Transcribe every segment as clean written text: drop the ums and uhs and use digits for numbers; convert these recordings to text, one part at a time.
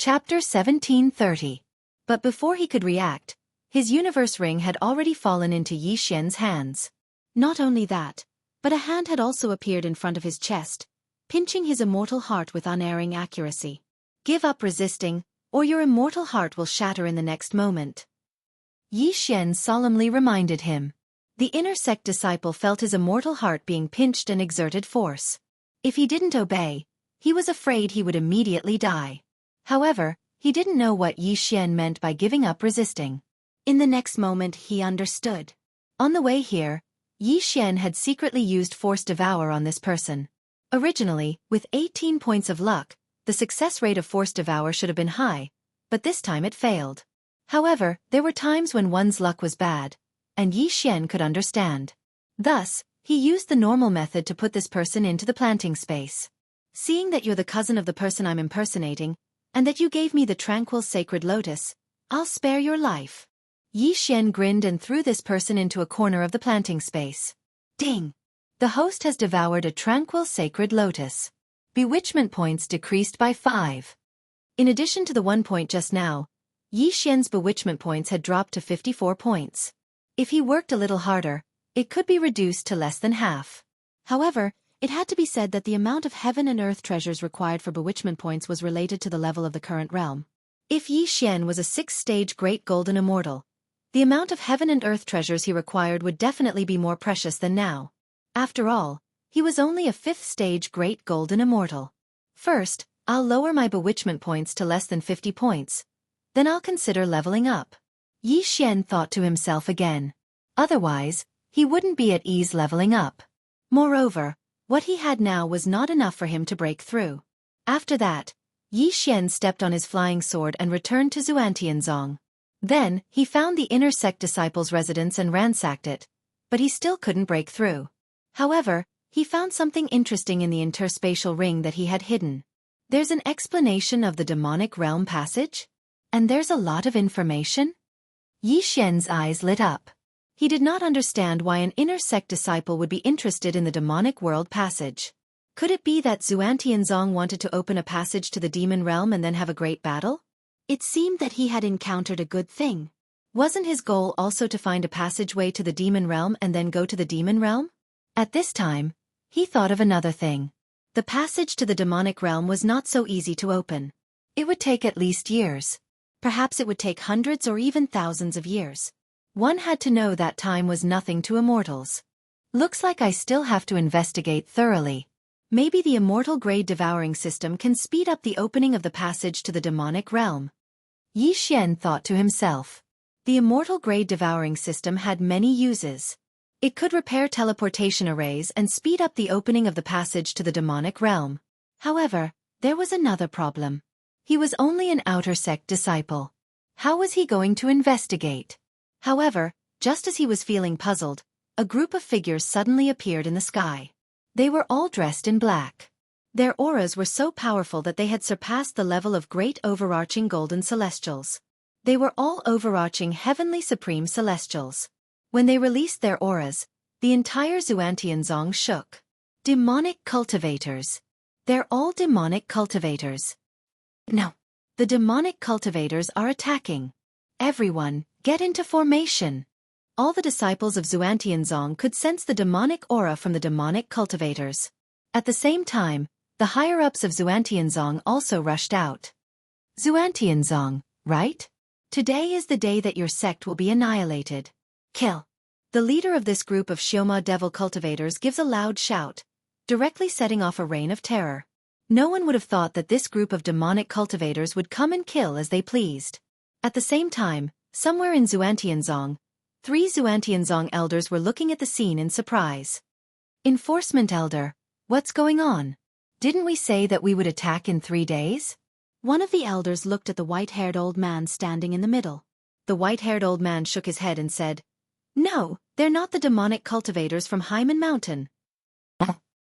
Chapter 1730. But before he could react, his universe ring had already fallen into Yi Xian's hands. Not only that, but a hand had also appeared in front of his chest, pinching his immortal heart with unerring accuracy. Give up resisting, or your immortal heart will shatter in the next moment. Yi Xian solemnly reminded him. The inner sect disciple felt his immortal heart being pinched and exerted force. If he didn't obey, he was afraid he would immediately die. However, he didn't know what Yi Xian meant by giving up resisting. In the next moment he understood. On the way here, Yi Xian had secretly used Force Devour on this person. Originally, with 18 points of luck, the success rate of Force Devour should have been high, but this time it failed. However, there were times when one's luck was bad, and Yi Xian could understand. Thus, he used the normal method to put this person into the planting space. Seeing that you're the cousin of the person I'm impersonating, and that you gave me the tranquil sacred lotus, I'll spare your life. Yi Xian grinned and threw this person into a corner of the planting space. Ding! The host has devoured a tranquil sacred lotus. Bewitchment points decreased by 5. In addition to the 1 point just now, Yi Xian's bewitchment points had dropped to 54 points. If he worked a little harder, it could be reduced to less than half. However, it had to be said that the amount of heaven and earth treasures required for bewitchment points was related to the level of the current realm. If Yi Xian was a 6th-stage Great Golden Immortal, the amount of heaven and earth treasures he required would definitely be more precious than now. After all, he was only a 5th-stage Great Golden Immortal. First, I'll lower my bewitchment points to less than 50 points. Then I'll consider leveling up. Yi Xian thought to himself again. Otherwise, he wouldn't be at ease leveling up. Moreover, what he had now was not enough for him to break through. After that, Yi Xian stepped on his flying sword and returned to Xuantianzong. Then, he found the inner sect disciple's residence and ransacked it, but he still couldn't break through. However, he found something interesting in the interspatial ring that he had hidden. There's an explanation of the demonic realm passage? And there's a lot of information? Yi Xian's eyes lit up. He did not understand why an inner sect disciple would be interested in the demonic world passage. Could it be that Xuantianzong wanted to open a passage to the demon realm and then have a great battle? It seemed that he had encountered a good thing. Wasn't his goal also to find a passageway to the demon realm and then go to the demon realm? At this time, he thought of another thing. The passage to the demonic realm was not so easy to open. It would take at least years. Perhaps it would take hundreds or even thousands of years. One had to know that time was nothing to immortals. Looks like I still have to investigate thoroughly. Maybe the immortal grade devouring system can speed up the opening of the passage to the demonic realm. Yi Xian thought to himself. The immortal grade devouring system had many uses. It could repair teleportation arrays and speed up the opening of the passage to the demonic realm. However, there was another problem. He was only an outer sect disciple. How was he going to investigate? However, just as he was feeling puzzled, a group of figures suddenly appeared in the sky. They were all dressed in black. Their auras were so powerful that they had surpassed the level of great overarching golden celestials. They were all overarching heavenly supreme celestials. When they released their auras, the entire Xuantianzong shook. Demonic cultivators. They're all demonic cultivators. No. The demonic cultivators are attacking. Everyone, get into formation. All the disciples of Xuantianzong could sense the demonic aura from the demonic cultivators. At the same time, the higher-ups of Xuantianzong also rushed out. Xuantianzong, right? Today is the day that your sect will be annihilated. Kill. The leader of this group of Xioma devil cultivators gives a loud shout, directly setting off a reign of terror. No one would have thought that this group of demonic cultivators would come and kill as they pleased. At the same time, somewhere in Xuantianzong, 3 Xuantianzong elders were looking at the scene in surprise. Enforcement elder, what's going on? Didn't we say that we would attack in 3 days? One of the elders looked at the white-haired old man standing in the middle. The white-haired old man shook his head and said, "No, they're not the demonic cultivators from Hyman Mountain.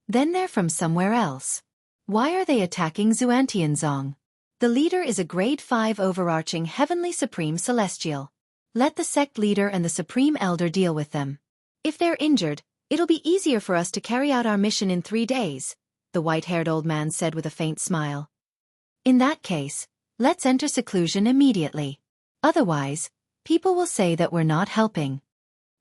Then they're from somewhere else. Why are they attacking Xuantianzong? The leader is a grade 5 overarching heavenly supreme celestial. Let the sect leader and the supreme elder deal with them. If they're injured, it'll be easier for us to carry out our mission in 3 days," the white-haired old man said with a faint smile. In that case, Let's enter seclusion immediately. Otherwise, people will say that we're not helping.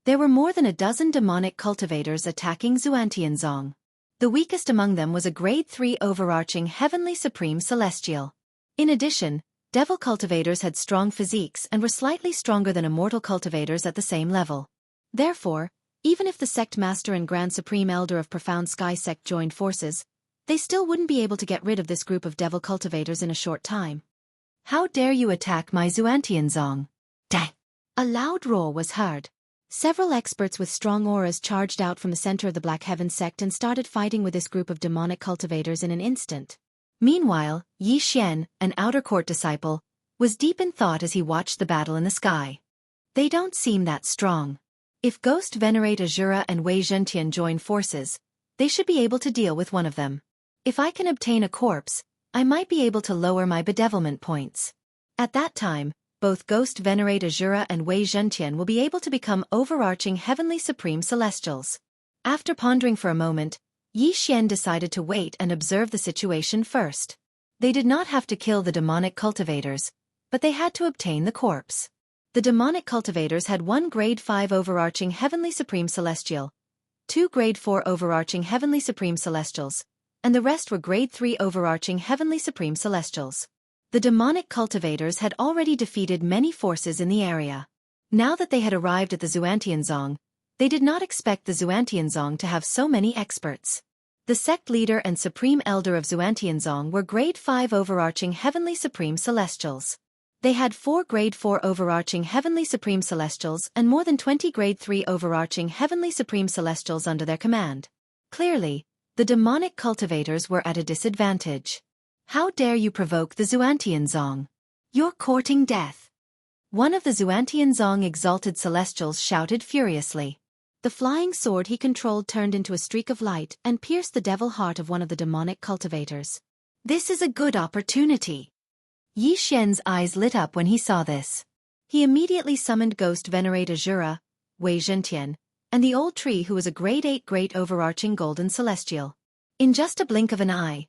There were more than a dozen demonic cultivators attacking Xuantianzong. The weakest among them was a grade 3 overarching heavenly supreme celestial. In addition, devil cultivators had strong physiques and were slightly stronger than immortal cultivators at the same level. Therefore, even if the sect master and grand supreme elder of Profound Sky sect joined forces, they still wouldn't be able to get rid of this group of devil cultivators in a short time. How dare you attack my Xuantianzong? Dang! A loud roar was heard. Several experts with strong auras charged out from the center of the Black Heaven sect and started fighting with this group of demonic cultivators in an instant. Meanwhile, Yi Xian, an outer court disciple, was deep in thought as he watched the battle in the sky. They don't seem that strong. If Ghost Venerate Azura and Wei Zhentian join forces, they should be able to deal with one of them. If I can obtain a corpse, I might be able to lower my bedevilment points. At that time, both Ghost Venerate Azura and Wei Zhentian will be able to become overarching heavenly supreme celestials. After pondering for a moment, Yi Xian decided to wait and observe the situation first. They did not have to kill the demonic cultivators, but they had to obtain the corpse. The demonic cultivators had 1 grade 5 overarching heavenly supreme celestial, 2 grade 4 overarching heavenly supreme celestials, and the rest were grade 3 overarching heavenly supreme celestials. The demonic cultivators had already defeated many forces in the area. Now that they had arrived at the Xuantianzong, they did not expect the Xuantianzong to have so many experts. The sect leader and supreme elder of Xuantianzong were grade 5 overarching heavenly supreme celestials. They had 4 grade 4 overarching heavenly supreme celestials and more than 20 grade 3 overarching heavenly supreme celestials under their command. Clearly, the demonic cultivators were at a disadvantage. How dare you provoke the Xuantianzong? You're courting death. One of the Xuantianzong exalted celestials shouted furiously. The flying sword he controlled turned into a streak of light and pierced the devil heart of one of the demonic cultivators. This is a good opportunity. Yi Xian's eyes lit up when he saw this. He immediately summoned Ghost Venerate Azura, Wei Zhentian, and the old tree who was a grade 8 great overarching golden celestial. In just a blink of an eye,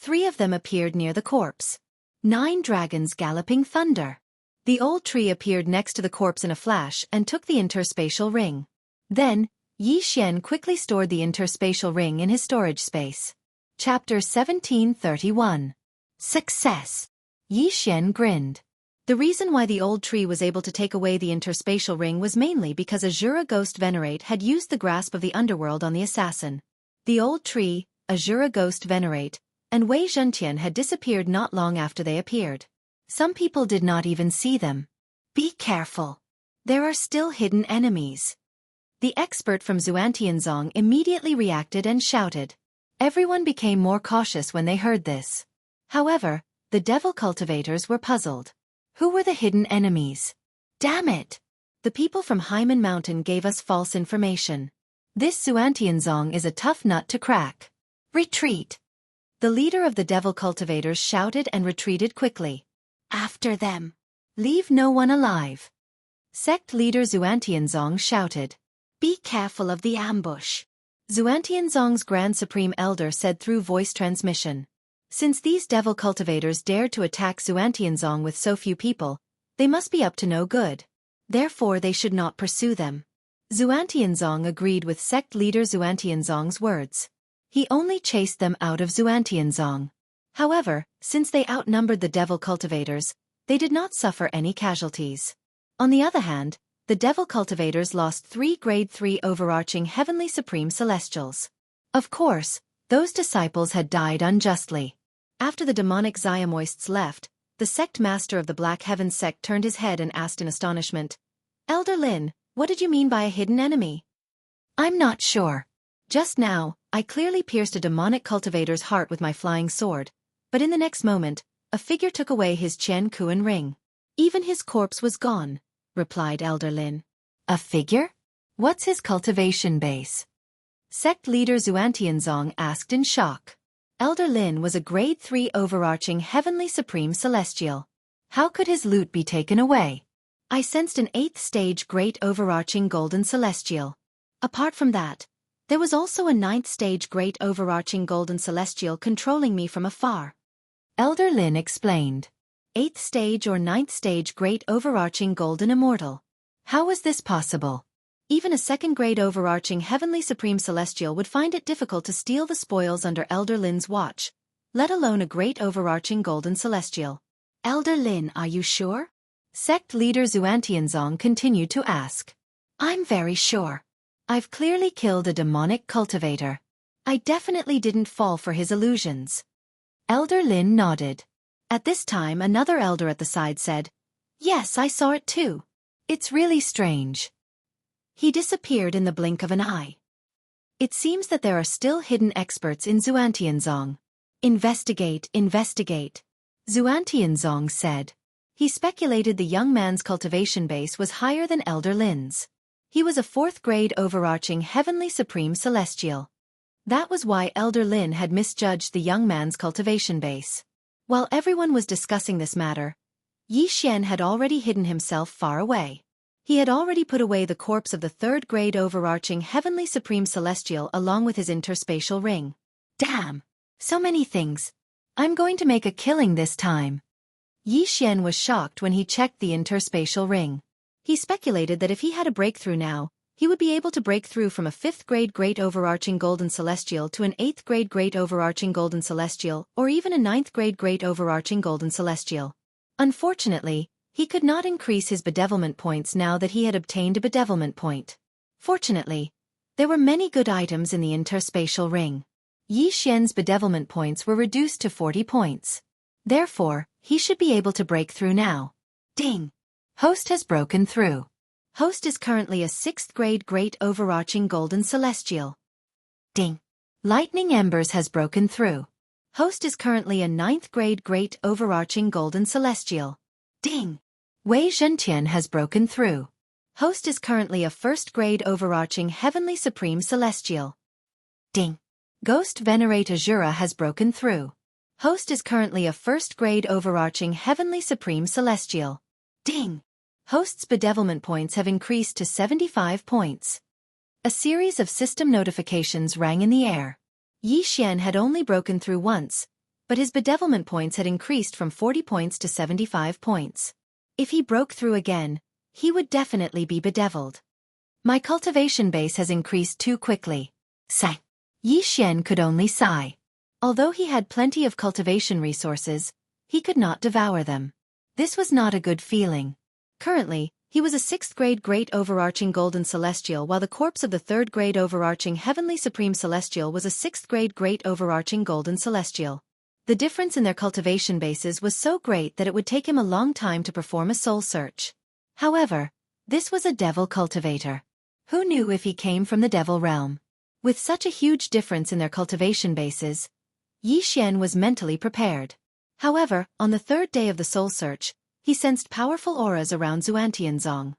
3 of them appeared near the corpse. 9 dragons galloping thunder. The old tree appeared next to the corpse in a flash and took the interspatial ring. Then, Yi Xian quickly stored the interspatial ring in his storage space. Chapter 1731. Success. Yi Xian grinned. The reason why the old tree was able to take away the interspatial ring was mainly because Azura Ghost Venerate had used the grasp of the underworld on the assassin. The old tree, Azura Ghost Venerate, and Wei Zhentian had disappeared not long after they appeared. Some people did not even see them. Be careful. There are still hidden enemies. The expert from Xuantianzong immediately reacted and shouted. Everyone became more cautious when they heard this. However, the devil cultivators were puzzled. Who were the hidden enemies? Damn it! The people from Hyman Mountain gave us false information. This Xuantianzong is a tough nut to crack. Retreat! The leader of the devil cultivators shouted and retreated quickly. After them. Leave no one alive. Sect leader Xuantianzong shouted. Be careful of the ambush. Xuantianzong's Grand Supreme Elder said through voice transmission. Since these devil cultivators dared to attack Xuantianzong with so few people, they must be up to no good. Therefore they should not pursue them. Xuantianzong agreed with sect leader Xuantianzong's words. He only chased them out of Xuantianzong. However, since they outnumbered the devil cultivators, they did not suffer any casualties. On the other hand, the devil cultivators lost 3 grade 3 overarching heavenly supreme celestials. Of course, those disciples had died unjustly. After the demonic Xiamoists left, the sect master of the Black Heaven sect turned his head and asked in astonishment, Elder Lin, what did you mean by a hidden enemy? I'm not sure. Just now, I clearly pierced a demonic cultivator's heart with my flying sword, but in the next moment, a figure took away his Chen Kuan ring. Even his corpse was gone, replied Elder Lin. A figure? What's his cultivation base? Sect leader Xuantianzong asked in shock. Elder Lin was a grade 3 overarching heavenly supreme celestial. How could his loot be taken away? I sensed an 8th stage great overarching golden celestial. Apart from that, there was also a 9th stage great overarching golden celestial controlling me from afar. Elder Lin explained. 8th stage or 9th stage Great Overarching Golden Immortal. How was this possible? Even a 2nd grade Overarching Heavenly Supreme Celestial would find it difficult to steal the spoils under Elder Lin's watch, let alone a Great Overarching Golden Celestial. Elder Lin, are you sure? Sect leader Xuantianzong continued to ask. I'm very sure. I've clearly killed a demonic cultivator. I definitely didn't fall for his illusions. Elder Lin nodded. At this time another elder at the side said, Yes, I saw it too. It's really strange. He disappeared in the blink of an eye. It seems that there are still hidden experts in Xuantianzong. Investigate, investigate. Xuantianzong said. He speculated the young man's cultivation base was higher than Elder Lin's. He was a 4th grade Overarching Heavenly Supreme Celestial. That was why Elder Lin had misjudged the young man's cultivation base. While everyone was discussing this matter, Yi Xian had already hidden himself far away. He had already put away the corpse of the 3rd grade Overarching Heavenly Supreme Celestial along with his interspatial ring. Damn! So many things. I'm going to make a killing this time. Yi Xian was shocked when he checked the interspatial ring. He speculated that if he had a breakthrough now, he would be able to break through from a 5th grade Great Overarching Golden Celestial to an 8th grade Great Overarching Golden Celestial or even a 9th grade Great Overarching Golden Celestial. Unfortunately, he could not increase his bedevilment points now that he had obtained a bedevilment point. Fortunately, there were many good items in the interspatial ring. Yi Xian's bedevilment points were reduced to 40 points. Therefore, he should be able to break through now. Ding! Host has broken through. Host is currently a 6th grade Great Overarching Golden Celestial. Ding! Lightning Embers has broken through. Host is currently a 9th grade Great Overarching Golden Celestial. Ding! Wei Zhentian has broken through. Host is currently a 1st grade Overarching Heavenly Supreme Celestial. Ding! Ghost Venerate Azura has broken through. Host is currently a 1st grade Overarching Heavenly Supreme Celestial. Ding! Host's bedevilment points have increased to 75 points. A series of system notifications rang in the air. Yi Xian had only broken through once, but his bedevilment points had increased from 40 points to 75 points. If he broke through again, he would definitely be bedeviled. My cultivation base has increased too quickly. Sigh. Yi Xian could only sigh. Although he had plenty of cultivation resources, he could not devour them. This was not a good feeling. Currently, he was a 6th grade Great Overarching Golden Celestial while the corpse of the 3rd grade Overarching Heavenly Supreme Celestial was a 6th grade Great Overarching Golden Celestial. The difference in their cultivation bases was so great that it would take him a long time to perform a soul search. However, this was a devil cultivator. Who knew if he came from the devil realm? With such a huge difference in their cultivation bases, Yi Xian was mentally prepared. However, on the 3rd day of the soul search, he sensed powerful auras around Xuantianzong.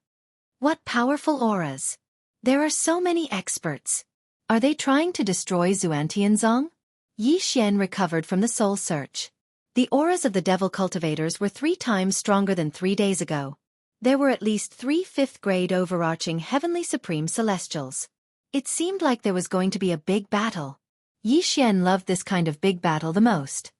What powerful auras? There are so many experts. Are they trying to destroy Xuantianzong? Yi Xian recovered from the soul search. The auras of the devil cultivators were 3 times stronger than 3 days ago. There were at least 3 5th grade Overarching Heavenly Supreme Celestials. It seemed like there was going to be a big battle. Yi Xian loved this kind of big battle the most.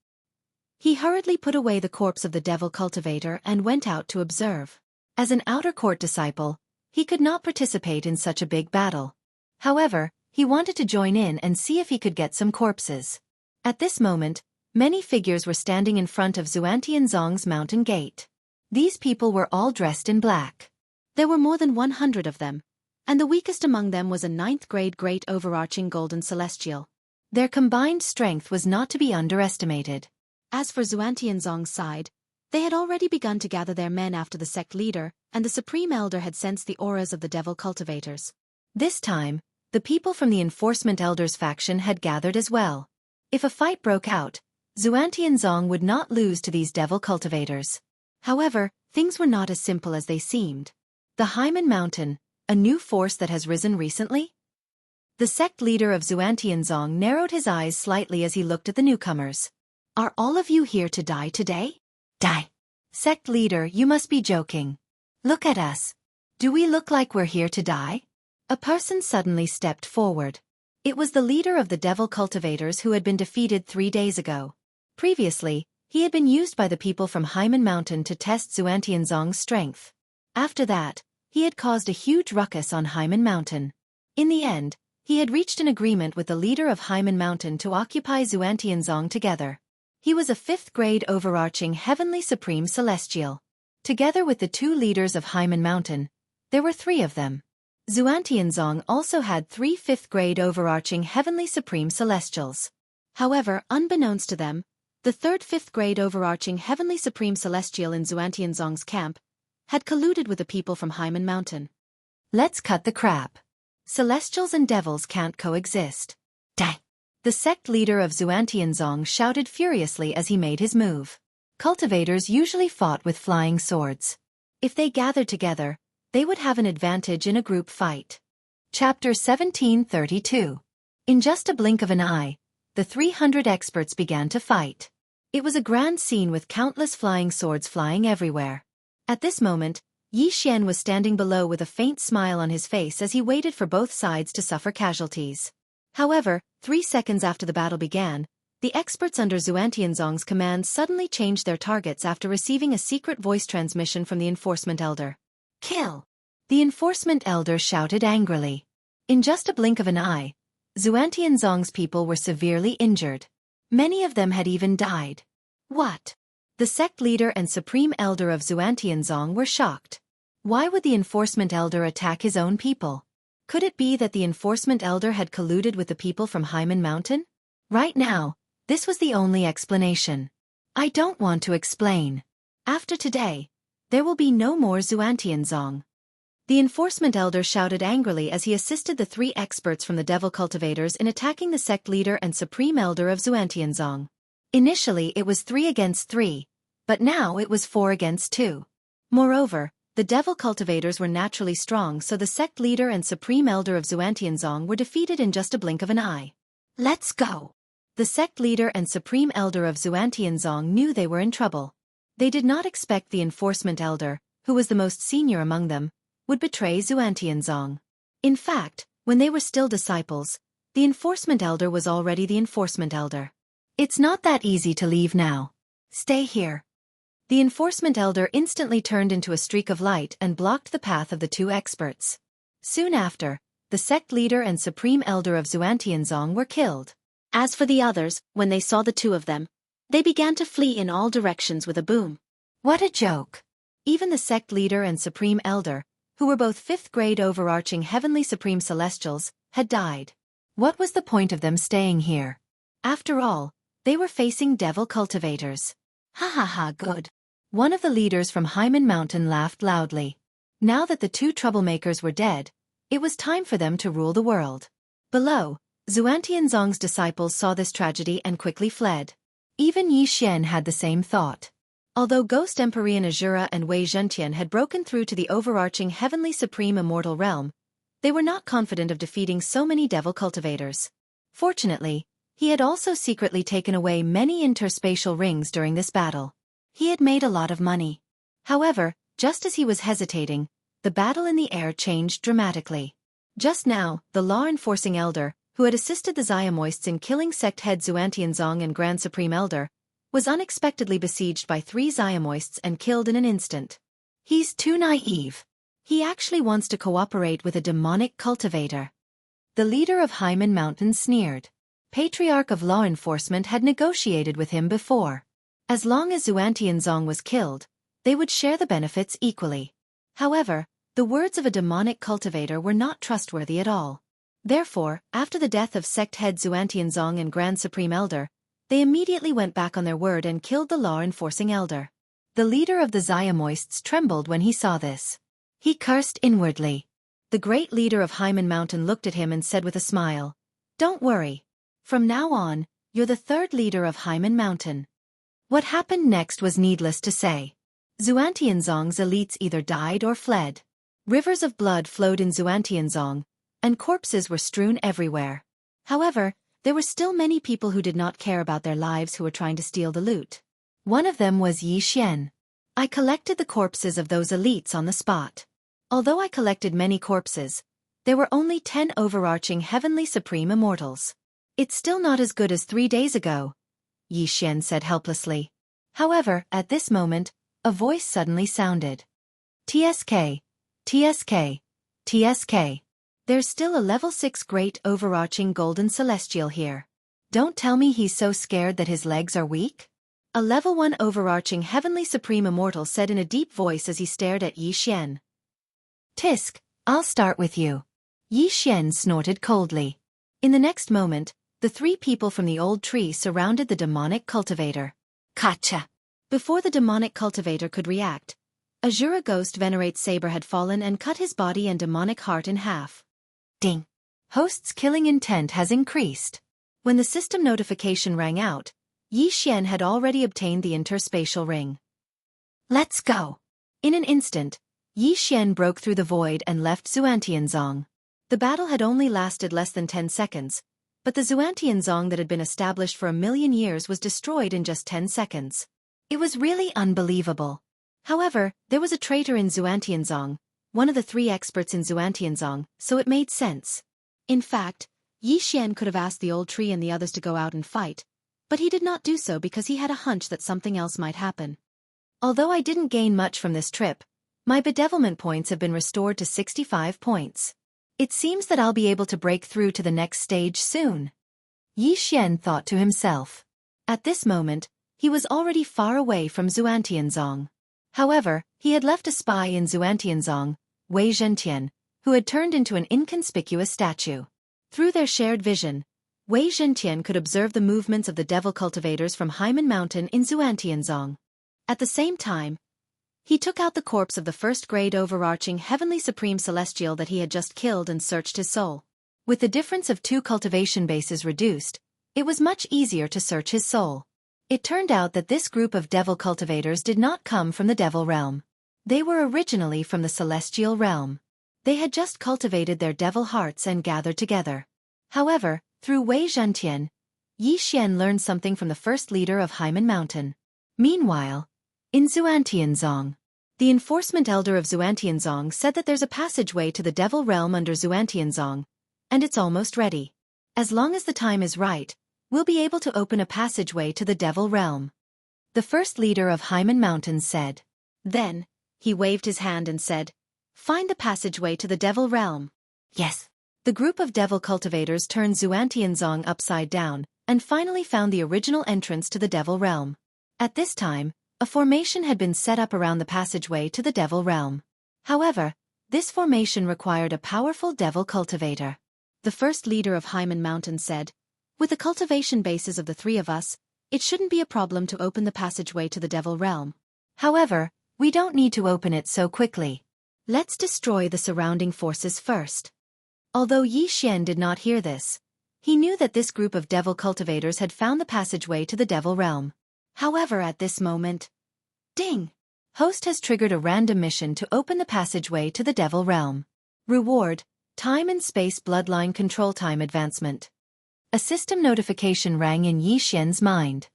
He hurriedly put away the corpse of the devil cultivator and went out to observe. As an outer court disciple, he could not participate in such a big battle. However, he wanted to join in and see if he could get some corpses. At this moment, many figures were standing in front of Xuantianzong's mountain gate. These people were all dressed in black. There were more than 100 of them, and the weakest among them was a 9th grade Great Overarching Golden Celestial. Their combined strength was not to be underestimated. As for Xuantianzong's side, they had already begun to gather their men after the sect leader, and the Supreme Elder had sensed the auras of the devil cultivators. This time, the people from the Enforcement Elders faction had gathered as well. If a fight broke out, Xuantianzong would not lose to these devil cultivators. However, things were not as simple as they seemed. The Hyman Mountain, a new force that has risen recently? The sect leader of Xuantianzong narrowed his eyes slightly as he looked at the newcomers. Are all of you here to die today? Die. Sect leader, you must be joking. Look at us. Do we look like we're here to die? A person suddenly stepped forward. It was the leader of the devil cultivators who had been defeated 3 days ago. Previously, He had been used by the people from Hyman Mountain to test Xuantianzong's strength. After that, he had caused a huge ruckus on Hyman Mountain. In the end, he had reached an agreement with the leader of Hyman Mountain to occupy Xuantianzong together. He was a 5th-grade overarching Heavenly Supreme Celestial. Together with the 2 leaders of Hyman Mountain, there were 3 of them. Xuantianzong also had 3 5th-grade overarching Heavenly Supreme Celestials. However, unbeknownst to them, the 3rd 5th-grade overarching Heavenly Supreme Celestial in Xuantianzong's camp had colluded with the people from Hyman Mountain. Let's cut the crap. Celestials and devils can't coexist. Dang! The sect leader of Xuantianzong shouted furiously as he made his move. Cultivators usually fought with flying swords. If they gathered together, they would have an advantage in a group fight. Chapter 1732. In just a blink of an eye, the 300 experts began to fight. It was a grand scene with countless flying swords flying everywhere. At this moment, Yi Xian was standing below with a faint smile on his face as he waited for both sides to suffer casualties. However, 3 seconds after the battle began, the experts under Xuantianzong's command suddenly changed their targets after receiving a secret voice transmission from the Enforcement Elder. Kill! The Enforcement Elder shouted angrily. In just a blink of an eye, Xuantianzong's people were severely injured. Many of them had even died. What? The sect leader and Supreme Elder of Xuantianzong were shocked. Why would the Enforcement Elder attack his own people? Could it be that the Enforcement Elder had colluded with the people from Hyman Mountain? Right now, this was the only explanation. I don't want to explain. After today, there will be no more Xuantianzong. The Enforcement Elder shouted angrily as he assisted the 3 experts from the Devil Cultivators in attacking the sect leader and Supreme Elder of Xuantianzong. Initially it was 3 against 3, but now it was 4 against 2. Moreover, the Devil Cultivators were naturally strong, so the sect leader and Supreme Elder of Xuantianzong were defeated in just a blink of an eye. Let's go! The sect leader and Supreme Elder of Xuantianzong knew they were in trouble. They did not expect the Enforcement Elder, who was the most senior among them, would betray Xuantianzong. In fact, when they were still disciples, the Enforcement Elder was already the Enforcement Elder. It's not that easy to leave now. Stay here. The Enforcement Elder instantly turned into a streak of light and blocked the path of the 2 experts. Soon after, the sect leader and Supreme Elder of Xuantianzong were killed. As for the others, when they saw the 2 of them, they began to flee in all directions with a boom. What a joke! Even the sect leader and Supreme Elder, who were both 5th-grade overarching Heavenly Supreme Celestials, had died. What was the point of them staying here? After all, they were facing Devil Cultivators. Ha ha ha, good. One of the leaders from Hyman Mountain laughed loudly. Now that the 2 troublemakers were dead, it was time for them to rule the world. Below, Xuantianzong's disciples saw this tragedy and quickly fled. Even Yi Xian had the same thought. Although Ghost Empyrean Azura and Wei Zhentian had broken through to the overarching Heavenly Supreme Immortal Realm, they were not confident of defeating so many Devil Cultivators. Fortunately, he had also secretly taken away many interspatial rings during this battle. He had made a lot of money. However, just as he was hesitating, the battle in the air changed dramatically. Just now, the law-enforcing Elder, who had assisted the Xiamoists in killing sect head Xuantianzong and Grand Supreme Elder, was unexpectedly besieged by 3 Xiamoists and killed in an instant. He's too naive. He actually wants to cooperate with a demonic cultivator. The leader of Hyman Mountain sneered. Patriarch of Law Enforcement had negotiated with him before. As long as Xuantianzong was killed, they would share the benefits equally. However, the words of a demonic cultivator were not trustworthy at all. Therefore, after the death of sect head Xuantianzong and Grand Supreme Elder, they immediately went back on their word and killed the law-enforcing Elder. The leader of the Xiamoists trembled when he saw this. He cursed inwardly. The great leader of Hyman Mountain looked at him and said with a smile, "Don't worry. From now on, you're the 3rd leader of Hyman Mountain." What happened next was needless to say. Xuantianzong's elites either died or fled. Rivers of blood flowed in Xuantianzong, and corpses were strewn everywhere. However, there were still many people who did not care about their lives who were trying to steal the loot. One of them was Yi Xian. I collected the corpses of those elites on the spot. Although I collected many corpses, there were only 10 overarching Heavenly Supreme Immortals. It's still not as good as 3 days ago, Yi Xian said helplessly. However, at this moment, a voice suddenly sounded. TSK, TSK, TSK. There's still a level 6 great overarching golden celestial here. Don't tell me he's so scared that his legs are weak? A level 1 overarching heavenly supreme immortal said in a deep voice as he stared at Yi Xian. Tisk, I'll start with you. Yi Xian snorted coldly. In the next moment, the 3 people from the old tree surrounded the demonic cultivator. Gotcha! Before the demonic cultivator could react, Azura Ghost Venerate's saber had fallen and cut his body and demonic heart in half. Ding! Host's killing intent has increased. When the system notification rang out, Yi Xian had already obtained the interspatial ring. Let's go! In an instant, Yi Xian broke through the void and left Xuantianzong. The battle had only lasted less than 10 seconds, but the Xuantianzong that had been established for 1,000,000 years was destroyed in just 10 seconds. It was really unbelievable. However, there was a traitor in Xuantianzong, one of the 3 experts in Xuantianzong, so it made sense. In fact, Yi Xian could have asked the old tree and the others to go out and fight, but he did not do so because he had a hunch that something else might happen. Although I didn't gain much from this trip, my bedevilment points have been restored to 65 points. It seems that I'll be able to break through to the next stage soon. Yi Xian thought to himself. At this moment, he was already far away from Xuantianzong. However, he had left a spy in Xuantianzong, Wei Zhentian, who had turned into an inconspicuous statue. Through their shared vision, Wei Zhentian could observe the movements of the devil cultivators from Hyman Mountain in Xuantianzong. At the same time, he took out the corpse of the first-grade overarching heavenly supreme celestial that he had just killed and searched his soul. With the difference of 2 cultivation bases reduced, it was much easier to search his soul. It turned out that this group of devil cultivators did not come from the devil realm. They were originally from the celestial realm. They had just cultivated their devil hearts and gathered together. However, through Wei Zhentian, Yi Xian learned something from the first leader of Hyman Mountain. Meanwhile, in Xuantianzong, the enforcement elder of Xuantianzong said that there's a passageway to the devil realm under Xuantianzong, and it's almost ready. As long as the time is right, we'll be able to open a passageway to the devil realm. The first leader of Hyman Mountain said. Then, he waved his hand and said, "Find the passageway to the devil realm." Yes. The group of devil cultivators turned Xuantianzong upside down, and finally found the original entrance to the devil realm. At this time, a formation had been set up around the passageway to the devil realm. However, this formation required a powerful devil cultivator. The first leader of Hyman Mountain said, "With the cultivation bases of the 3 of us, it shouldn't be a problem to open the passageway to the devil realm. However, we don't need to open it so quickly. Let's destroy the surrounding forces first." Although Yi Xian did not hear this, he knew that this group of devil cultivators had found the passageway to the devil realm. However, at this moment, ding! Host has triggered a random mission to open the passageway to the devil realm. Reward: Time and Space Bloodline Control Time Advancement. A system notification rang in Yi Xian's mind.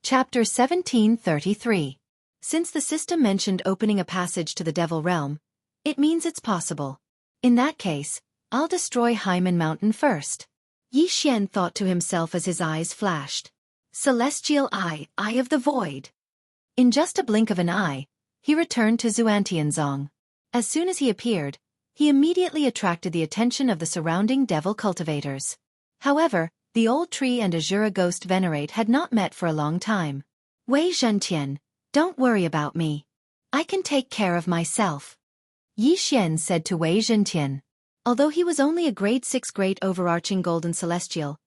Chapter 1733. Since the system mentioned opening a passage to the devil realm, it means it's possible. In that case, I'll destroy Hyman Mountain first. Yi Xian thought to himself as his eyes flashed. Celestial Eye, Eye of the Void. In just a blink of an eye, he returned to Xuantianzong. As soon as he appeared, he immediately attracted the attention of the surrounding devil cultivators. However, the old tree and Azura Ghost Venerate had not met for a long time. Wei Zhentian, don't worry about me. I can take care of myself. Yi Xian said to Wei Zhentian. Although he was only a grade 6 great overarching golden celestial,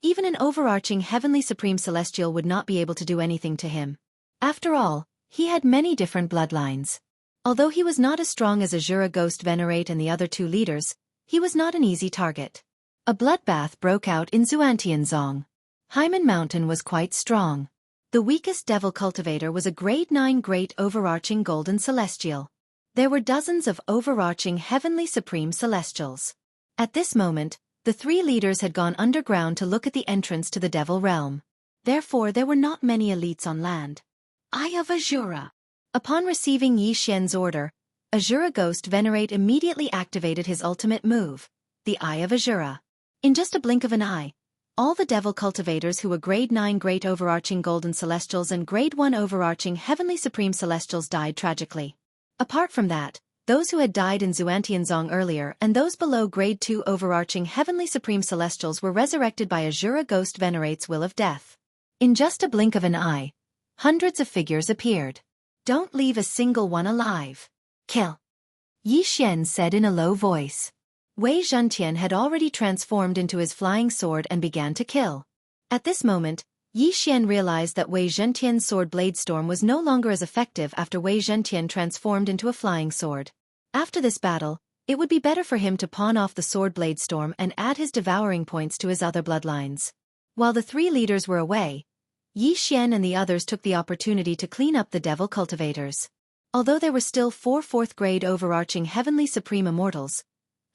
even an overarching heavenly supreme celestial would not be able to do anything to him. After all, he had many different bloodlines. Although he was not as strong as Azura Ghost Venerate and the other 2 leaders, he was not an easy target. A bloodbath broke out in Xuantianzong. Hyman Mountain was quite strong. The weakest devil cultivator was a grade 9 great overarching golden celestial. There were dozens of overarching heavenly supreme celestials. At this moment, the 3 leaders had gone underground to look at the entrance to the devil realm. Therefore, there were not many elites on land. Eye of Azura. Upon receiving Yi Xian's order, Azura Ghost Venerate immediately activated his ultimate move, the Eye of Azura. In just a blink of an eye, All the devil cultivators who were Grade 9 Great Overarching Golden Celestials and Grade 1 Overarching Heavenly Supreme Celestials died tragically. Apart from that, those who had died in Xuantianzong earlier and those below Grade 2 Overarching Heavenly Supreme Celestials were resurrected by Azura Ghost Venerate's will of death. In just a blink of an eye, hundreds of figures appeared. Don't leave a single one alive. Kill. Yi Xian said in a low voice. Wei Zhentian had already transformed into his flying sword and began to kill. At this moment, Yi Xian realized that Wei Zhentian's sword blade storm was no longer as effective after Wei Zhentian transformed into a flying sword. After this battle, it would be better for him to pawn off the sword blade storm and add his devouring points to his other bloodlines. While the three leaders were away, Yi Xian and the others took the opportunity to clean up the devil cultivators. Although there were still 4 4th-grade overarching heavenly supreme immortals,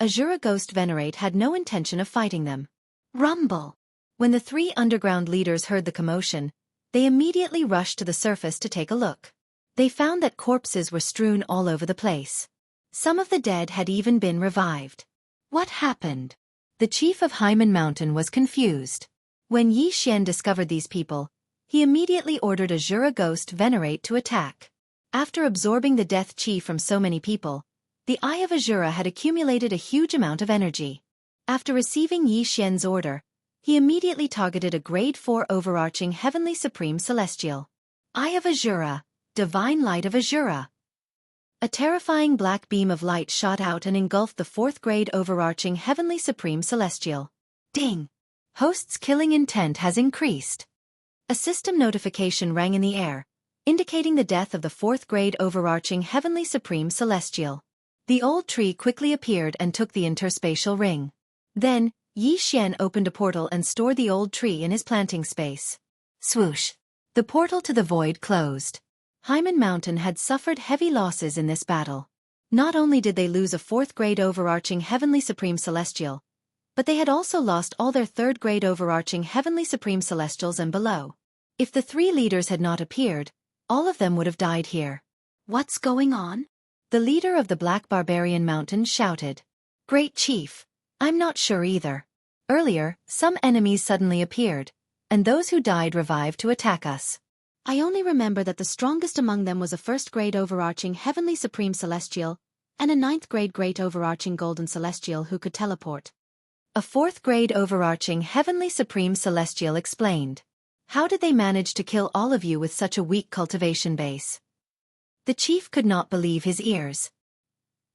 Azura Ghost Venerate had no intention of fighting them. Rumble! When the 3 underground leaders heard the commotion, they immediately rushed to the surface to take a look. They found that corpses were strewn all over the place. Some of the dead had even been revived. What happened? The chief of Hyman Mountain was confused. When Yi Xian discovered these people, he immediately ordered Azura Ghost Venerate to attack. After absorbing the death chi from so many people, the Eye of Azura had accumulated a huge amount of energy. After receiving Yi Xian's order, he immediately targeted a Grade 4 overarching Heavenly Supreme Celestial. Eye of Azura, Divine Light of Azura. A terrifying black beam of light shot out and engulfed the 4th-grade overarching Heavenly Supreme Celestial. Ding! Host's killing intent has increased. A system notification rang in the air, indicating the death of the 4th-grade overarching Heavenly Supreme Celestial. The old tree quickly appeared and took the interspatial ring. Then, Yi Xian opened a portal and stored the old tree in his planting space. Swoosh! The portal to the void closed. Hyman Mountain had suffered heavy losses in this battle. Not only did they lose a 4th-grade overarching Heavenly Supreme Celestial, but they had also lost all their 3rd-grade overarching Heavenly Supreme Celestials and below. If the 3 leaders had not appeared, all of them would have died here. What's going on? The leader of the Black Barbarian Mountain shouted. Great Chief, I'm not sure either. Earlier, some enemies suddenly appeared, and those who died revived to attack us. I only remember that the strongest among them was a 1st-grade overarching Heavenly Supreme Celestial, and a 9th-grade Great Overarching Golden Celestial who could teleport. A 4th-grade overarching Heavenly Supreme Celestial explained. How did they manage to kill all of you with such a weak cultivation base? The chief could not believe his ears.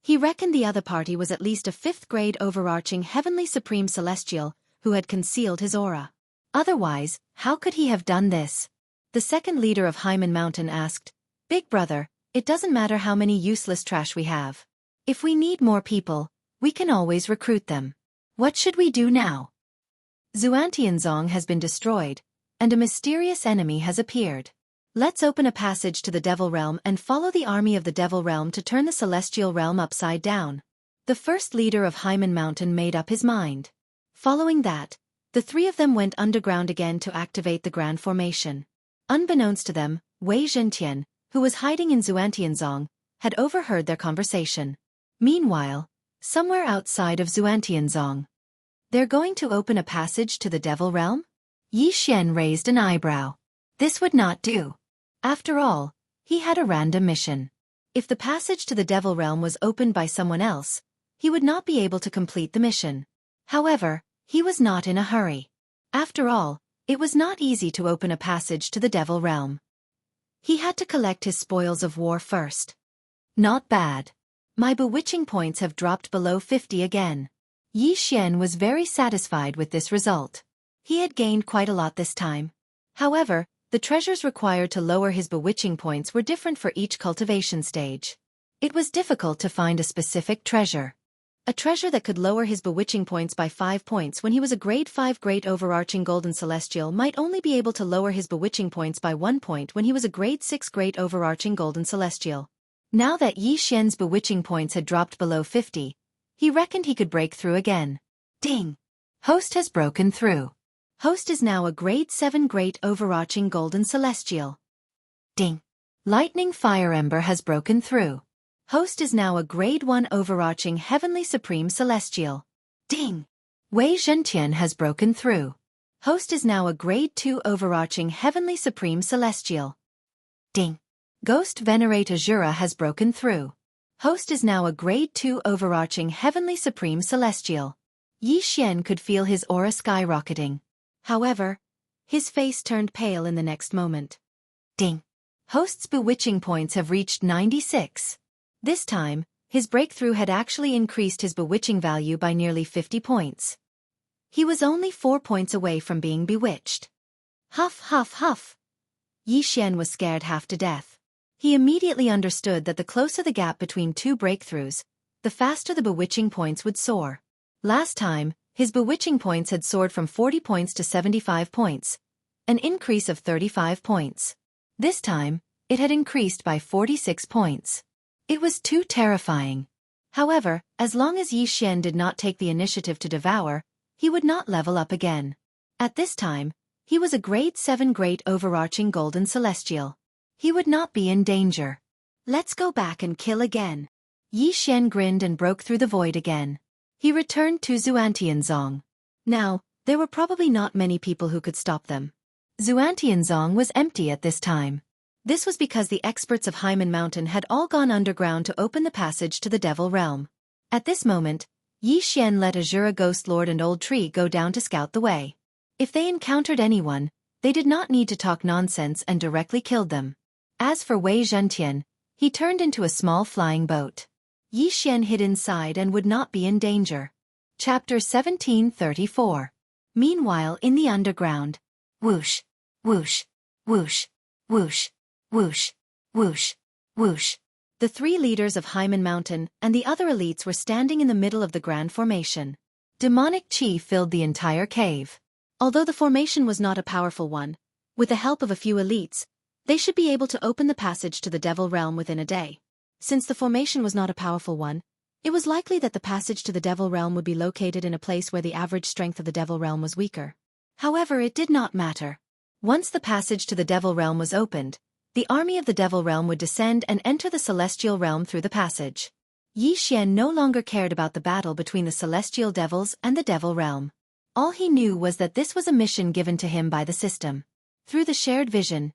He reckoned the other party was at least a 5th-grade overarching Heavenly Supreme Celestial who had concealed his aura. Otherwise, how could he have done this? The second leader of Hyman Mountain asked, Big brother, it doesn't matter how many useless trash we have. If we need more people, we can always recruit them. What should we do now? Xuantianzong has been destroyed, and a mysterious enemy has appeared. Let's open a passage to the Devil Realm and follow the army of the Devil Realm to turn the Celestial Realm upside down. The first leader of Hyman Mountain made up his mind. Following that, the 3 of them went underground again to activate the Grand Formation. Unbeknownst to them, Wei Zhentian, who was hiding in Xuantianzong, had overheard their conversation. Meanwhile, somewhere outside of Xuantianzong, they're going to open a passage to the Devil Realm? Yi Xian raised an eyebrow. This would not do. After all, he had a random mission. If the passage to the Devil Realm was opened by someone else, he would not be able to complete the mission. However, he was not in a hurry. After all, it was not easy to open a passage to the Devil Realm. He had to collect his spoils of war first. Not bad. My bewitching points have dropped below 50 again. Yi Xian was very satisfied with this result. He had gained quite a lot this time. However, the treasures required to lower his bewitching points were different for each cultivation stage. It was difficult to find a specific treasure. A treasure that could lower his bewitching points by 5 points when he was a Grade 5 Great Overarching Golden Celestial might only be able to lower his bewitching points by 1 point when he was a Grade 6 Great Overarching Golden Celestial. Now that Yi Xian's bewitching points had dropped below 50, he reckoned he could break through again. Ding! Host has broken through. Host is now a Grade 7 Great Overarching Golden Celestial. Ding! Lightning Fire Ember has broken through. Host is now a Grade 1 Overarching Heavenly Supreme Celestial. Ding! Wei Zhentian has broken through. Host is now a Grade 2 overarching Heavenly Supreme Celestial. Ding. Ghost Venerate Azura has broken through. Host is now a Grade 2 overarching Heavenly Supreme Celestial. Yi Xian could feel his aura skyrocketing. However, his face turned pale in the next moment. Ding. Host's bewitching points have reached 96. This time, his breakthrough had actually increased his bewitching value by nearly 50 points. He was only 4 points away from being bewitched. Huff, huff, huff. Yi Xian was scared half to death. He immediately understood that the closer the gap between two breakthroughs, the faster the bewitching points would soar. Last time, his bewitching points had soared from 40 points to 75 points, an increase of 35 points. This time, it had increased by 46 points. It was too terrifying. However, as long as Yi Xian did not take the initiative to devour, he would not level up again. At this time, he was a Grade 7 Great Overarching Golden Celestial. He would not be in danger. Let's go back and kill again. Yi Xian grinned and broke through the void again. He returned to Xuantianzong. Now, there were probably not many people who could stop them. Xuantianzong was empty at this time. This was because the experts of Hyman Mountain had all gone underground to open the passage to the Devil Realm. At this moment, Yi Xian let Azura Ghost Lord and Old Tree go down to scout the way. If they encountered anyone, they did not need to talk nonsense and directly killed them. As for Wei Zhentian, he turned into a small flying boat. Yi Xian hid inside and would not be in danger. Chapter 1734. Meanwhile in the underground. Whoosh, whoosh, whoosh, whoosh, whoosh, whoosh, whoosh. The three leaders of Hyman Mountain and the other elites were standing in the middle of the grand formation. Demonic chi filled the entire cave. Although the formation was not a powerful one, with the help of a few elites, they should be able to open the passage to the Devil Realm within a day. Since the formation was not a powerful one, it was likely that the passage to the Devil Realm would be located in a place where the average strength of the Devil Realm was weaker. However, it did not matter. Once the passage to the Devil Realm was opened, the army of the Devil Realm would descend and enter the Celestial Realm through the passage. Yi Xian no longer cared about the battle between the Celestial Devils and the Devil Realm. All he knew was that this was a mission given to him by the system. Through the shared vision,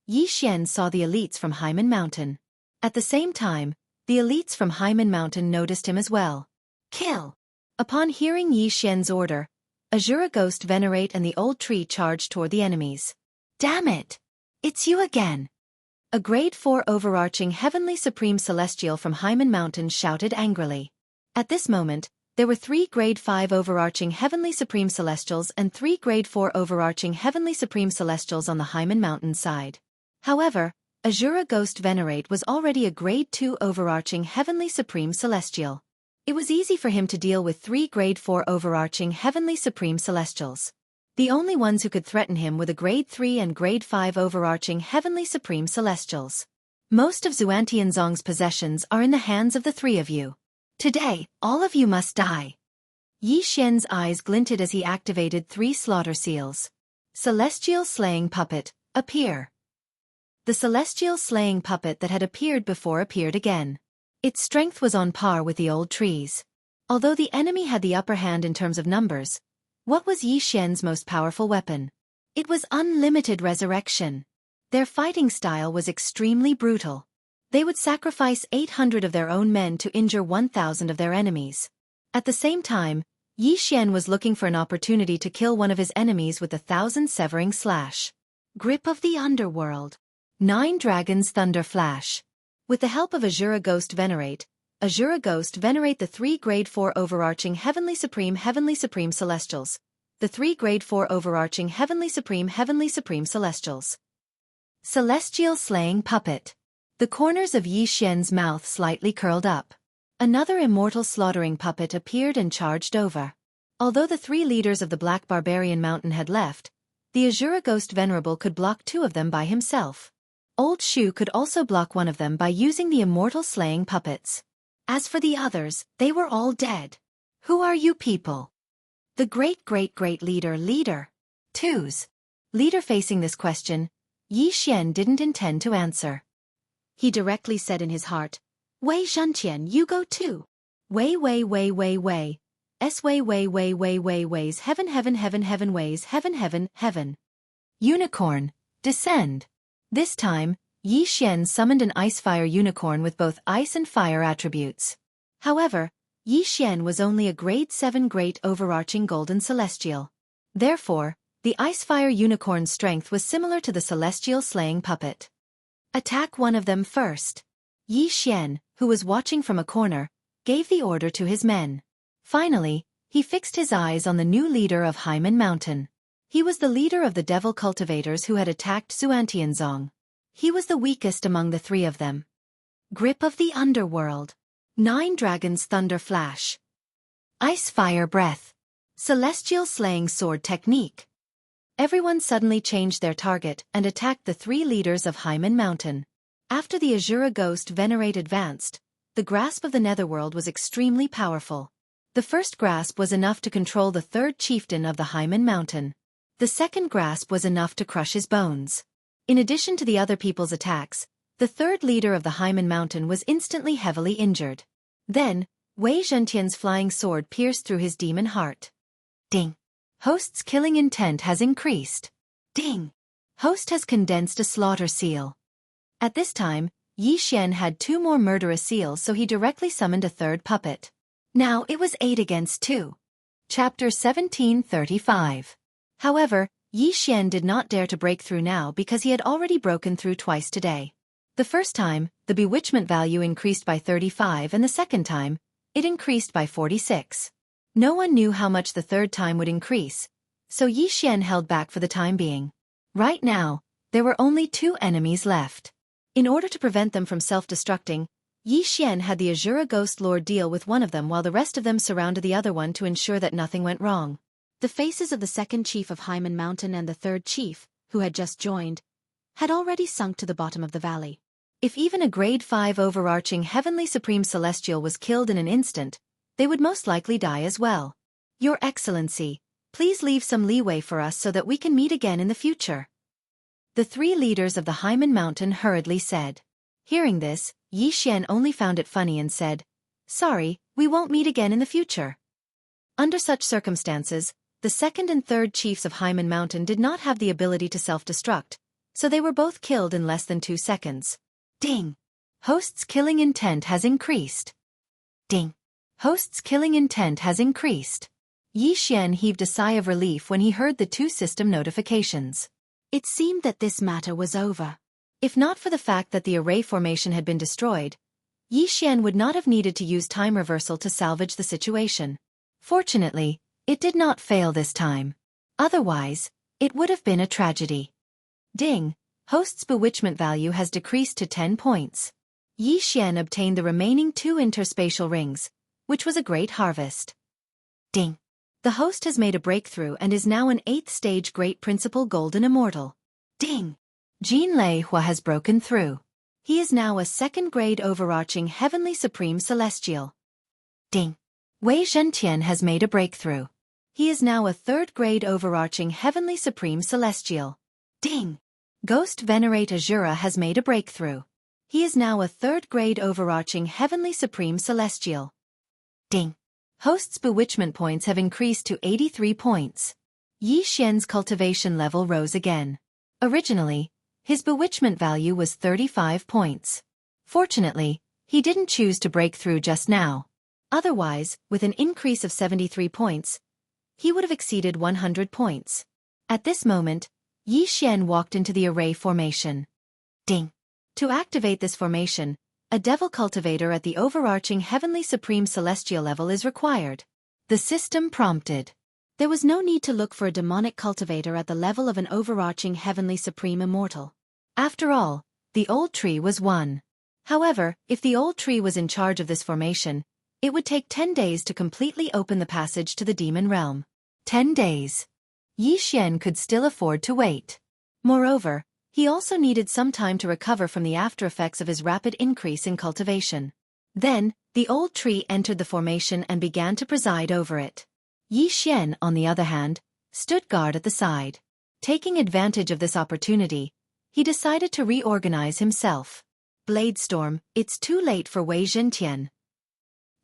Yi Xian saw the elites from Hyman Mountain. At the same time, the elites from Hyman Mountain noticed him as well. Kill! Upon hearing Yi Xian's order, Azura Ghost Venerate and the Old Tree charged toward the enemies. Damn it! It's you again! A Grade 4 overarching Heavenly Supreme Celestial from Hyman Mountain shouted angrily. At this moment, there were 3 Grade 5 overarching Heavenly Supreme Celestials and 3 Grade 4 overarching Heavenly Supreme Celestials on the Hyman Mountain side. However, Azura Ghost Venerate was already a Grade 2 overarching Heavenly Supreme Celestial. It was easy for him to deal with 3 Grade 4 overarching Heavenly Supreme Celestials. The only ones who could threaten him were the Grade 3 and Grade 5 overarching Heavenly Supreme Celestials. Most of Xuantianzong's possessions are in the hands of the 3 of you. Today, all of you must die. Yi Xian's eyes glinted as he activated 3 slaughter seals. Celestial Slaying Puppet, appear. The Celestial Slaying Puppet that had appeared before appeared again. Its strength was on par with the Old Tree's. Although the enemy had the upper hand in terms of numbers, what was Yi Xian's most powerful weapon? It was unlimited resurrection. Their fighting style was extremely brutal. They would sacrifice 800 of their own men to injure 1,000 of their enemies. At the same time, Yi Xian was looking for an opportunity to kill one of his enemies with a 1,000-severing slash. Grip of the Underworld. 9 Dragons Thunder Flash. With the help of Azura Ghost Venerate the 3 Grade 4 overarching Heavenly Supreme Celestials. The 3 Grade 4 overarching Heavenly Supreme Celestials. Celestial Slaying Puppet. The corners of Yi Xian's mouth slightly curled up. Another immortal slaughtering puppet appeared and charged over. Although the 3 leaders of the Black Barbarian Mountain had left, the Azura Ghost Venerable could block 2 of them by himself. Old Shu could also block one of them by using the immortal slaying puppets. As for the others, they were all dead. Who are you people? The great leader. Twos. Leader facing this question, Yi Xian didn't intend to answer. He directly said in his heart, Wei Zhentian, you go too. Wei. ways, heaven ways, heaven. Unicorn, descend. This time, Yi Xian summoned an ice-fire unicorn with both ice and fire attributes. However, Yi Xian was only a grade 7 great overarching golden celestial. Therefore, the ice-fire unicorn's strength was similar to the celestial slaying puppet. Attack one of them first. Yi Xian, who was watching from a corner, gave the order to his men. Finally, he fixed his eyes on the new leader of Haimen Mountain. He was the leader of the devil cultivators who had attacked Xuantianzong. He was the weakest among the three of them. Grip of the Underworld. 9 Dragons Thunder Flash. Ice Fire Breath. Celestial Slaying Sword Technique. Everyone suddenly changed their target and attacked the 3 leaders of Haimen Mountain. After the Azura Ghost Venerate advanced, the grasp of the Netherworld was extremely powerful. The first grasp was enough to control the 3rd chieftain of the Haimen Mountain. The second grasp was enough to crush his bones. In addition to the other people's attacks, the 3rd leader of the Haimen Mountain was instantly heavily injured. Then, Wei Zhentian's flying sword pierced through his demon heart. Ding. Host's killing intent has increased. Ding. Host has condensed a slaughter seal. At this time, Yi Xian had 2 more murderous seals, so he directly summoned a 3rd puppet. Now it was 8 against 2. Chapter 1735. However, Yi Xian did not dare to break through now because he had already broken through twice today. The first time, the bewitchment value increased by 35, and the second time, it increased by 46. No one knew how much the 3rd time would increase, so Yi Xian held back for the time being. Right now, there were only 2 enemies left. In order to prevent them from self-destructing, Yi Xian had the Azura Ghost Lord deal with one of them while the rest of them surrounded the other one to ensure that nothing went wrong. The faces of the 2nd chief of Haimen Mountain and the 3rd chief, who had just joined, had already sunk to the bottom of the valley. If even a grade 5 overarching Heavenly Supreme Celestial was killed in an instant, they would most likely die as well. Your Excellency, please leave some leeway for us so that we can meet again in the future. The 3 leaders of the Haimen Mountain hurriedly said. Hearing this, Yi Xian only found it funny and said, "Sorry, we won't meet again in the future." Under such circumstances, the 2nd and 3rd chiefs of Haimen Mountain did not have the ability to self-destruct, so they were both killed in less than 2 seconds. Ding! Host's killing intent has increased. Ding! Host's killing intent has increased. Yi Xian heaved a sigh of relief when he heard the 2 system notifications. It seemed that this matter was over. If not for the fact that the array formation had been destroyed, Yi Xian would not have needed to use time reversal to salvage the situation. Fortunately, it did not fail this time. Otherwise, it would have been a tragedy. Ding! Host's bewitchment value has decreased to 10 points. Yi Xian obtained the remaining 2 interspatial rings, which was a great harvest. Ding! The host has made a breakthrough and is now an 8th stage Great Principal Golden Immortal. Ding! Jin Lei Hua has broken through. He is now a 2nd grade overarching Heavenly Supreme Celestial. Ding! Wei Zhentian has made a breakthrough. He is now a 3rd grade overarching Heavenly Supreme Celestial. Ding! Ghost Venerate Azura has made a breakthrough. He is now a 3rd grade overarching Heavenly Supreme Celestial. Ding! Host's bewitchment points have increased to 83 points. Yi Xian's cultivation level rose again. Originally, his bewitchment value was 35 points. Fortunately, he didn't choose to break through just now. Otherwise, with an increase of 73 points, he would have exceeded 100 points. At this moment, Yi Xian walked into the array formation. Ding! To activate this formation, a devil cultivator at the overarching Heavenly Supreme Celestial level is required. The system prompted. There was no need to look for a demonic cultivator at the level of an overarching Heavenly Supreme Immortal. After all, the old tree was one. However, if the old tree was in charge of this formation, it would take 10 days to completely open the passage to the demon realm. 10 days. Yi Xian could still afford to wait. Moreover, he also needed some time to recover from the aftereffects of his rapid increase in cultivation. Then, the old tree entered the formation and began to preside over it. Yi Xian, on the other hand, stood guard at the side. Taking advantage of this opportunity, he decided to reorganize himself. Bladestorm, it's too late for Wei Zhentian.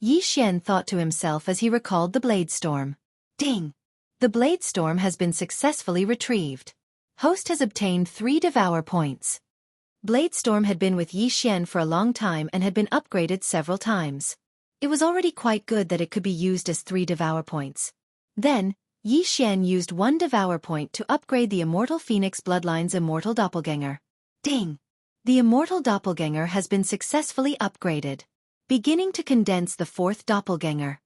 Yi Xian thought to himself as he recalled the blade storm. Ding! The blade storm has been successfully retrieved. Host has obtained 3 devour points. Bladestorm had been with Yi Xian for a long time and had been upgraded several times. It was already quite good that it could be used as 3 devour points. Then, Yi Xian used 1 devour point to upgrade the Immortal Phoenix Bloodline's Immortal Doppelganger. Ding! The Immortal Doppelganger has been successfully upgraded. Beginning to condense the 4th Doppelganger.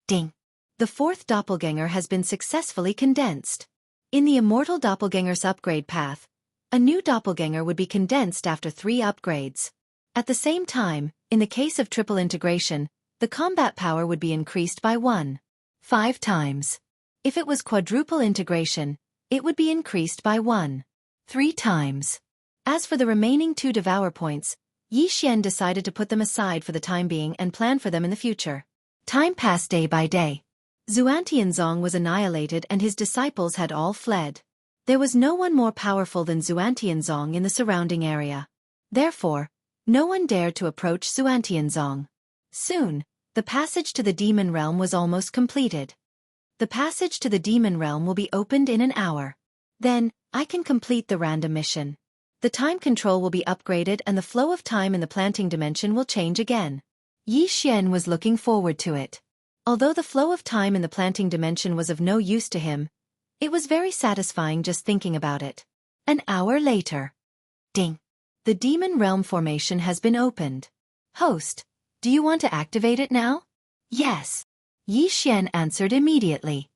Ding! The 4th Doppelganger has been successfully condensed. In the Immortal Doppelganger's upgrade path, a new Doppelganger would be condensed after 3 upgrades. At the same time, in the case of triple integration, the combat power would be increased by 1.5 times. If it was quadruple integration, it would be increased by 1.3 times. As for the remaining 2 devour points, Yi Xian decided to put them aside for the time being and plan for them in the future. Time passed day by day. Xuantianzong was annihilated and his disciples had all fled. There was no one more powerful than Xuantianzong in the surrounding area. Therefore, no one dared to approach Xuantianzong. Soon, the passage to the demon realm was almost completed. The passage to the demon realm will be opened in an hour. Then, I can complete the random mission. The time control will be upgraded and the flow of time in the planting dimension will change again. Yi Xian was looking forward to it. Although the flow of time in the planting dimension was of no use to him, it was very satisfying just thinking about it. An hour later. Ding! The demon realm formation has been opened. Host, do you want to activate it now? Yes. Yi Xian answered immediately.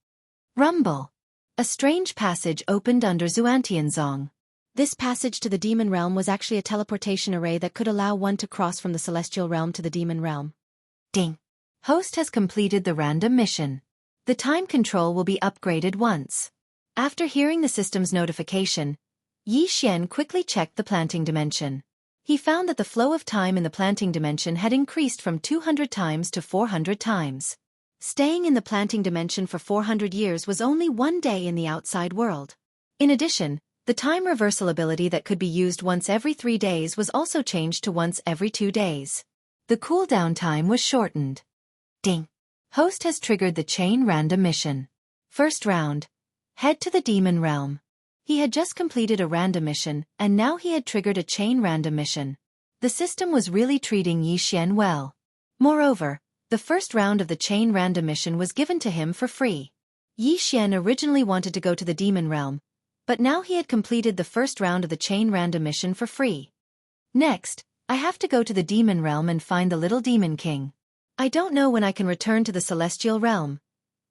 Rumble. A strange passage opened under Xuantianzong. This passage to the demon realm was actually a teleportation array that could allow one to cross from the celestial realm to the demon realm. Ding! Host has completed the random mission. The time control will be upgraded once. After hearing the system's notification, Yi Xian quickly checked the planting dimension. He found that the flow of time in the planting dimension had increased from 200 times to 400 times. Staying in the planting dimension for 400 years was only 1 day in the outside world. In addition, the time reversal ability that could be used once every 3 days was also changed to once every 2 days. The cooldown time was shortened. Ding! Host has triggered the chain random mission. First round. Head to the demon realm. He had just completed a random mission, and now he had triggered a chain random mission. The system was really treating Yi Xian well. Moreover, the first round of the chain random mission was given to him for free. Yi Xian originally wanted to go to the demon realm, but now he had completed the first round of the chain random mission for free. Next, I have to go to the demon realm and find the little demon king. I don't know when I can return to the celestial realm,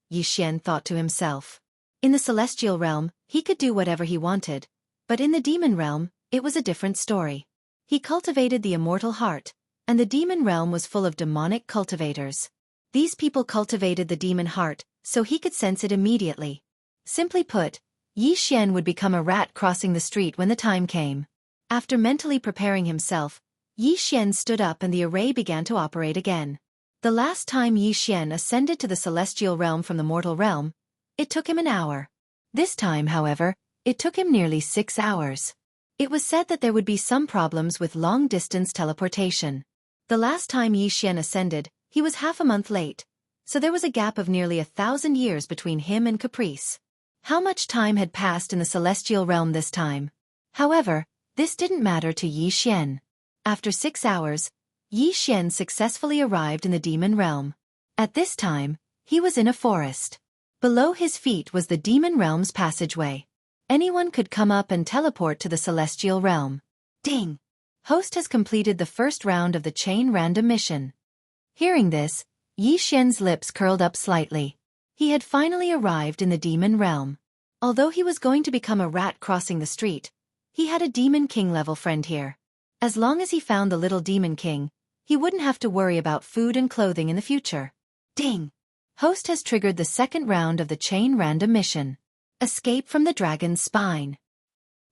Yi Xian thought to himself. In the celestial realm, he could do whatever he wanted, but in the demon realm, it was a different story. He cultivated the immortal heart, and the demon realm was full of demonic cultivators. These people cultivated the demon heart, so he could sense it immediately. Simply put, Yi Xian would become a rat crossing the street when the time came. After mentally preparing himself, Yi Xian stood up and the array began to operate again. The last time Yi Xian ascended to the celestial realm from the mortal realm, it took him an hour. This time, however, it took him nearly 6 hours. It was said that there would be some problems with long-distance teleportation. The last time Yi Xian ascended, he was half a month late, so there was a gap of nearly 1,000 years between him and Caprice. How much time had passed in the celestial realm this time? However, this didn't matter to Yi Xian. After 6 hours, Yi Xian successfully arrived in the demon realm. At this time, he was in a forest. Below his feet was the demon realm's passageway. Anyone could come up and teleport to the celestial realm. Ding! Host has completed the first round of the chain random mission. Hearing this, Yi Xian's lips curled up slightly. He had finally arrived in the demon realm. Although he was going to become a rat crossing the street, he had a demon king level friend here. As long as he found the little demon king, he wouldn't have to worry about food and clothing in the future. Ding! Host has triggered the second round of the chain random mission. Escape from the dragon's spine.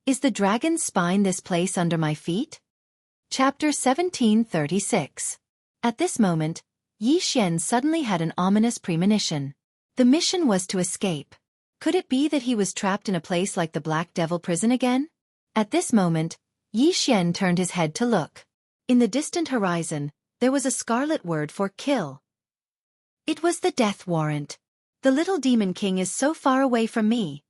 Is the dragon's spine this place under my feet? Chapter 1736. At this moment, Yi Xian suddenly had an ominous premonition. The mission was to escape. Could it be that he was trapped in a place like the Black Devil prison again? At this moment, Yi Xian turned his head to look. In the distant horizon, there was a scarlet word for kill. It was the death warrant. The little demon king is so far away from me.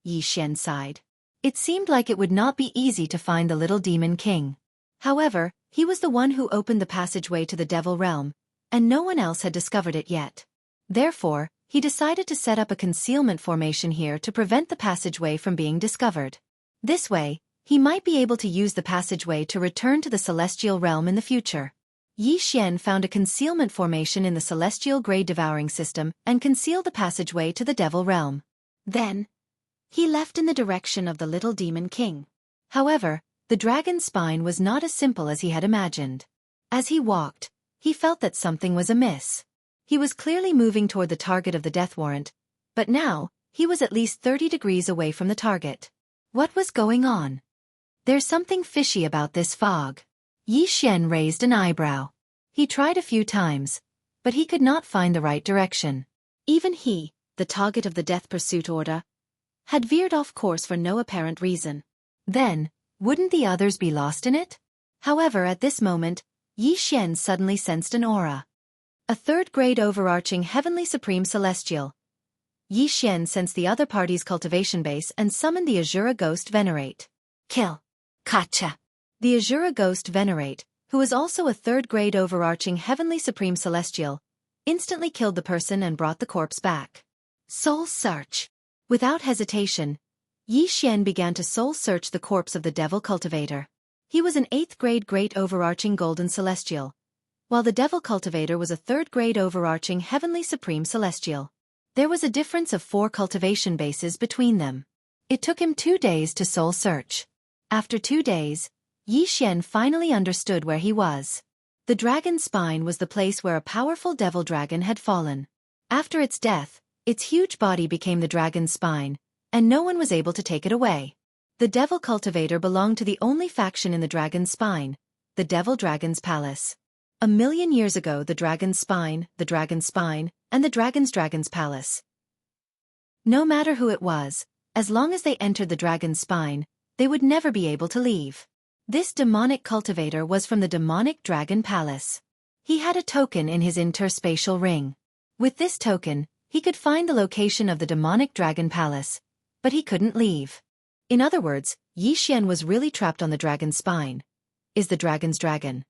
Yi Xian sighed. It seemed like it would not be easy to find the little demon king. However, he was the one who opened the passageway to the devil realm, and no one else had discovered it yet. Therefore, he decided to set up a concealment formation here to prevent the passageway from being discovered. This way, he might be able to use the passageway to return to the celestial realm in the future. Yi Xian found a concealment formation in the celestial grade devouring system and concealed the passageway to the devil realm. Then, he left in the direction of the little demon king. However, the dragon's spine was not as simple as he had imagined. As he walked, he felt that something was amiss. He was clearly moving toward the target of the death warrant, but now, he was at least 30 degrees away from the target. What was going on? There's something fishy about this fog. Yi Xian raised an eyebrow. He tried a few times, but he could not find the right direction. Even he, the target of the death pursuit order, had veered off course for no apparent reason. Then, wouldn't the others be lost in it? However, at this moment, Yi Xian suddenly sensed an aura. A third-grade overarching heavenly supreme celestial. Yi Xian sensed the other party's cultivation base and summoned the Azura Ghost Venerate. Kill. Gotcha. The Azura Ghost Venerate, who was also a third-grade overarching heavenly supreme celestial, instantly killed the person and brought the corpse back. Soul search. Without hesitation, Yi Xian began to soul search the corpse of the devil cultivator. He was an 8th-grade great overarching golden celestial, while the devil cultivator was a 3rd-grade overarching heavenly supreme celestial. There was a difference of 4 cultivation bases between them. It took him 2 days to soul search. After 2 days, Yi Xian finally understood where he was. The dragon's spine was the place where a powerful devil dragon had fallen. After its death, its huge body became the dragon's spine, and no one was able to take it away. The devil cultivator belonged to the only faction in the dragon's spine, the devil dragon's palace. 1,000,000 years ago, the dragon's spine, and the dragon's palace. No matter who it was, as long as they entered the dragon's spine, they would never be able to leave. This demonic cultivator was from the demonic dragon palace. He had a token in his interspatial ring. With this token, he could find the location of the demonic dragon palace, but he couldn't leave. In other words, Yi Xian was really trapped on the dragon's spine. Is the dragon's dragon?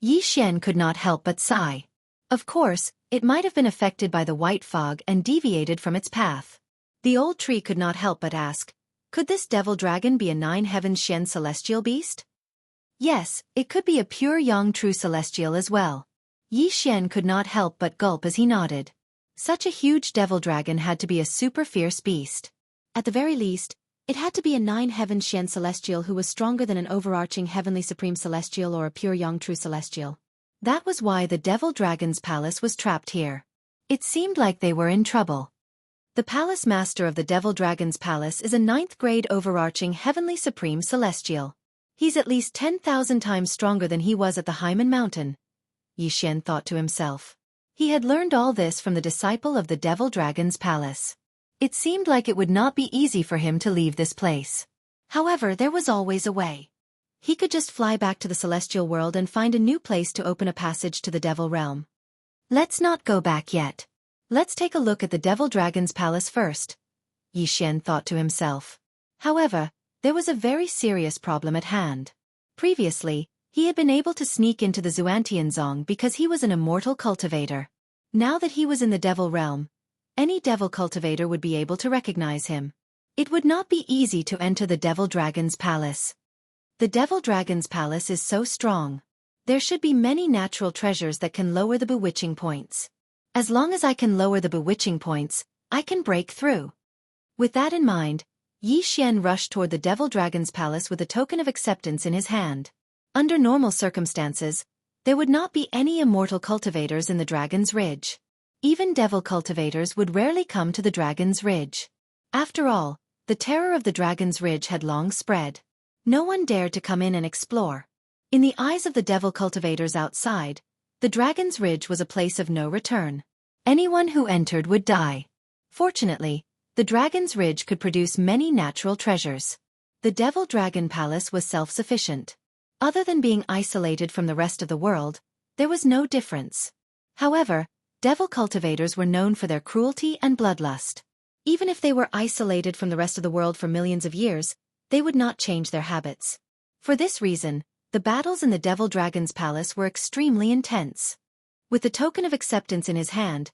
Yi Xian could not help but sigh. Of course, it might have been affected by the white fog and deviated from its path. The old tree could not help but ask, could this devil dragon be a 9-heaven Xian celestial beast? Yes, it could be a pure yang true celestial as well. Yi Xian could not help but gulp as he nodded. Such a huge devil dragon had to be a super fierce beast. At the very least, it had to be a 9-heaven Xian celestial who was stronger than an overarching heavenly supreme celestial or a pure yang true celestial. That was why the devil dragon's palace was trapped here. It seemed like they were in trouble. The palace master of the devil dragon's palace is a 9th-grade overarching heavenly supreme celestial. He's at least 10,000 times stronger than he was at the Hyman Mountain, Yi Xian thought to himself. He had learned all this from the disciple of the devil dragon's palace. It seemed like it would not be easy for him to leave this place. However, there was always a way. He could just fly back to the celestial world and find a new place to open a passage to the devil realm. Let's not go back yet. Let's take a look at the devil dragon's palace first, Yi Xian thought to himself. However, there was a very serious problem at hand. Previously, he had been able to sneak into the Xuantianzong because he was an immortal cultivator. Now that he was in the devil realm, any devil cultivator would be able to recognize him. It would not be easy to enter the devil dragon's palace. The devil dragon's palace is so strong. There should be many natural treasures that can lower the bewitching points. As long as I can lower the bewitching points, I can break through. With that in mind, Yi Xian rushed toward the devil dragon's palace with a token of acceptance in his hand. Under normal circumstances, there would not be any immortal cultivators in the Dragon's Ridge. Even devil cultivators would rarely come to the Dragon's Ridge. After all, the terror of the Dragon's Ridge had long spread. No one dared to come in and explore. In the eyes of the devil cultivators outside, the Dragon's Ridge was a place of no return. Anyone who entered would die. Fortunately, the Dragon's Ridge could produce many natural treasures. The Devil Dragon Palace was self-sufficient. Other than being isolated from the rest of the world, there was no difference. However, Devil cultivators were known for their cruelty and bloodlust. Even if they were isolated from the rest of the world for millions of years, they would not change their habits. For this reason, the battles in the Devil Dragon's palace were extremely intense. With the token of acceptance in his hand,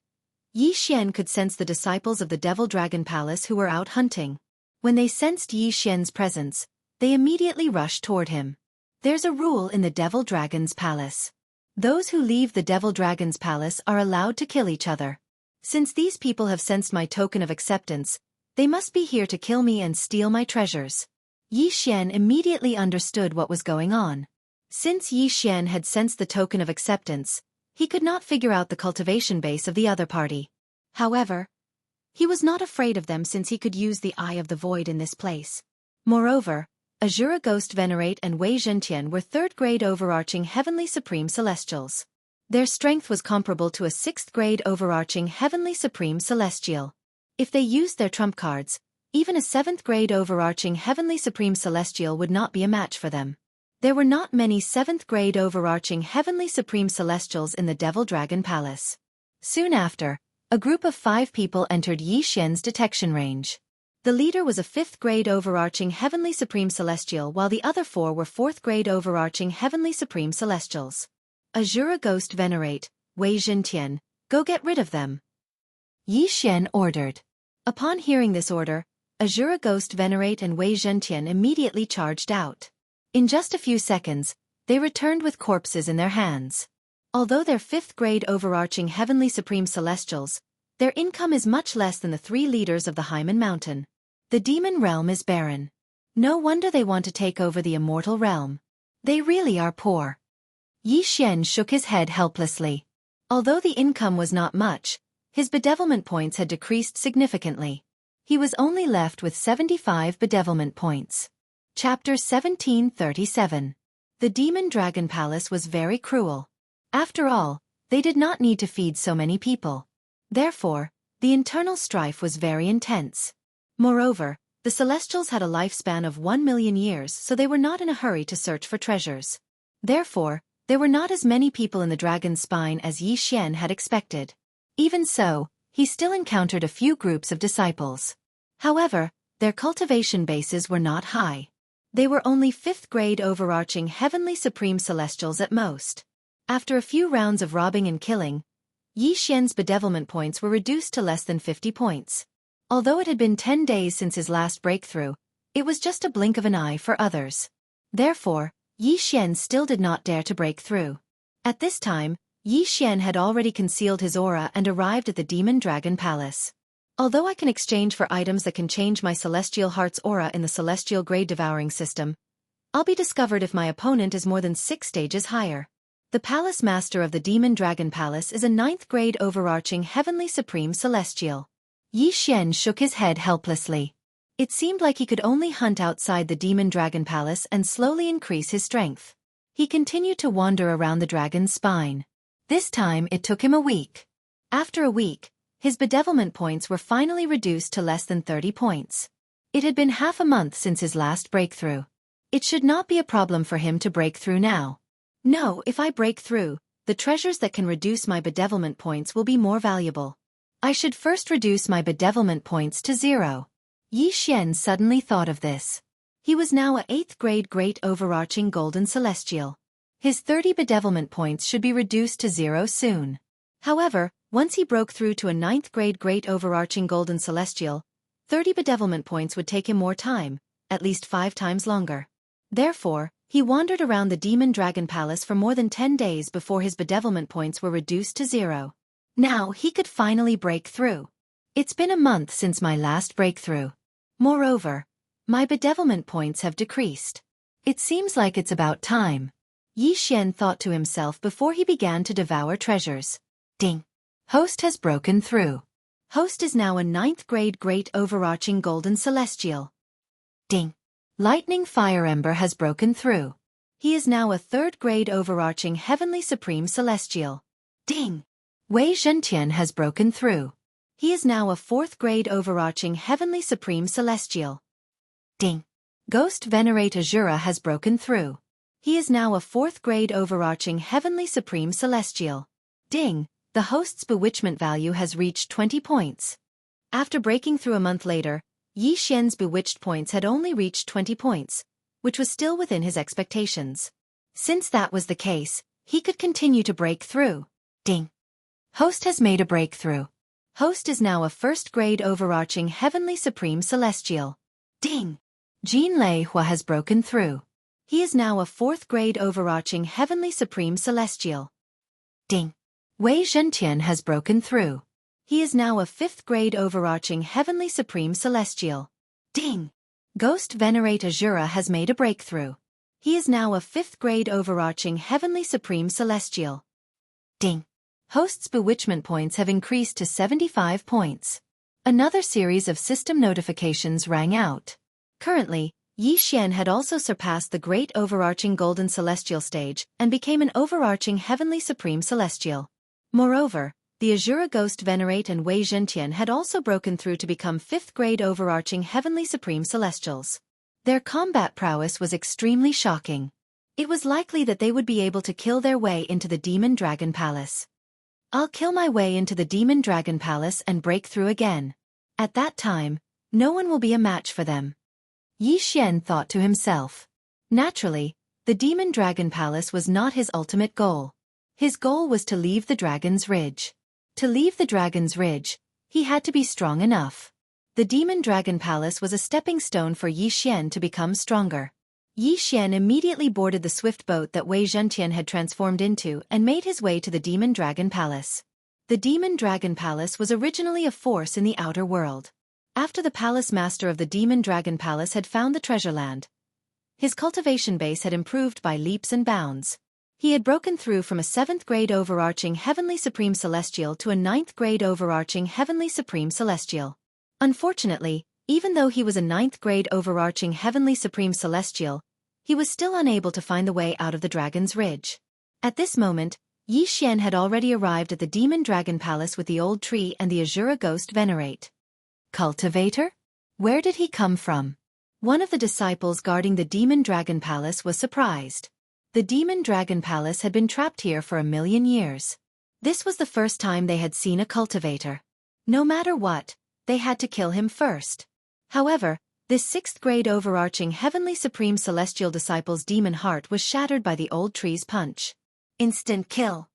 Yi Xian could sense the disciples of the Devil Dragon Palace who were out hunting. When they sensed Yi Xian's presence, they immediately rushed toward him. There's a rule in the Devil Dragon's palace. Those who leave the Devil Dragon's palace are allowed to kill each other. Since these people have sensed my token of acceptance, they must be here to kill me and steal my treasures. Yi Xian immediately understood what was going on. Since Yi Xian had sensed the token of acceptance, he could not figure out the cultivation base of the other party. However, he was not afraid of them since he could use the Eye of the Void in this place. Moreover, Azura Ghost Venerate and Wei Zhentian were third-grade overarching Heavenly Supreme Celestials. Their strength was comparable to a sixth-grade overarching Heavenly Supreme Celestial. If they used their trump cards, even a seventh-grade overarching Heavenly Supreme Celestial would not be a match for them. There were not many seventh-grade overarching Heavenly Supreme Celestials in the Devil Dragon Palace. Soon after, a group of 5 people entered Yi Xian's detection range. The leader was a 5th-grade overarching Heavenly Supreme Celestial while the other 4 were 4th-grade overarching Heavenly Supreme Celestials. Azura Ghost Venerate, Wei Zhentian, go get rid of them. Yi Xian ordered. Upon hearing this order, Azura Ghost Venerate and Wei Zhentian immediately charged out. In just a few seconds, they returned with corpses in their hands. Although they're 5th-grade overarching Heavenly Supreme Celestials, their income is much less than the 3 leaders of the Hyman Mountain. The demon realm is barren. No wonder they want to take over the immortal realm. They really are poor. Yi Xian shook his head helplessly. Although the income was not much, his bedevilment points had decreased significantly. He was only left with 75 bedevilment points. Chapter 1737. The Demon Dragon Palace was very cruel. After all, they did not need to feed so many people. Therefore, the internal strife was very intense. Moreover, the Celestials had a lifespan of 1 million years, so they were not in a hurry to search for treasures. Therefore, there were not as many people in the dragon's spine as Yi Xian had expected. Even so, he still encountered a few groups of disciples. However, their cultivation bases were not high. They were only 5th-grade overarching Heavenly Supreme Celestials at most. After a few rounds of robbing and killing, Yi Xian's bedevilment points were reduced to less than 50 points. Although it had been 10 days since his last breakthrough, it was just a blink of an eye for others. Therefore, Yi Xian still did not dare to break through. At this time, Yi Xian had already concealed his aura and arrived at the Demon Dragon Palace. Although I can exchange for items that can change my Celestial Heart's aura in the Celestial Grade Devouring system, I'll be discovered if my opponent is more than 6 stages higher. The Palace Master of the Demon Dragon Palace is a 9th-grade overarching Heavenly Supreme Celestial. Yi Xian shook his head helplessly. It seemed like he could only hunt outside the Demon Dragon Palace and slowly increase his strength. He continued to wander around the dragon's spine. This time it took him a week. After a week, his bedevilment points were finally reduced to less than 30 points. It had been half a month since his last breakthrough. It should not be a problem for him to break through now. No, if I break through, the treasures that can reduce my bedevilment points will be more valuable. I should first reduce my bedevilment points to 0. Yi Xian suddenly thought of this. He was now a 8th-grade Great Overarching Golden Celestial. His 30 bedevilment points should be reduced to 0 soon. However, once he broke through to a 9th-grade Great Overarching Golden Celestial, 30 bedevilment points would take him more time, at least 5 times longer. Therefore, he wandered around the Demon Dragon Palace for more than 10 days before his bedevilment points were reduced to 0. Now he could finally break through. It's been a month since my last breakthrough. Moreover, my bedevilment points have decreased. It seems like it's about time. Yi Xian thought to himself before he began to devour treasures. Ding! Host has broken through. Host is now a 9th-grade Great Overarching Golden Celestial. Ding! Lightning Fire Ember has broken through. He is now a 3rd-grade Overarching Heavenly Supreme Celestial. Ding! Wei Zhentian has broken through. He is now a 4th-grade Overarching Heavenly Supreme Celestial. Ding! Ghost Venerate Azura has broken through. He is now a 4th-grade Overarching Heavenly Supreme Celestial. Ding! The host's bewitchment value has reached 20 points. After breaking through a month later, Yi Xian's bewitched points had only reached 20 points, which was still within his expectations. Since that was the case, he could continue to break through. Ding! Host has made a breakthrough. Host is now a first-grade overarching Heavenly Supreme Celestial. Ding! Jean Lei Hua has broken through. He is now a fourth-grade overarching Heavenly Supreme Celestial. Ding! Wei Zhentian has broken through. He is now a fifth-grade overarching Heavenly Supreme Celestial. Ding! Ghost Venerate Azura has made a breakthrough. He is now a fifth-grade overarching Heavenly Supreme Celestial. Ding! Host's bewitchment points have increased to 75 points. Another series of system notifications rang out. Currently, Yi Xian had also surpassed the great overarching Golden Celestial stage and became an overarching Heavenly Supreme Celestial. Moreover, the Azura Ghost Venerate and Wei Zhentian had also broken through to become fifth-grade overarching Heavenly Supreme Celestials. Their combat prowess was extremely shocking. It was likely that they would be able to kill their way into the Demon Dragon Palace. I'll kill my way into the Demon Dragon Palace and break through again. At that time, no one will be a match for them. Yi Xian thought to himself. Naturally, the Demon Dragon Palace was not his ultimate goal. His goal was to leave the Dragon's Ridge. To leave the Dragon's Ridge, he had to be strong enough. The Demon Dragon Palace was a stepping stone for Yi Xian to become stronger. Yi Xian immediately boarded the swift boat that Wei Zhentian had transformed into and made his way to the Demon Dragon Palace. The Demon Dragon Palace was originally a force in the outer world. After the palace master of the Demon Dragon Palace had found the treasure land, his cultivation base had improved by leaps and bounds. He had broken through from a 7th-grade overarching Heavenly Supreme Celestial to a 9th-grade overarching Heavenly Supreme Celestial. Unfortunately, even though he was a 9th-grade overarching Heavenly Supreme Celestial, he was still unable to find the way out of the Dragon's Ridge. At this moment, Yi Xian had already arrived at the Demon Dragon Palace with the old tree and the Azura Ghost Venerate. Cultivator? Where did he come from? One of the disciples guarding the Demon Dragon Palace was surprised. The Demon Dragon Palace had been trapped here for 1,000,000 years. This was the first time they had seen a cultivator. No matter what, they had to kill him first. However, this 6th-grade overarching Heavenly Supreme Celestial disciple's demon heart was shattered by the old tree's punch. Instant kill.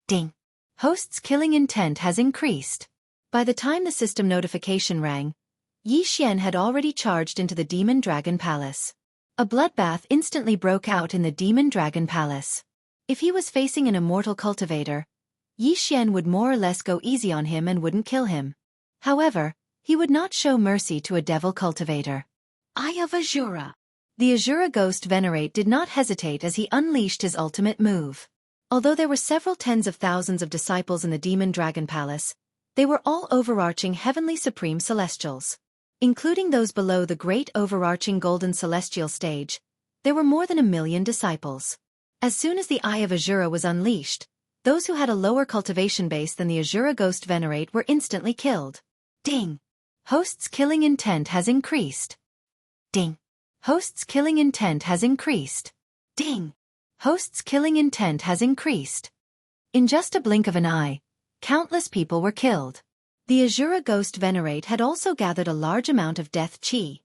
Ding. Host's killing intent has increased. By the time the system notification rang, Yi Xian had already charged into the Demon Dragon Palace. A bloodbath instantly broke out in the Demon Dragon Palace. If he was facing an immortal cultivator, Yi Xian would more or less go easy on him and wouldn't kill him. However, he would not show mercy to a devil cultivator. Eye of Azura. The Azura Ghost Venerate did not hesitate as he unleashed his ultimate move. Although there were several tens of thousands of disciples in the Demon Dragon Palace, they were all overarching Heavenly Supreme Celestials. Including those below the great overarching Golden Celestial stage, there were more than 1,000,000 disciples. As soon as the Eye of Azura was unleashed, those who had a lower cultivation base than the Azura Ghost Venerate were instantly killed. Ding! Host's killing intent has increased. Ding! Host's killing intent has increased. Ding! Host's killing intent has increased. In just a blink of an eye, countless people were killed. The Azura Ghost Venerate had also gathered a large amount of death chi.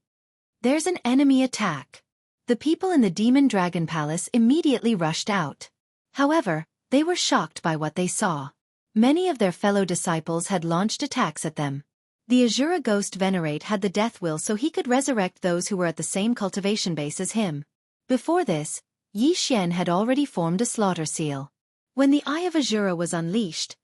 There's an enemy attack. The people in the Demon Dragon Palace immediately rushed out. However, they were shocked by what they saw. Many of their fellow disciples had launched attacks at them. The Azura Ghost Venerate had the death will so he could resurrect those who were at the same cultivation base as him. Before this, Yi Xian had already formed a slaughter seal. When the Eye of Azura was unleashed,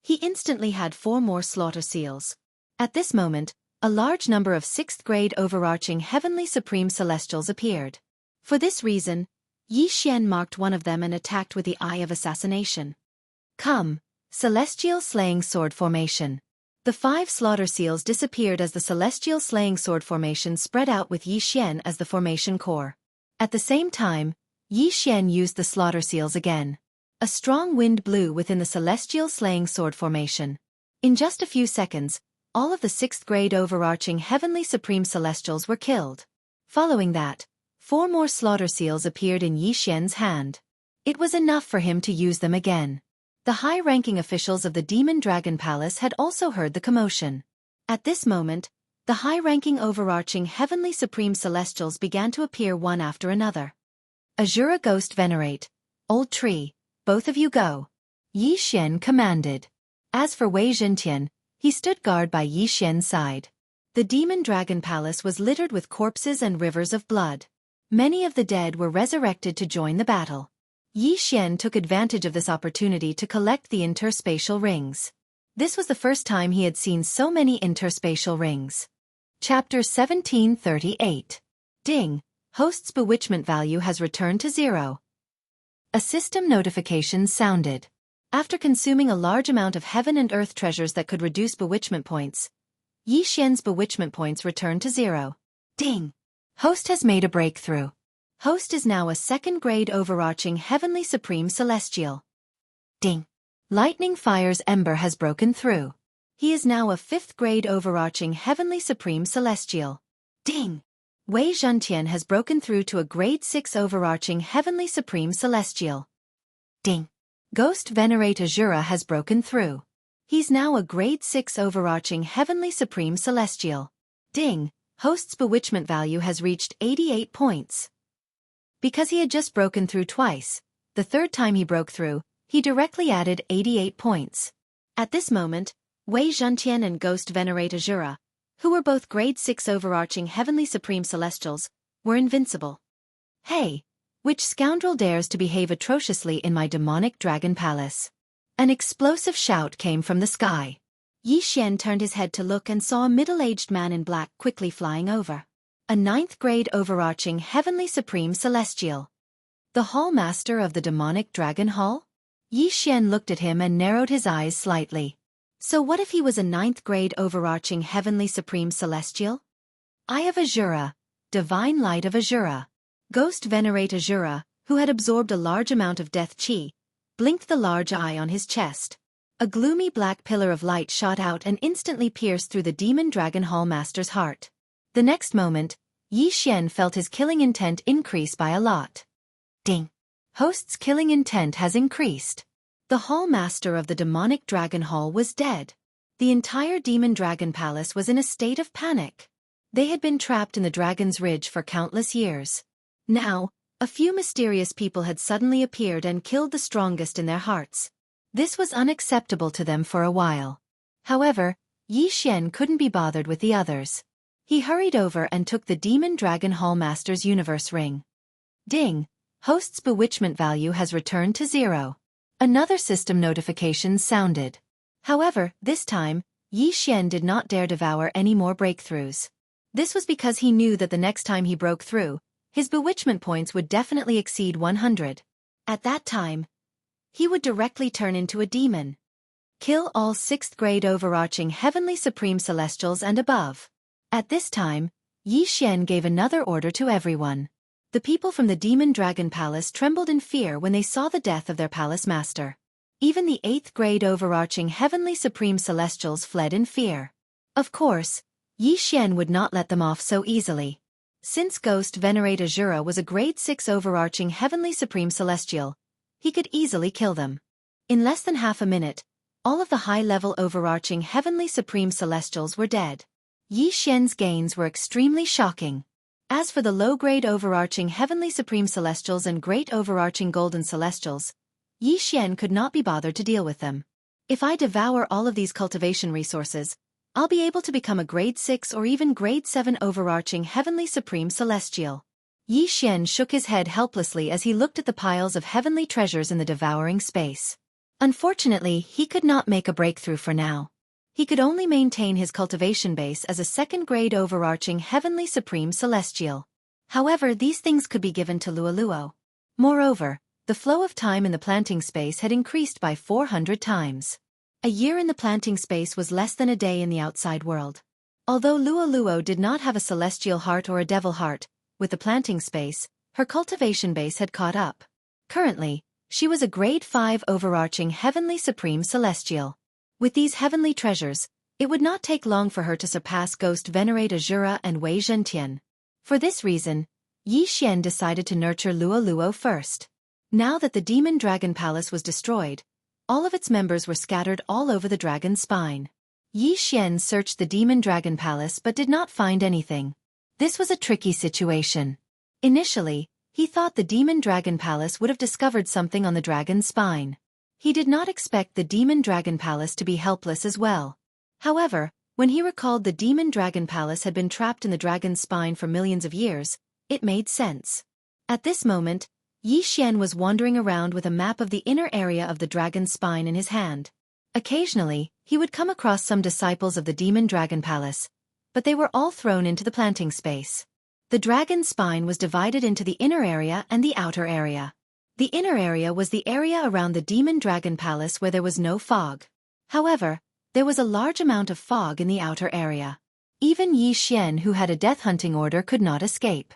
he instantly had 4 more slaughter seals. At this moment, a large number of 6th-grade overarching Heavenly Supreme Celestials appeared. For this reason, Yi Xian marked one of them and attacked with the Eye of Assassination. Come, Celestial Slaying Sword Formation. The 5 slaughter seals disappeared as the Celestial Slaying Sword Formation spread out with Yi Xian as the formation core. At the same time, Yi Xian used the slaughter seals again. A strong wind blew within the Celestial Slaying Sword Formation. In just a few seconds, all of the 6th-grade overarching Heavenly Supreme Celestials were killed. Following that, 4 more slaughter seals appeared in Yi Xian's hand. It was enough for him to use them again. The high-ranking officials of the Demon Dragon Palace had also heard the commotion. At this moment, the high-ranking overarching Heavenly Supreme Celestials began to appear one after another. Azura Ghost Venerate, Old Tree, both of you go. Yi Xian commanded. As for Wei Zhentian, he stood guard by Yi Xian's side. The Demon Dragon Palace was littered with corpses and rivers of blood. Many of the dead were resurrected to join the battle. Yi Xian took advantage of this opportunity to collect the interspatial rings. This was the first time he had seen so many interspatial rings. Chapter 1738. Ding! Host's bewitchment value has returned to 0. A system notification sounded. After consuming a large amount of heaven and earth treasures that could reduce bewitchment points, Yi Xian's bewitchment points returned to 0. Ding! Host has made a breakthrough. Host is now a second-grade overarching Heavenly Supreme Celestial. Ding! Lightning Fire's Ember has broken through. He is now a 5th-grade overarching Heavenly Supreme Celestial. Ding! Wei Zhentian has broken through to a grade 6 overarching Heavenly Supreme Celestial. Ding! Ghost Venerate Azura has broken through. He's now a grade 6 overarching Heavenly Supreme Celestial. Ding! Host's bewitchment value has reached 88 points. Because he had just broken through twice, the third time he broke through, he directly added 88 points. At this moment, Wei Zhentian and Ghost Venerate Azura, who were both grade 6 overarching Heavenly Supreme Celestials, were invincible. Hey! Which scoundrel dares to behave atrociously in my demonic dragon palace? An explosive shout came from the sky. Yi Xian turned his head to look and saw a middle-aged man in black quickly flying over. A 9th-grade overarching Heavenly Supreme Celestial. The Hall Master of the Demonic Dragon Hall? Yi Xian looked at him and narrowed his eyes slightly. So what if he was a 9th-grade overarching Heavenly Supreme Celestial? Eye of Azura, Divine Light of Azura. Ghost Venerate Azura, who had absorbed a large amount of death chi, blinked the large eye on his chest. A gloomy black pillar of light shot out and instantly pierced through the Demon Dragon Hall Master's heart. The next moment, Yi Xian felt his killing intent increase by a lot. Ding! Host's killing intent has increased. The Hall Master of the Demonic Dragon Hall was dead. The entire Demon Dragon Palace was in a state of panic. They had been trapped in the Dragon's Ridge for countless years. Now, a few mysterious people had suddenly appeared and killed the strongest in their hearts. This was unacceptable to them for a while. However, Yi Xian couldn't be bothered with the others. He hurried over and took the Demon Dragon Hall Master's universe ring. Ding! Host's bewitchment value has returned to 0. Another system notification sounded. However, this time, Yi Xian did not dare devour any more breakthroughs. This was because he knew that the next time he broke through, his bewitchment points would definitely exceed 100. At that time, he would directly turn into a demon. Kill all 6th-grade overarching Heavenly Supreme Celestials and above. At this time, Yi Xian gave another order to everyone. The people from the Demon Dragon Palace trembled in fear when they saw the death of their palace master. Even the 8th-grade overarching Heavenly Supreme Celestials fled in fear. Of course, Yi Xian would not let them off so easily. Since Ghost Venerate Azura was a grade 6 overarching Heavenly Supreme Celestial, he could easily kill them. In less than half a minute, all of the high-level overarching Heavenly Supreme Celestials were dead. Yi Xian's gains were extremely shocking. As for the low-grade overarching Heavenly Supreme Celestials and great overarching Golden Celestials, Yi Xian could not be bothered to deal with them. If I devour all of these cultivation resources, I'll be able to become a grade 6 or even grade 7 overarching Heavenly Supreme Celestial. Yi Xian shook his head helplessly as he looked at the piles of heavenly treasures in the devouring space. Unfortunately, he could not make a breakthrough for now. He could only maintain his cultivation base as a second-grade overarching Heavenly Supreme Celestial. However, these things could be given to Luoluo. Moreover, the flow of time in the planting space had increased by 400 times. A year in the planting space was less than a day in the outside world. Although Luoluo did not have a celestial heart or a devil heart, with the planting space, her cultivation base had caught up. Currently, she was a grade 5 overarching Heavenly Supreme Celestial. With these heavenly treasures, it would not take long for her to surpass Ghost Venerate Azura and Wei Zhentian. For this reason, Yi Xian decided to nurture Luoluo first. Now that the Demon Dragon Palace was destroyed, all of its members were scattered all over the dragon's spine. Yi Xian searched the demon dragon palace but did not find anything. This was a tricky situation. Initially, he thought the demon dragon palace would have discovered something on the dragon's spine. He did not expect the demon dragon palace to be helpless as well. However, when he recalled the demon dragon palace had been trapped in the dragon's spine for millions of years, it made sense. At this moment, Yi Xian was wandering around with a map of the inner area of the dragon's spine in his hand. Occasionally, he would come across some disciples of the demon dragon palace, but they were all thrown into the planting space. The dragon's spine was divided into the inner area and the outer area. The inner area was the area around the demon dragon palace where there was no fog. However, there was a large amount of fog in the outer area. Even Yi Xian, who had a death hunting order, could not escape.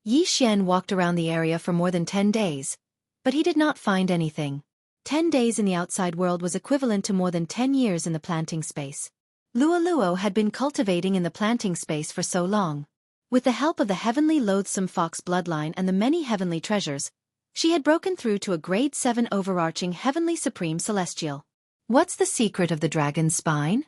Yi Xian walked around the area for more than 10 days, but he did not find anything. 10 days in the outside world was equivalent to more than 10 years in the planting space. Luo had been cultivating in the planting space for so long. With the help of the heavenly loathsome fox bloodline and the many heavenly treasures, she had broken through to a grade 7 overarching heavenly supreme celestial. What's the secret of the dragon's spine?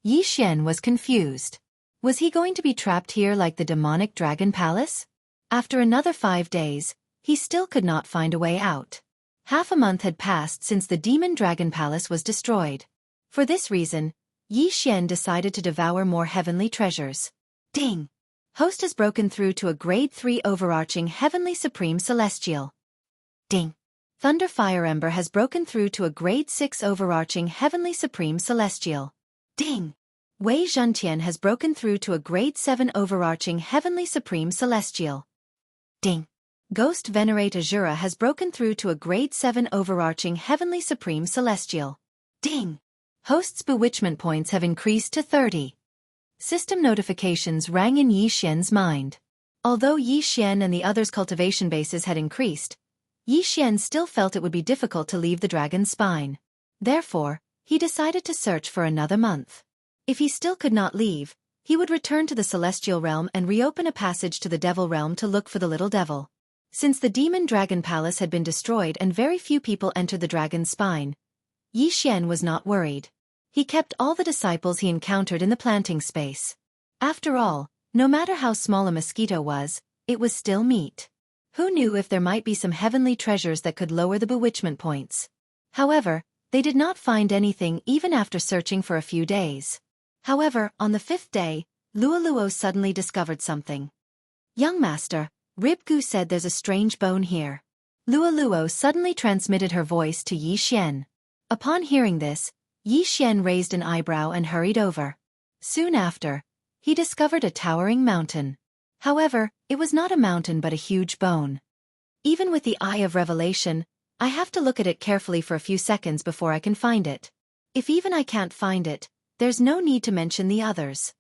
Yi Xian was confused. Was he going to be trapped here like the demonic dragon palace? After another 5 days, he still could not find a way out. Half a month had passed since the demon dragon palace was destroyed. For this reason, Yi Xian decided to devour more heavenly treasures. Ding! Host has broken through to a grade 3 overarching heavenly supreme celestial. Ding! Thunder Fire Ember has broken through to a grade 6 overarching heavenly supreme celestial. Ding! Wei Zhentian has broken through to a grade 7 overarching heavenly supreme celestial. Ding! Ghost Venerate Azura has broken through to a grade 7 overarching heavenly supreme celestial. Ding! Host's bewitchment points have increased to 30. System notifications rang in Yi Xian's mind. Although Yi Xian and the others' cultivation bases had increased, Yi Xian still felt it would be difficult to leave the dragon's spine. Therefore, he decided to search for another month. If he still could not leave, he would return to the celestial realm and reopen a passage to the devil realm to look for the little devil. Since the demon dragon palace had been destroyed and very few people entered the dragon's spine, Yi Xian was not worried. He kept all the disciples he encountered in the planting space. After all, no matter how small a mosquito was, it was still meat. Who knew if there might be some heavenly treasures that could lower the bewitchment points? However, they did not find anything even after searching for a few days. However, on the 5th day, Luo suddenly discovered something. Young master, Ribgu said there's a strange bone here. Luo suddenly transmitted her voice to Yi Xian. Upon hearing this, Yi Xian raised an eyebrow and hurried over. Soon after, he discovered a towering mountain. However, it was not a mountain but a huge bone. Even with the eye of revelation, I have to look at it carefully for a few seconds before I can find it. If even I can't find it, there's no need to mention the others.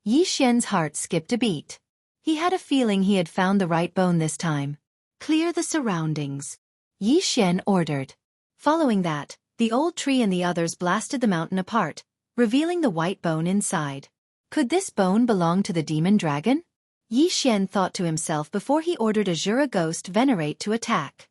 Yi Xian's heart skipped a beat. He had a feeling he had found the right bone this time. Clear the surroundings, Yi Xian ordered. Following that, the old tree and the others blasted the mountain apart, revealing the white bone inside. Could this bone belong to the demon dragon? Yi Xian thought to himself before he ordered Azura Ghost Venerate to attack.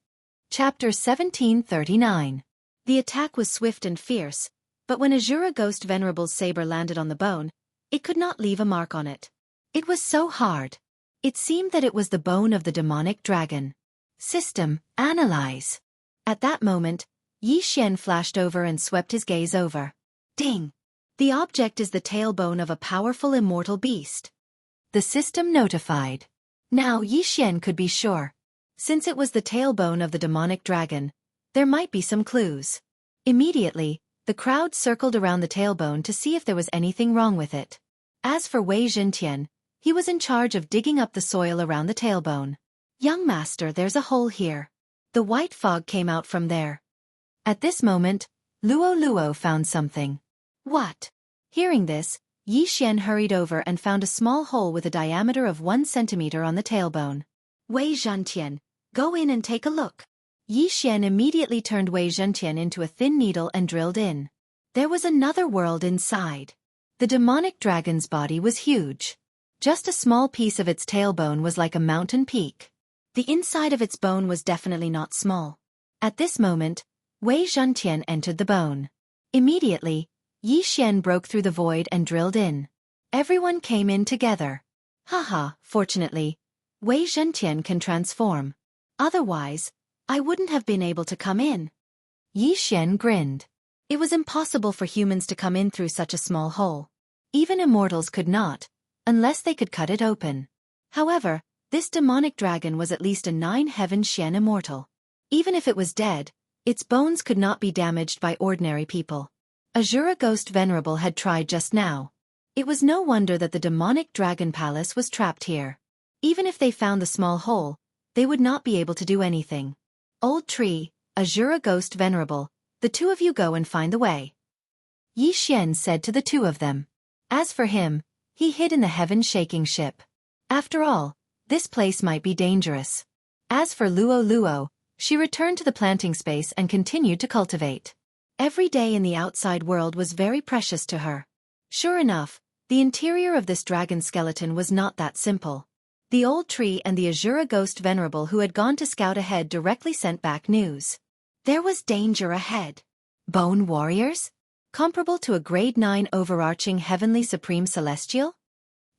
Chapter 1739. The attack was swift and fierce, but when Azura Ghost Venerable's saber landed on the bone, it could not leave a mark on it. It was so hard. It seemed that it was the bone of the demonic dragon. System, analyze. At that moment, Yi Xian flashed over and swept his gaze over. Ding! The object is the tailbone of a powerful immortal beast. The system notified. Now Yi Xian could be sure. Since it was the tailbone of the demonic dragon, there might be some clues. Immediately, the crowd circled around the tailbone to see if there was anything wrong with it. As for Wei Zhentian, he was in charge of digging up the soil around the tailbone. Young master, there's a hole here. The white fog came out from there. At this moment, Luo found something. What? Hearing this, Yi Xian hurried over and found a small hole with a diameter of 1 centimeter on the tailbone. Wei Zhentian, go in and take a look. Yi Xian immediately turned Wei Zhentian into a thin needle and drilled in. There was another world inside. The demonic dragon's body was huge. Just a small piece of its tailbone was like a mountain peak. The inside of its bone was definitely not small. At this moment, Wei Zhentian entered the bone. Immediately, Yi Xian broke through the void and drilled in. Everyone came in together. Haha, fortunately, Wei Zhentian can transform. Otherwise, I wouldn't have been able to come in. Yi Xian grinned. It was impossible for humans to come in through such a small hole. Even immortals could not, unless they could cut it open. However, this demonic dragon was at least a 9-heaven Xian immortal. Even if it was dead, its bones could not be damaged by ordinary people. Azura Ghost Venerable had tried just now. It was no wonder that the demonic dragon palace was trapped here. Even if they found the small hole, they would not be able to do anything. Old Tree, Azura Ghost Venerable, the two of you go and find the way. Yi Xian said to the two of them. As for him, he hid in the heaven-shaking ship. After all, this place might be dangerous. As for Luo Luo, she returned to the planting space and continued to cultivate. Every day in the outside world was very precious to her. Sure enough, the interior of this dragon skeleton was not that simple. The old tree and the Azura Ghost Venerable who had gone to scout ahead directly sent back news. There was danger ahead. Bone warriors? Comparable to a grade 9 overarching heavenly supreme celestial?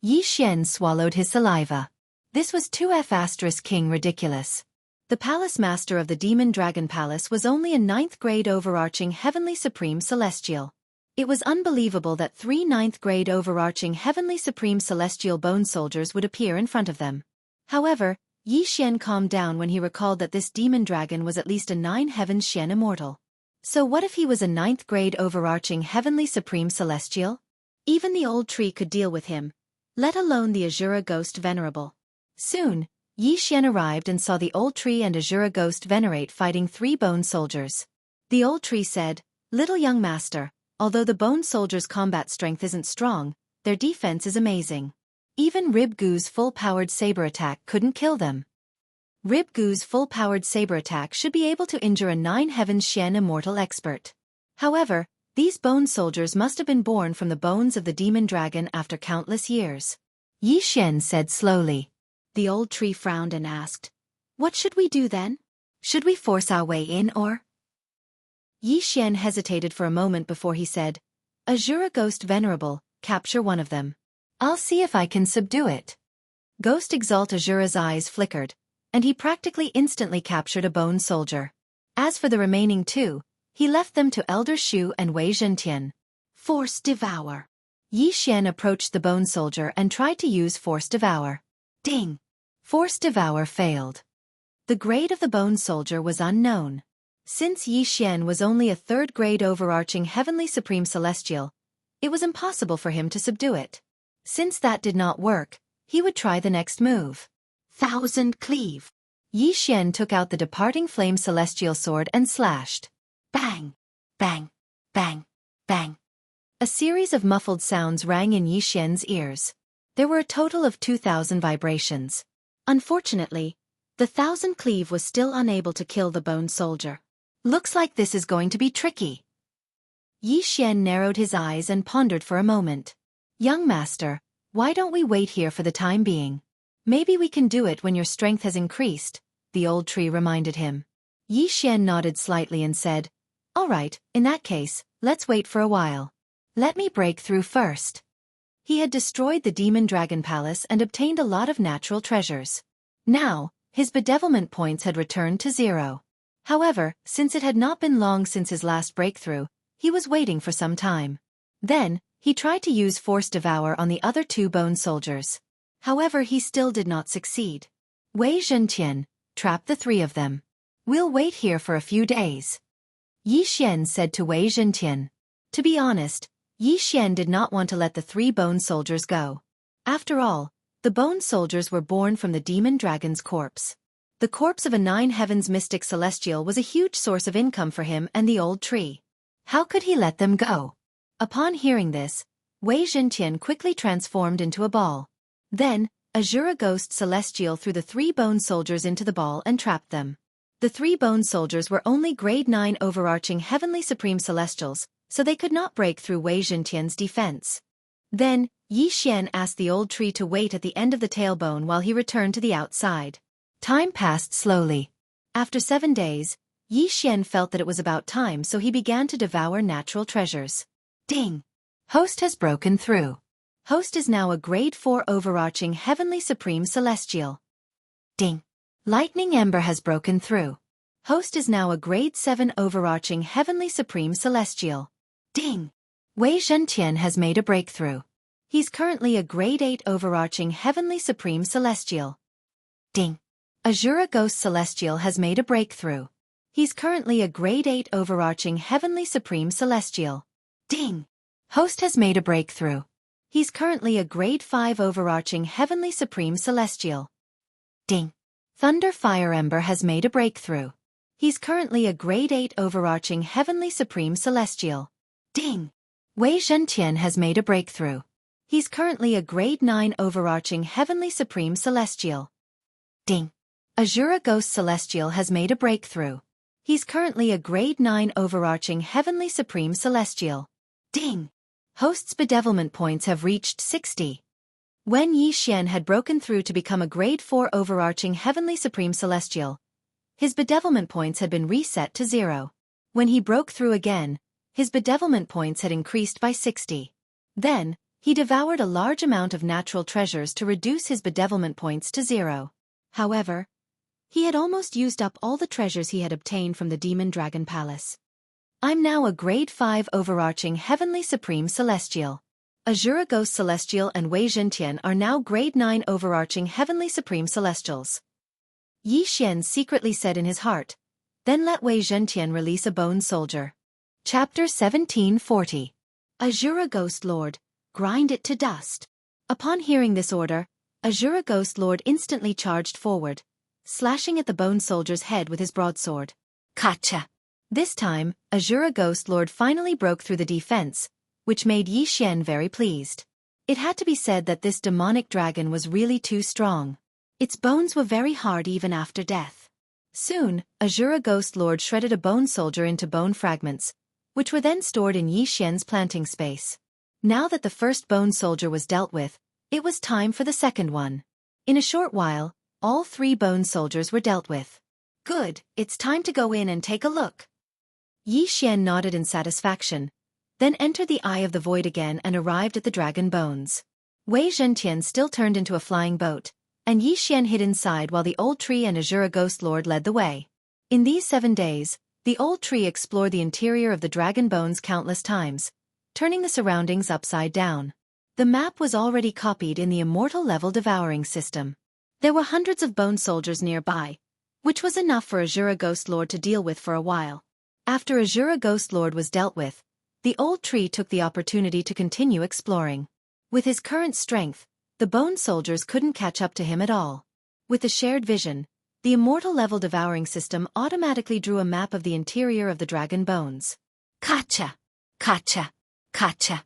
Yi Xian swallowed his saliva. This was 2F** king ridiculous. The palace master of the Demon Dragon Palace was only a 9th grade overarching heavenly supreme celestial. It was unbelievable that 3 9th grade overarching heavenly supreme celestial bone soldiers would appear in front of them. However, Yi Xian calmed down when he recalled that this demon dragon was at least a 9 heaven Xian immortal. So what if he was a 9th grade overarching heavenly supreme celestial? Even the old tree could deal with him, let alone the Azura Ghost Venerable. Soon, Yi Xian arrived and saw the old tree and Azura Ghost Venerate fighting 3 bone soldiers. The old tree said, "Little young master, although the bone soldiers' combat strength isn't strong, their defense is amazing. Even Rib Goo's full-powered saber attack couldn't kill them." Rib Goo's full-powered saber attack should be able to injure a 9 heaven Xian immortal expert. However, these bone soldiers must have been born from the bones of the demon dragon after countless years. Yi Xian said slowly. The old tree frowned and asked, "What should we do then? Should we force our way in or?" Yi Xian hesitated for a moment before he said, "Azura Ghost Venerable, capture one of them. I'll see if I can subdue it." Ghost Exalt Azura's eyes flickered, and he practically instantly captured a bone soldier. As for the remaining 2, he left them to Elder Shu and Wei Zhentian. Force Devour. Yi Xian approached the bone soldier and tried to use Force Devour. Ding! Force Devour failed. The grade of the bone soldier was unknown. Since Yi Xian was only a 3rd grade overarching heavenly supreme celestial, it was impossible for him to subdue it. Since that did not work, he would try the next move. 1000 Cleave. Yi Xian took out the departing flame celestial sword and slashed. Bang! Bang! Bang! Bang! A series of muffled sounds rang in Yi Xian's ears. There were a total of 2000 vibrations. Unfortunately, the 1000 Cleave was still unable to kill the bone soldier. Looks like this is going to be tricky. Yi Xian narrowed his eyes and pondered for a moment. Young master, why don't we wait here for the time being? Maybe we can do it when your strength has increased, the old tree reminded him. Yi Xian nodded slightly and said, "All right, in that case, let's wait for a while. Let me break through first." He had destroyed the Demon Dragon Palace and obtained a lot of natural treasures. Now, his bedevilment points had returned to 0. However, since it had not been long since his last breakthrough, he was waiting for some time. Then, he tried to use Force Devour on the other 2 bone soldiers. However, he still did not succeed. Wei Zhentian, trap the 3 of them. We'll wait here for a few days. Yi Xian said to Wei Zhentian. To be honest, Yi Xian did not want to let the 3 bone soldiers go. After all, the bone soldiers were born from the demon dragon's corpse. The corpse of a 9 heavens mystic celestial was a huge source of income for him and the old tree. How could he let them go? Upon hearing this, Wei Zhentian quickly transformed into a ball. Then, Azura Ghost Celestial threw the 3 bone soldiers into the ball and trapped them. The 3 bone soldiers were only grade 9 overarching heavenly supreme celestials, so they could not break through Wei Zhentian's defense. Then, Yi Xian asked the old tree to wait at the end of the tailbone while he returned to the outside. Time passed slowly. After 7 days, Yi Xian felt that it was about time, so he began to devour natural treasures. Ding! Host has broken through. Host is now a grade 4 overarching heavenly supreme celestial. Ding! Lightning Ember has broken through. Host is now a grade 7 overarching heavenly supreme celestial. Ding! Wei Zhentian has made a breakthrough. He's currently a grade 8 overarching heavenly supreme celestial. Ding! Azura Ghost Celestial has made a breakthrough. He's currently a grade 8 overarching heavenly supreme celestial. Ding! Host has made a breakthrough. He's currently a grade 5 overarching heavenly supreme celestial. Ding! Thunder Fire Ember has made a breakthrough. He's currently a grade 8 overarching heavenly supreme celestial. Ding! Wei Zhentian has made a breakthrough. He's currently a grade 9 overarching heavenly supreme celestial. Ding! Azura Ghost Celestial has made a breakthrough. He's currently a grade 9 overarching heavenly supreme celestial. Ding! Host's bedevilment points have reached 60. When Yi Xian had broken through to become a grade 4 overarching heavenly supreme celestial, his bedevilment points had been reset to 0. When he broke through again, his bedevilment points had increased by 60. Then, he devoured a large amount of natural treasures to reduce his bedevilment points to 0. However, he had almost used up all the treasures he had obtained from the Demon Dragon Palace. I'm now a grade 5 overarching heavenly supreme celestial. Azura Ghost Celestial and Wei Zhentian are now grade 9 overarching heavenly supreme celestials. Yi Xian secretly said in his heart, then let Wei Zhentian release a bone soldier. Chapter 1740. Azura Ghost Lord, grind it to dust. Upon hearing this order, Azura Ghost Lord instantly charged forward, slashing at the bone soldier's head with his broadsword. Kacha! This time, Azura Ghost Lord finally broke through the defense, which made Yi Xian very pleased. It had to be said that this demonic dragon was really too strong. Its bones were very hard even after death. Soon, Azura Ghost Lord shredded a bone soldier into bone fragments, which were then stored in Yi Xian's planting space. Now that the first bone soldier was dealt with, it was time for the second one. In a short while, all 3 bone soldiers were dealt with. Good, it's time to go in and take a look. Yi Xian nodded in satisfaction, then entered the Eye of the Void again and arrived at the dragon bones. Wei Zhentian still turned into a flying boat, and Yi Xian hid inside while the old tree and Azura Ghost Lord led the way. In these 7 days, the old tree explored the interior of the dragon bones countless times, turning the surroundings upside down. The map was already copied in the immortal level devouring system. There were hundreds of bone soldiers nearby, which was enough for Azura Ghost Lord to deal with for a while. After Azura Ghost Lord was dealt with, the old tree took the opportunity to continue exploring. With his current strength, the bone soldiers couldn't catch up to him at all. With the shared vision, the immortal level devouring system automatically drew a map of the interior of the dragon bones. Kacha! Kacha! Kacha!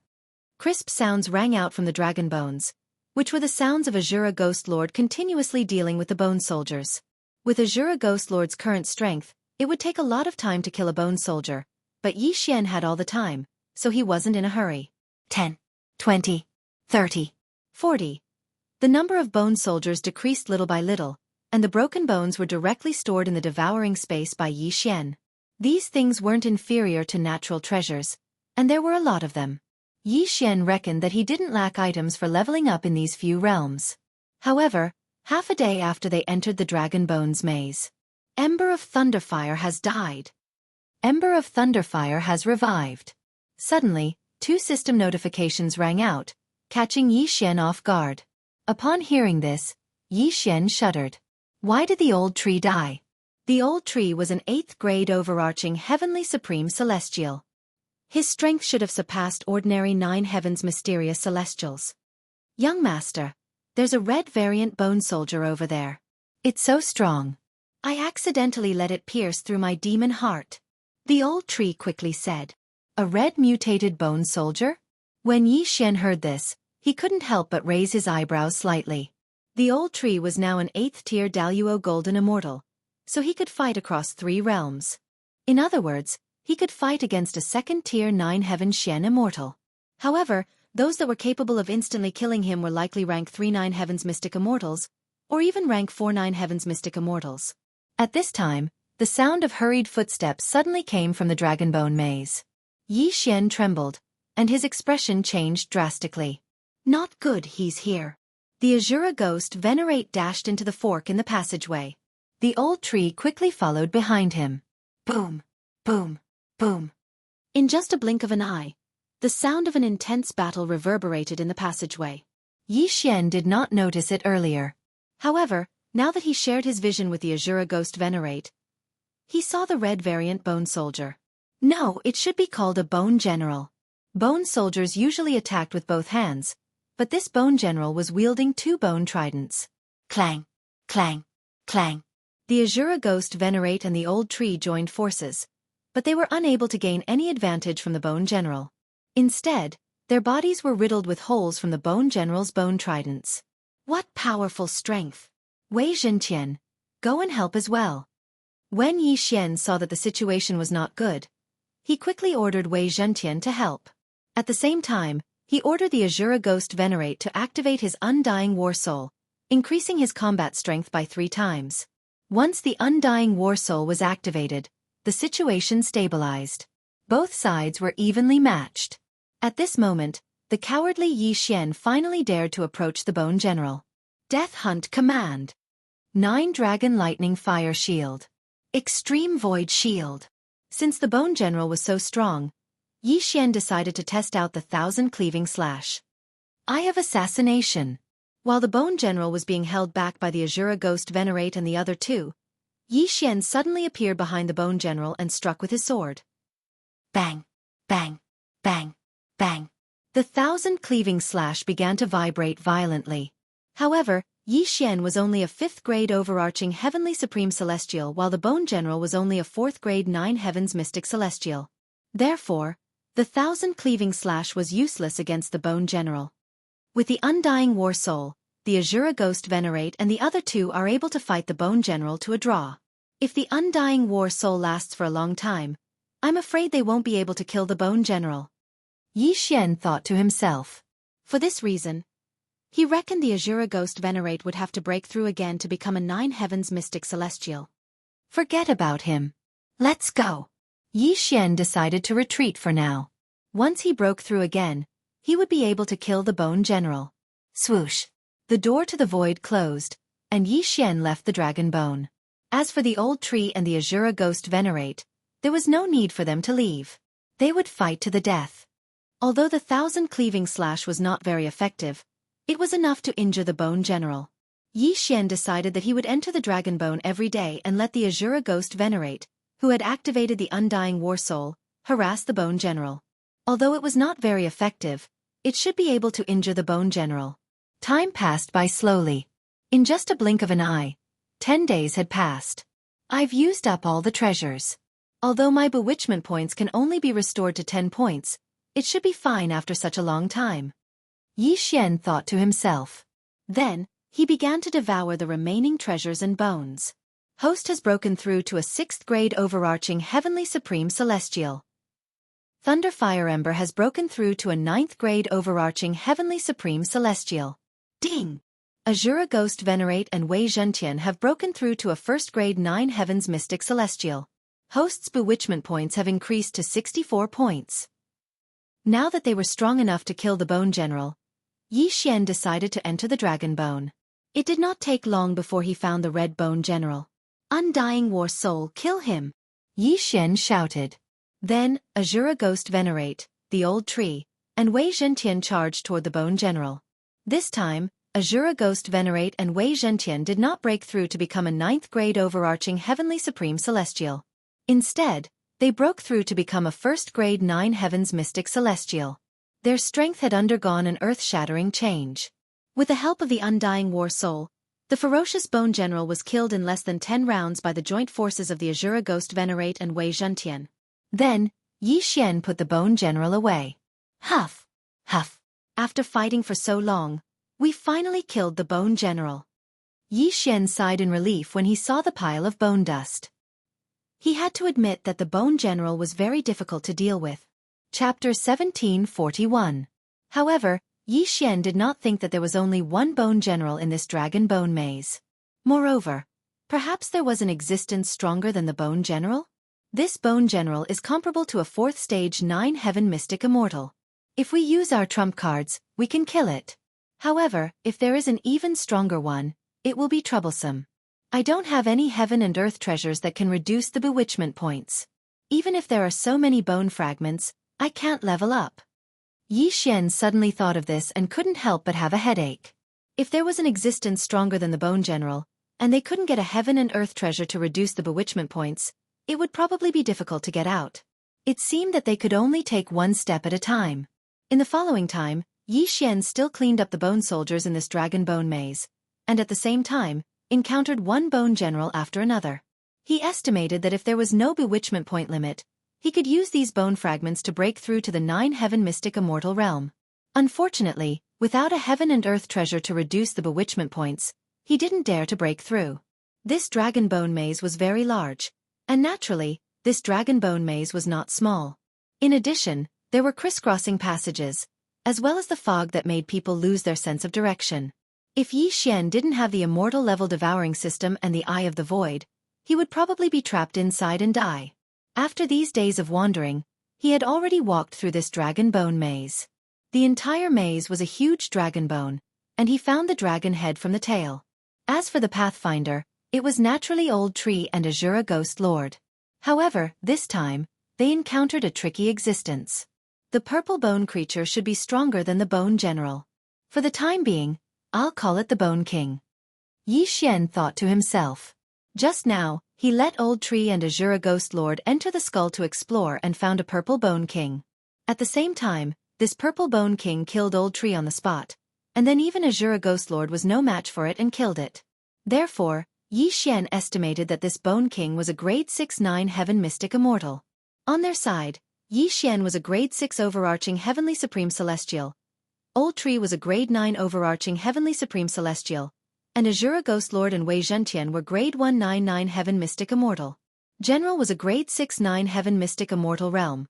Crisp sounds rang out from the dragon bones, which were the sounds of Azura Ghost Lord continuously dealing with the bone soldiers. With Azura Ghost Lord's current strength, it would take a lot of time to kill a bone soldier, but Yi Xian had all the time, so he wasn't in a hurry. 10, 20, 30, 40. The number of bone soldiers decreased little by little, and the broken bones were directly stored in the devouring space by Yi Xian. These things weren't inferior to natural treasures, and there were a lot of them. Yi Xian reckoned that he didn't lack items for leveling up in these few realms. However, half a day after they entered the Dragon Bones maze, Ember of Thunderfire has died. Ember of Thunderfire has revived. Suddenly, 2 system notifications rang out, catching Yi Xian off guard. Upon hearing this, Yi Xian shuddered. Why did the old tree die? The old tree was an 8th grade overarching heavenly supreme celestial. His strength should have surpassed ordinary 9 heavens mysterious celestials. Young master, there's a red variant bone soldier over there. It's so strong. I accidentally let it pierce through my demon heart. The old tree quickly said. A red mutated bone soldier? When Yi Xian heard this, he couldn't help but raise his eyebrows slightly. The old tree was now an 8th tier Daluo Golden Immortal, so he could fight across 3 realms. In other words, he could fight against a 2nd tier 9 Heaven Xian Immortal. However, those that were capable of instantly killing him were likely rank 3 9 Heavens Mystic Immortals, or even rank 4 9 Heavens Mystic Immortals. At this time, The sound of hurried footsteps suddenly came from the Dragonbone maze. Yi Xian trembled, and his expression changed drastically. Not good, he's here. The Azura Ghost Venerate dashed into the fork in the passageway. The old tree quickly followed behind him. Boom, boom, boom. In just a blink of an eye, the sound of an intense battle reverberated in the passageway. Yi Xian did not notice it earlier. However, now that he shared his vision with the Azura Ghost Venerate, he saw the red variant Bone Soldier. No, it should be called a Bone General. Bone soldiers usually attacked with both hands, but this Bone General was wielding 2 bone tridents. Clang, clang, clang. The Azura Ghost Venerate and the old tree joined forces, but they were unable to gain any advantage from the Bone General. Instead, their bodies were riddled with holes from the Bone General's bone tridents. What powerful strength! Wei Zhentian, go and help as well. When Yi Xian saw that the situation was not good, he quickly ordered Wei Zhentian to help. At the same time, he ordered the Azura Ghost Venerate to activate his Undying War Soul, increasing his combat strength by 3 times. Once the Undying War Soul was activated, the situation stabilized. Both sides were evenly matched. At this moment, the cowardly Yi Xian finally dared to approach the Bone General. Death Hunt Command. 9 Dragon Lightning Fire Shield. Extreme Void Shield. Since the Bone General was so strong, Yi Xian decided to test out the 1,000 Cleaving Slash. Eye of Assassination. While the Bone General was being held back by the Azura Ghost Venerate and the other 2, Yi Xian suddenly appeared behind the Bone General and struck with his sword. Bang, bang, bang, bang. The 1,000 Cleaving Slash began to vibrate violently. However, Yi Xian was only a 5th grade overarching Heavenly Supreme Celestial while the Bone General was only a 4th grade 9 Heavens Mystic Celestial. Therefore, the 1,000 Cleaving Slash was useless against the Bone General. With the Undying War Soul, the Azura Ghost Venerate and the other 2 are able to fight the Bone General to a draw. If the Undying War Soul lasts for a long time, I'm afraid they won't be able to kill the Bone General. Yi Xian thought to himself. For this reason, he reckoned the Azura Ghost Venerate would have to break through again to become a 9 Heavens Mystic Celestial. Forget about him. Let's go. Yi Xian decided to retreat for now. Once he broke through again, he would be able to kill the Bone General. Swoosh. The door to the void closed, and Yi Xian left the Dragon Bone. As for the old tree and the Azura Ghost Venerate, there was no need for them to leave. They would fight to the death. Although the 1,000 Cleaving Slash was not very effective, it was enough to injure the Bone General. Yi Xian decided that he would enter the Dragon Bone every day and let the Azura Ghost Venerate, who had activated the Undying War Soul, harass the Bone General. Although it was not very effective, it should be able to injure the Bone General. Time passed by slowly. In just a blink of an eye, 10 days had passed. I've used up all the treasures. Although my bewitchment points can only be restored to 10 points, it should be fine after such a long time. Yi Xian thought to himself. Then, he began to devour the remaining treasures and bones. Host has broken through to a 6th grade overarching Heavenly Supreme Celestial. Thunder Fire Ember has broken through to a 9th grade overarching Heavenly Supreme Celestial. Ding! Azura Ghost Venerate and Wei Zhentian have broken through to a 1st grade 9 Heavens Mystic Celestial. Host's bewitchment points have increased to 64 points. Now that they were strong enough to kill the Bone General, Yi Xian decided to enter the Dragon Bone. It did not take long before he found the Red Bone General. Undying War Soul, kill him! Yi Xian shouted. Then, Azura Ghost Venerate, the old tree, and Wei Zhentian charged toward the Bone General. This time, Azura Ghost Venerate and Wei Zhentian did not break through to become a 9th grade overarching Heavenly Supreme Celestial. Instead, they broke through to become a 1st grade 9 Heavens Mystic Celestial. Their strength had undergone an earth-shattering change. With the help of the Undying War Soul, the ferocious Bone General was killed in less than 10 rounds by the joint forces of the Azura Ghost Venerate and Wei Zhentian. Then, Yi Xian put the Bone General away. Huff! Huff! After fighting for so long, we finally killed the Bone General. Yi Xian sighed in relief when he saw the pile of bone dust. He had to admit that the Bone General was very difficult to deal with. Chapter 1741. However, Yi Xian did not think that there was only one Bone General in this Dragon Bone maze. Moreover, Perhaps there was an existence stronger than the Bone General? This Bone General is comparable to a 4th stage 9 heaven mystic immortal. If we use our trump cards, we can kill it. However, if there is an even stronger one, it will be troublesome. I don't have any heaven and earth treasures that can reduce the bewitchment points. Even if there are so many bone fragments, I can't level up. Yi Xian suddenly thought of this and couldn't help but have a headache. If there was an existence stronger than the Bone General, and they couldn't get a heaven and earth treasure to reduce the bewitchment points, it would probably be difficult to get out. It seemed that they could only take one step at a time. In the following time, Yi Xian still cleaned up the bone soldiers in this dragon bone maze, and at the same time, encountered one Bone General after another. He estimated that if there was no bewitchment point limit, he could use these bone fragments to break through to the 9 heaven mystic immortal realm. Unfortunately, without a heaven and earth treasure to reduce the bewitchment points, he didn't dare to break through. This dragon bone maze was very large, and naturally, this dragon bone maze was not small. In addition, there were crisscrossing passages, as well as the fog that made people lose their sense of direction. If Yi Xian didn't have the immortal level devouring system and the Eye of the Void, he would probably be trapped inside and die. After these days of wandering, he had already walked through this dragon bone maze. The entire maze was a huge dragon bone, and he found the dragon head from the tail. As for the Pathfinder, it was naturally Old Tree and Azura Ghost Lord. However, this time, they encountered a tricky existence. The purple bone creature should be stronger than the Bone General. For the time being, I'll call it the Bone King. Yi Xian thought to himself. Just now, he let Old Tree and Azura Ghost Lord enter the skull to explore and found a purple Bone King. At the same time, this purple Bone King killed Old Tree on the spot, and then even Azura Ghost Lord was no match for it and killed it. Therefore, Yi Xian estimated that this Bone King was a grade 6-9 heaven mystic immortal. On their side, Yi Xian was a grade 6 overarching heavenly supreme celestial. Old Tree was a grade 9 overarching heavenly supreme celestial, and Azura Ghost Lord and Wei Zhentian were grade 199 heaven mystic immortal. General was a grade 6-9 heaven mystic immortal realm.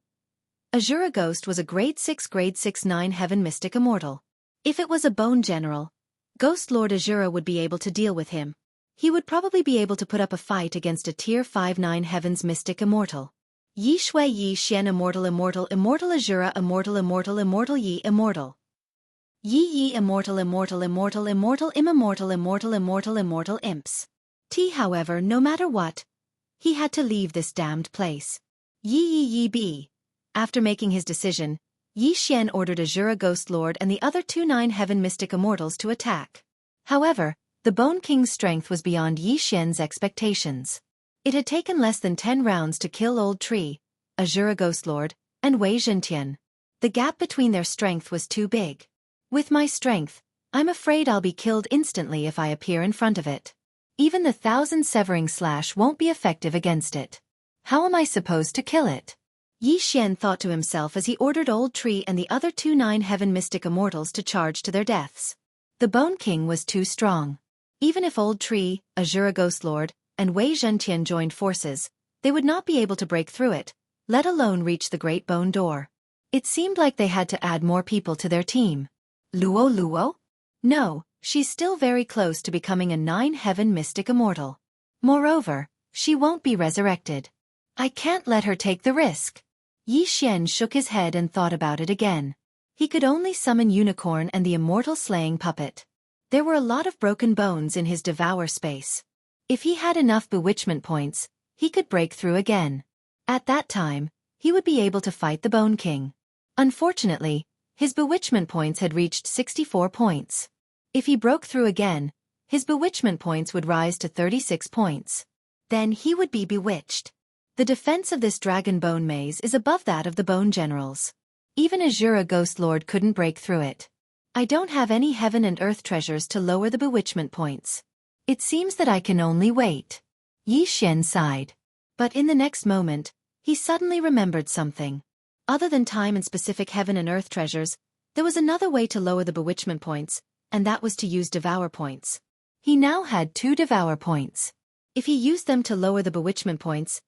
Azura Ghost was a grade 6-9 heaven mystic immortal. If it was a Bone General, Ghost Lord Azura would be able to deal with him. He would probably be able to put up a fight against a tier 5-9 heavens mystic immortal. Yi Shui Yi Xian Immortal Immortal Immortal Azura Immortal Immortal Immortal Yi Immortal Yi Immortal Immortal Immortal Immortal Immortal Immortal Immortal Immortal Imps. However, no matter what, he had to leave this damned place. Yi B. After making his decision, Yi Xian ordered Azura Ghost Lord and the other 2 9 heaven mystic immortals to attack. However, the Bone King's strength was beyond Yi Xian's expectations. It had taken less than 10 rounds to kill Old Tree, Azura Ghost Lord, and Wei Zhentian. The gap between their strength was too big. With my strength, I'm afraid I'll be killed instantly if I appear in front of it. Even the 1,000 severing slash won't be effective against it. How am I supposed to kill it? Yi Xian thought to himself as he ordered Old Tree and the other 2 9 heaven mystic immortals to charge to their deaths. The Bone King was too strong. Even if Old Tree, Azura Ghost Lord, and Wei Zhentian joined forces, they would not be able to break through it, let alone reach the Great Bone Door. It seemed like they had to add more people to their team. Luo? No, she's still very close to becoming a 9 heaven mystic immortal. Moreover, she won't be resurrected. I can't let her take the risk. Yi Xian shook his head and thought about it again. He could only summon Unicorn and the immortal slaying puppet. There were a lot of broken bones in his devour space. If he had enough bewitchment points, he could break through again. At that time, he would be able to fight the Bone King. Unfortunately, his bewitchment points had reached 64 points. If he broke through again, his bewitchment points would rise to 36 points. Then he would be bewitched. The defense of this dragon bone maze is above that of the Bone Generals. Even Azura Ghost Lord couldn't break through it. I don't have any heaven and earth treasures to lower the bewitchment points. It seems that I can only wait. Yi Xian sighed. But in the next moment, he suddenly remembered something. Other than time and specific heaven and earth treasures, there was another way to lower the bewitchment points, and that was to use devour points. He now had 2 devour points. If he used them to lower the bewitchment points,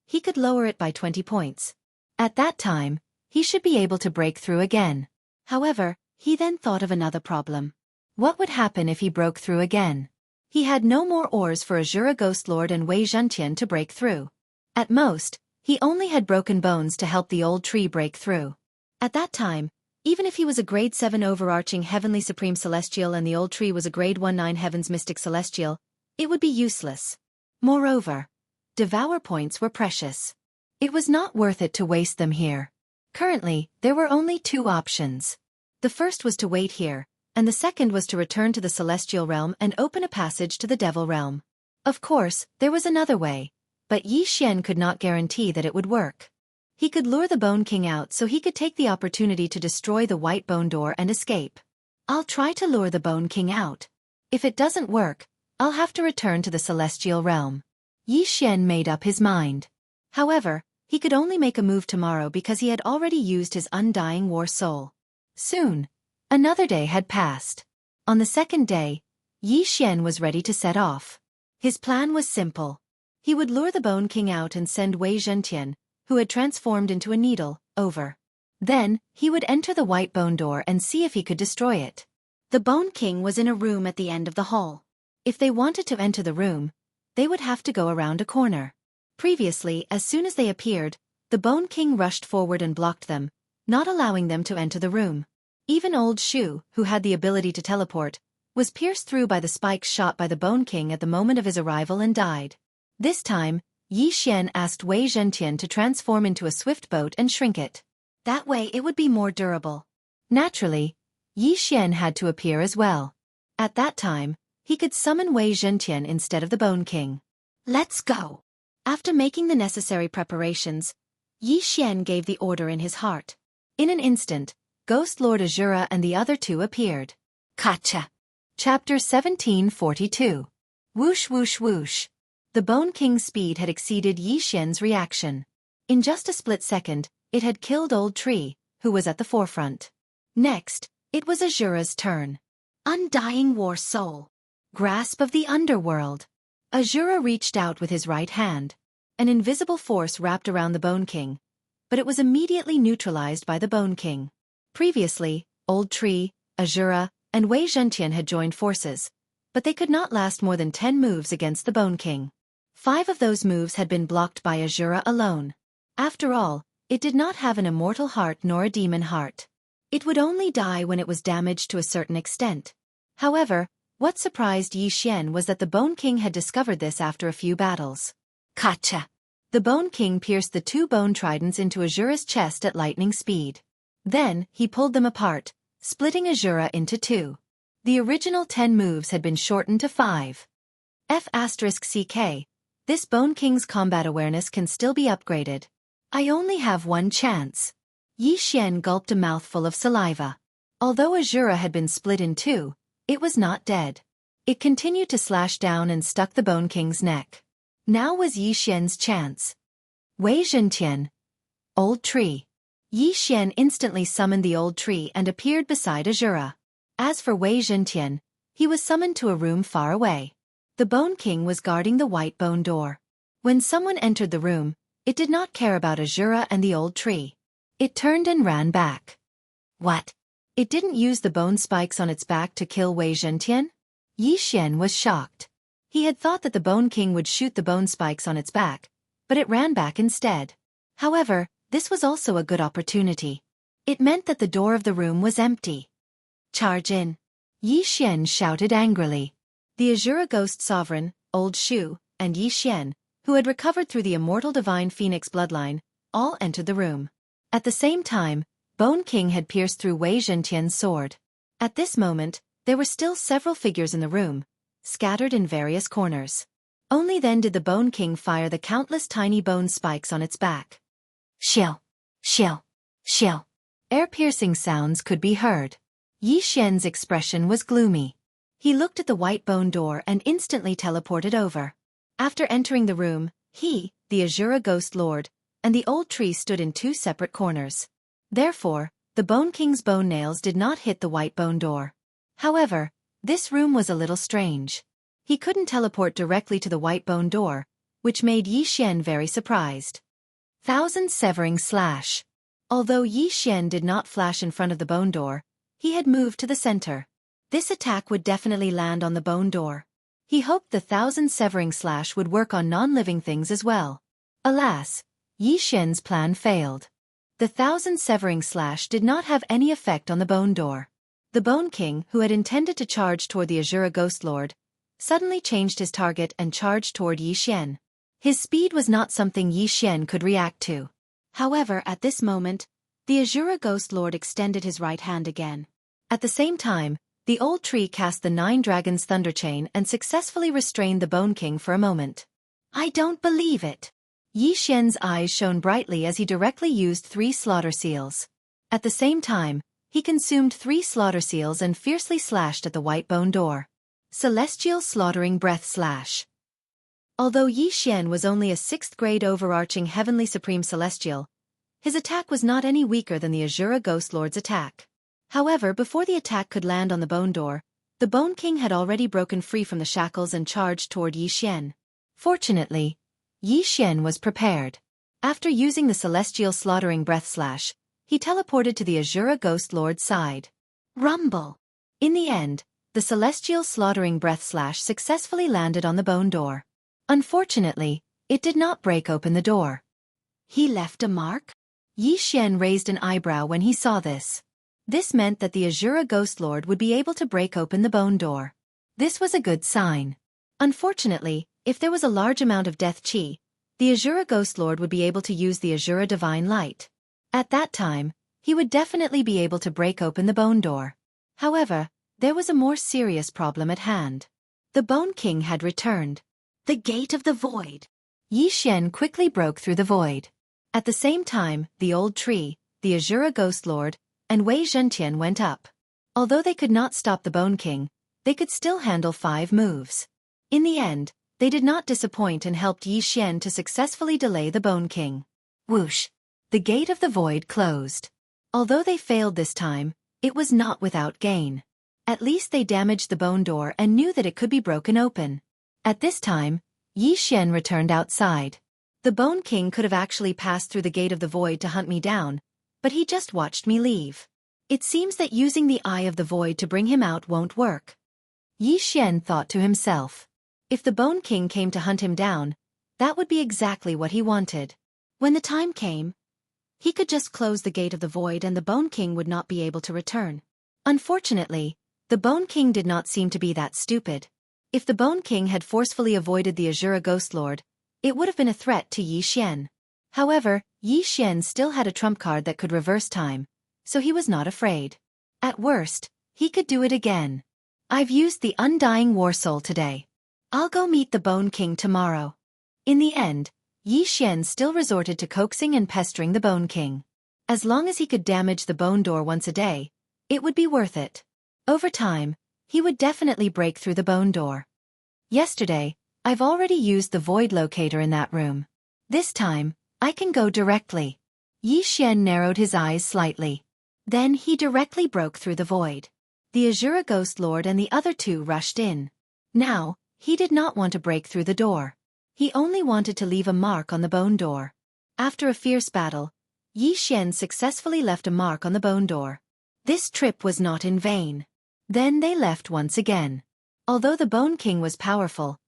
he could lower it by 20 points. At that time, he should be able to break through again. However, he then thought of another problem. What would happen if he broke through again? He had no more oars for Azura Ghost Lord and Wei Zhentian to break through. At most, he only had broken bones to help the old tree break through. At that time, even if he was a grade 7 overarching heavenly supreme celestial and the old tree was a grade 19 heavens mystic celestial, it would be useless. Moreover, devour points were precious. It was not worth it to waste them here. Currently, there were only two options. The first was to wait here, and the second was to return to the celestial realm and open a passage to the devil realm. Of course, there was another way, but Yi Xian could not guarantee that it would work. He could lure the Bone King out so he could take the opportunity to destroy the white bone door and escape. I'll try to lure the Bone King out. If it doesn't work, I'll have to return to the celestial realm. Yi Xian made up his mind. However, he could only make a move tomorrow because he had already used his undying war soul. Soon, another day had passed. On the second day, Yi Xian was ready to set off. His plan was simple. He would lure the Bone King out and send Wei Zhentian, who had transformed into a needle, over. Then, he would enter the white bone door and see if he could destroy it. The Bone King was in a room at the end of the hall. If they wanted to enter the room, they would have to go around a corner. Previously, as soon as they appeared, the Bone King rushed forward and blocked them, not allowing them to enter the room. Even Old Shu, who had the ability to teleport, was pierced through by the spikes shot by the Bone King at the moment of his arrival and died. This time, Yi Xian asked Wei Zhentian to transform into a swift boat and shrink it. That way it would be more durable. Naturally, Yi Xian had to appear as well. At that time, he could summon Wei Zhentian instead of the Bone King. Let's go! After making the necessary preparations, Yi Xian gave the order in his heart. In an instant, Ghost Lord Azura and the other two appeared. Gotcha! Chapter 1742. Whoosh whoosh whoosh. The Bone King's speed had exceeded Yi Xian's reaction. In just a split second, it had killed Old Tree, who was at the forefront. Next, it was Azura's turn. Undying War Soul. Grasp of the Underworld. Azura reached out with his right hand. An invisible force wrapped around the Bone King, but it was immediately neutralized by the Bone King. Previously, Old Tree, Azura, and Wei Zhentian had joined forces, but they could not last more than 10 moves against the Bone King. 5 of those moves had been blocked by Azura alone. After all, it did not have an immortal heart nor a demon heart. It would only die when it was damaged to a certain extent. However, what surprised Yi Xian was that the Bone King had discovered this after a few battles. Gotcha! The Bone King pierced the 2 bone tridents into Azura's chest at lightning speed. Then, he pulled them apart, splitting Azura into 2. The original 10 moves had been shortened to 5. F***CK. This Bone King's combat awareness can still be upgraded. I only have one chance. Yi Xian gulped a mouthful of saliva. Although Azura had been split in 2, it was not dead. It continued to slash down and stuck the Bone King's neck. Now was Yi Xian's chance. Wei Zhentian. Old Tree. Yi Xian instantly summoned the Old Tree and appeared beside Azura. As for Wei Zhentian, he was summoned to a room far away. The Bone King was guarding the white bone door. When someone entered the room, it did not care about Azura and the Old Tree. It turned and ran back. What? It didn't use the bone spikes on its back to kill Wei Zhentian? Yi Xian was shocked. He had thought that the Bone King would shoot the bone spikes on its back, but it ran back instead. However, this was also a good opportunity. It meant that the door of the room was empty. Charge in! Yi Xian shouted angrily. The Azura Ghost Sovereign, Old Shu, and Yi Xian, who had recovered through the immortal divine phoenix bloodline, all entered the room. At the same time, Bone King had pierced through Wei Zhentian's sword. At this moment, there were still several figures in the room, scattered in various corners. Only then did the Bone King fire the countless tiny bone spikes on its back. Shill, shill, shill. Air-piercing sounds could be heard. Yi Xian's expression was gloomy. He looked at the white bone door and instantly teleported over. After entering the room, he, the Azura Ghost Lord, and the Old Tree stood in 2 separate corners. Therefore, the Bone King's bone nails did not hit the white bone door. However, this room was a little strange. He couldn't teleport directly to the white bone door, which made Yi Xian very surprised. Thousand Severing Slash. Although Yi Xian did not flash in front of the bone door, he had moved to the center. This attack would definitely land on the bone door. He hoped the 1,000 severing slash would work on non-living things as well. Alas, Yi Xian's plan failed. The 1,000 severing slash did not have any effect on the bone door. The Bone King, who had intended to charge toward the Azura Ghost Lord, suddenly changed his target and charged toward Yi Xian. His speed was not something Yi Xian could react to. However, at this moment, the Azura Ghost Lord extended his right hand again. At the same time, the old tree cast the 9 Dragons Thunder Chain and successfully restrained the Bone King for a moment. I don't believe it. Yi Xian's eyes shone brightly as he directly used 3 slaughter seals. At the same time, he consumed 3 slaughter seals and fiercely slashed at the white bone door. Celestial Slaughtering Breath Slash. Although Yi Xian was only a 6th grade overarching Heavenly Supreme Celestial, his attack was not any weaker than the Azura Ghost Lord's attack. However, before the attack could land on the bone door, the Bone King had already broken free from the shackles and charged toward Yi Xian. Fortunately, Yi Xian was prepared. After using the Celestial Slaughtering Breath Slash, he teleported to the Azura Ghost Lord's side. Rumble! In the end, the Celestial Slaughtering Breath Slash successfully landed on the bone door. Unfortunately, it did not break open the door. He left a mark? Yi Xian raised an eyebrow when he saw this. This meant that the Azura Ghost Lord would be able to break open the bone door. This was a good sign. Unfortunately, if there was a large amount of death chi, the Azura Ghost Lord would be able to use the Azura Divine Light. At that time, he would definitely be able to break open the bone door. However, there was a more serious problem at hand. The Bone King had returned. The Gate of the Void. Yi Xian quickly broke through the void. At the same time, the old tree, the Azura Ghost Lord, and Wei Zhentian went up. Although they could not stop the Bone King, they could still handle 5 moves. In the end, they did not disappoint and helped Yi Xian to successfully delay the Bone King. Whoosh! The Gate of the Void closed. Although they failed this time, it was not without gain. At least they damaged the bone door and knew that it could be broken open. At this time, Yi Xian returned outside. The Bone King could have actually passed through the Gate of the Void to hunt me down, but he just watched me leave. It seems that using the Eye of the Void to bring him out won't work. Yi Xian thought to himself. If the Bone King came to hunt him down, that would be exactly what he wanted. When the time came, he could just close the Gate of the Void and the Bone King would not be able to return. Unfortunately, the Bone King did not seem to be that stupid. If the Bone King had forcefully avoided the Azura Ghost Lord, it would have been a threat to Yi Xian. However, Yi Xian still had a trump card that could reverse time, so he was not afraid. At worst, he could do it again. I've used the Undying War Soul today. I'll go meet the Bone King tomorrow. In the end, Yi Xian still resorted to coaxing and pestering the Bone King. As long as he could damage the bone door once a day, it would be worth it. Over time, he would definitely break through the bone door. Yesterday, I've already used the void locator in that room. This time, I can go directly. Yi Xian narrowed his eyes slightly. Then he directly broke through the void. The Azura Ghost Lord and the other 2 rushed in. Now, he did not want to break through the door. He only wanted to leave a mark on the bone door. After a fierce battle, Yi Xian successfully left a mark on the bone door. This trip was not in vain. Then they left once again. Although the Bone King was powerful,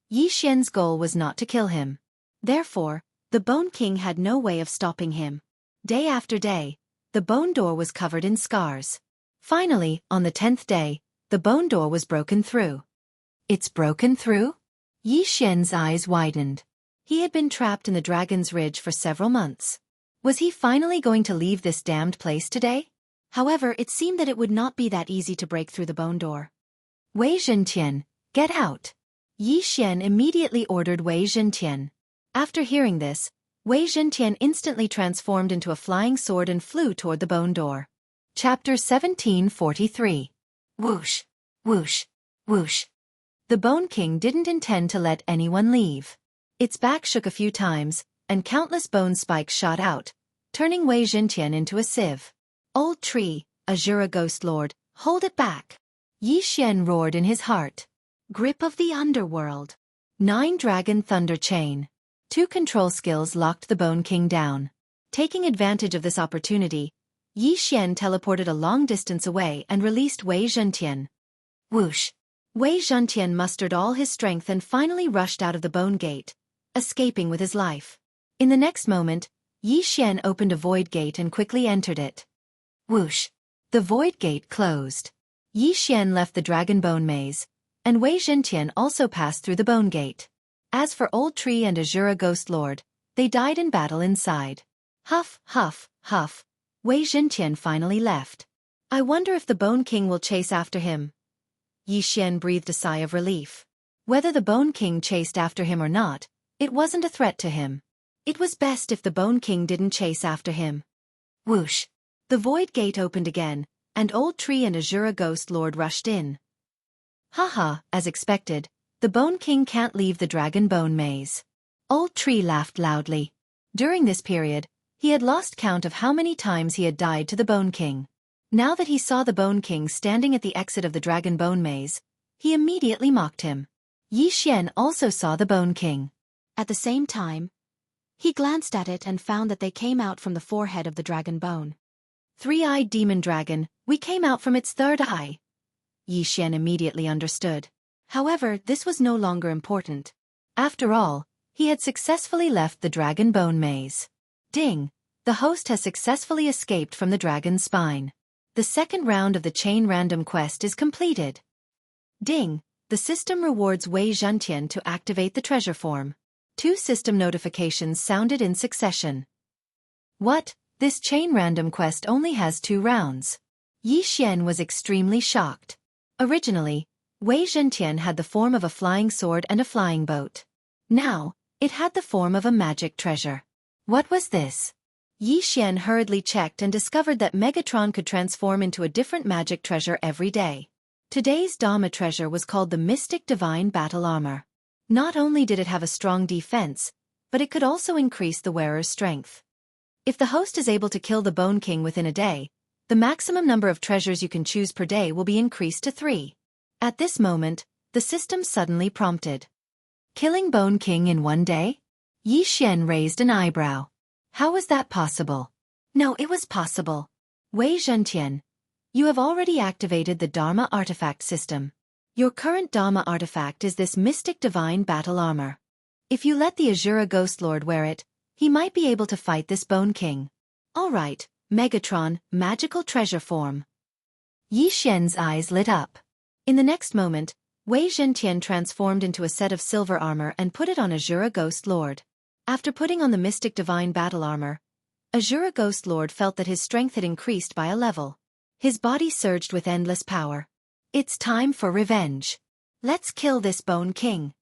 Yi Xian's goal was not to kill him. Therefore, the Bone King had no way of stopping him. Day after day, the bone door was covered in scars. Finally, on the 10th day, the bone door was broken through. It's broken through? Yi Xian's eyes widened. He had been trapped in the Dragon's Ridge for several months. Was he finally going to leave this damned place today? However, it seemed that it would not be that easy to break through the bone door. Wei Zhentian, get out! Yi Xian immediately ordered Wei Zhentian. After hearing this, Wei Zhentian instantly transformed into a flying sword and flew toward the bone door. Chapter 1743. Whoosh, whoosh, whoosh. The Bone King didn't intend to let anyone leave. Its back shook a few times, and countless bone spikes shot out, turning Wei Zhentian into a sieve. Old tree, Azura Ghost Lord, hold it back! Yi Xian roared in his heart. Grip of the Underworld. 9 Dragon Thunder Chain. 2 control skills locked the Bone King down. Taking advantage of this opportunity, Yi Xian teleported a long distance away and released Wei Zhentian. Whoosh! Wei Zhentian mustered all his strength and finally rushed out of the bone gate, escaping with his life. In the next moment, Yi Xian opened a void gate and quickly entered it. Whoosh! The void gate closed. Yi Xian left the dragon bone maze, and Wei Zhentian also passed through the bone gate. As for Old Tree and Azura Ghost Lord, they died in battle inside. Huff, huff, huff. Wei Zhentian finally left. I wonder if the Bone King will chase after him. Yi Xian breathed a sigh of relief. Whether the Bone King chased after him or not, it wasn't a threat to him. It was best if the Bone King didn't chase after him. Whoosh! The void gate opened again, and Old Tree and Azura Ghost Lord rushed in. Haha, as expected, the Bone King can't leave the Dragon Bone Maze. Old Tree laughed loudly. During this period, he had lost count of how many times he had died to the Bone King. Now that he saw the Bone King standing at the exit of the Dragon Bone Maze, he immediately mocked him. Yi Xian also saw the Bone King. At the same time, he glanced at it and found that they came out from the forehead of the Dragon Bone. Three-eyed demon dragon, we came out from its third eye. Yi Xian immediately understood. However, this was no longer important. After all, he had successfully left the Dragon Bone Maze. Ding! The host has successfully escaped from the dragon's spine. The second round of the chain random quest is completed. Ding! The system rewards Wei Zhentian to activate the treasure form. 2 system notifications sounded in succession. What? This chain random quest only has 2 rounds. Yi Xian was extremely shocked. Originally, Wei Zhentian had the form of a flying sword and a flying boat. Now, it had the form of a magic treasure. What was this? Yi Xian hurriedly checked and discovered that Megatron could transform into a different magic treasure every day. Today's Dharma treasure was called the Mystic Divine Battle Armor. Not only did it have a strong defense, but it could also increase the wearer's strength. If the host is able to kill the Bone King within a day, the maximum number of treasures you can choose per day will be increased to 3. At this moment, the system suddenly prompted. Killing Bone King in 1 day? Yi Xian raised an eyebrow. How was that possible? No, it was possible. Wei Zhentian, you have already activated the Dharma artifact system. Your current Dharma artifact is this Mystic Divine Battle Armor. If you let the Azura Ghost Lord wear it, he might be able to fight this Bone King. Alright, Megatron, magical treasure form. Yi Xian's eyes lit up. In the next moment, Wei Zhentian transformed into a set of silver armor and put it on Azura Ghost Lord. After putting on the Mystic Divine Battle Armor, Azura Ghost Lord felt that his strength had increased by a level. His body surged with endless power. It's time for revenge. Let's kill this Bone King.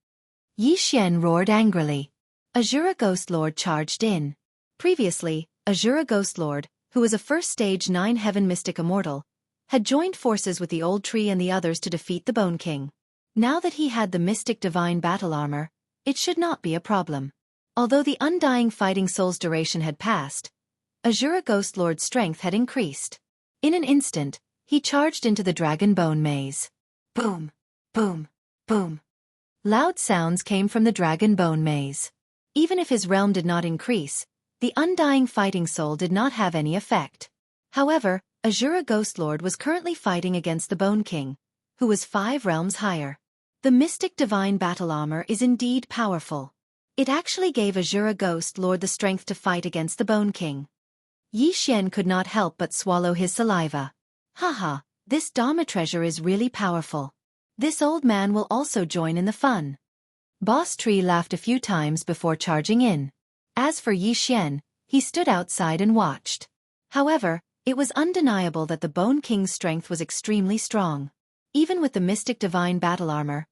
Yi Xian roared angrily. Azura Ghost Lord charged in. Previously, Azura Ghost Lord, who was a first stage 9 Heaven Mystic Immortal, had joined forces with the Old Tree and the others to defeat the Bone King. Now that he had the Mystic Divine Battle Armor, it should not be a problem. Although the Undying Fighting Soul's duration had passed, Azura Ghost Lord's strength had increased. In an instant, he charged into the Dragon Bone Maze. Boom! Boom! Boom! Loud sounds came from the Dragon Bone Maze. Even if his realm did not increase, the Undying Fighting Soul did not have any effect. However, Azura Ghost Lord was currently fighting against the Bone King, who was 5 realms higher. The Mystic Divine Battle Armor is indeed powerful. It actually gave Azura Ghost Lord the strength to fight against the Bone King. Yi Xian could not help but swallow his saliva. Haha, this Dharma treasure is really powerful. This old man will also join in the fun. Boss Tree laughed a few times before charging in. As for Yi Xian, he stood outside and watched. However, it was undeniable that the Bone King's strength was extremely strong. Even with the Mystic Divine Battle Armor,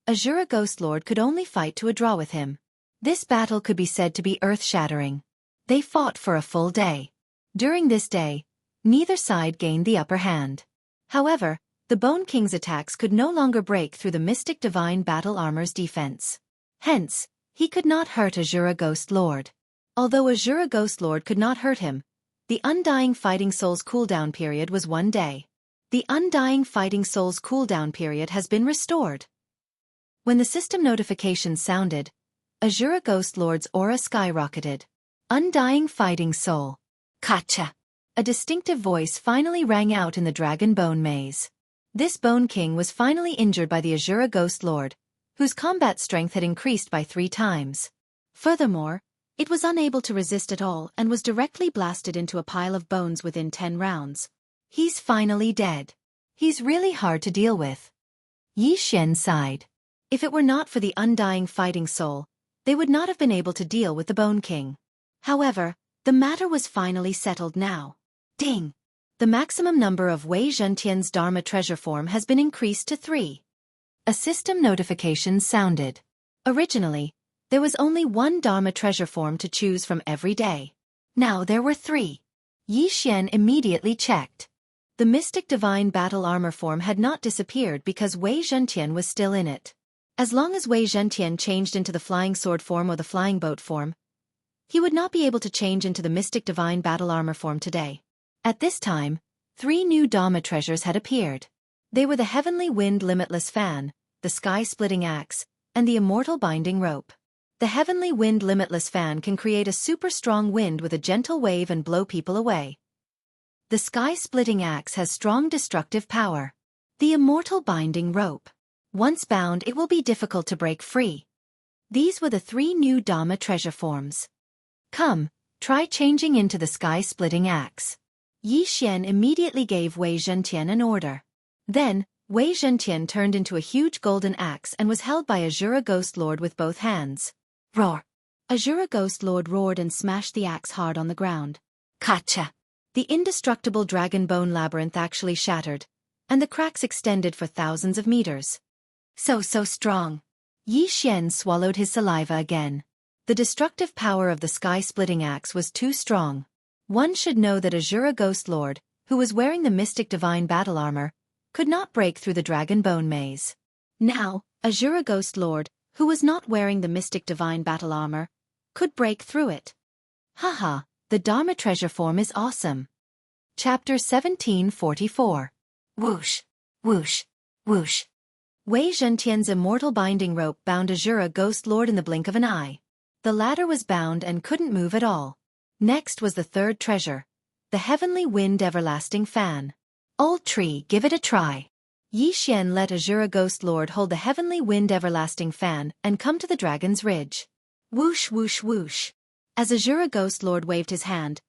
Azura Ghost Lord could only fight to a draw with him. This battle could be said to be earth-shattering. They fought for a full day. During this day, neither side gained the upper hand. However, the Bone King's attacks could no longer break through the Mystic Divine Battle Armor's defense. Hence, he could not hurt Azura Ghost Lord. Although Azura Ghost Lord could not hurt him, the Undying Fighting Soul's cooldown period was 1 day. The Undying Fighting Soul's cooldown period has been restored. When the system notification sounded, Azura Ghost Lord's aura skyrocketed. Undying Fighting Soul. Gotcha! A distinctive voice finally rang out in the Dragon Bone Maze. This Bone King was finally injured by the Azura Ghost Lord, whose combat strength had increased by 3 times. Furthermore, it was unable to resist at all and was directly blasted into a pile of bones within 10 rounds. He's finally dead. He's really hard to deal with. Yi Xian sighed. If it were not for the undying fighting soul, they would not have been able to deal with the Bone King. However, the matter was finally settled now. Ding! The maximum number of Wei Zhentian's Dharma treasure form has been increased to 3. A system notification sounded. Originally, there was only 1 Dharma treasure form to choose from every day. Now there were 3. Yi Xian immediately checked. The Mystic Divine Battle Armor form had not disappeared because Wei Zhentian was still in it. As long as Wei Zhentian changed into the Flying Sword form or the Flying Boat form, he would not be able to change into the Mystic Divine Battle Armor form today. At this time, 3 new Dharma treasures had appeared. They were the Heavenly Wind Limitless Fan, the Sky-Splitting Axe, and the Immortal Binding Rope. The Heavenly Wind Limitless Fan can create a super strong wind with a gentle wave and blow people away. The Sky-Splitting Axe has strong destructive power. The Immortal Binding Rope. Once bound, it will be difficult to break free. These were the 3 new Dharma treasure forms. Come, try changing into the Sky-Splitting Axe. Yi Xian immediately gave Wei Zhentian an order. Then, Wei Zhentian turned into a huge golden axe and was held by Azura Ghost Lord with both hands. Roar! Azura Ghost Lord roared and smashed the axe hard on the ground. Kacha! The indestructible dragon bone labyrinth actually shattered, and the cracks extended for thousands of meters. So strong. Yi Xian swallowed his saliva again. The destructive power of the Sky-Splitting Axe was too strong. One should know that Azura Ghost Lord, who was wearing the Mystic Divine Battle Armor, could not break through the Dragon Bone Maze. Now, Azura Ghost Lord, who was not wearing the Mystic Divine Battle Armor, could break through it. Haha, the Dharma treasure form is awesome. Chapter 1744. Whoosh, whoosh, whoosh. Wei Zhentian's Immortal Binding Rope bound Azura Ghost Lord in the blink of an eye. The latter was bound and couldn't move at all. Next was the 3rd treasure, the Heavenly Wind Everlasting Fan. Old tree, give it a try. Yi Xian let Azura Ghost Lord hold the Heavenly Wind Everlasting Fan and come to the Dragon's Ridge. Whoosh whoosh whoosh. As Azura Ghost Lord waved his hand,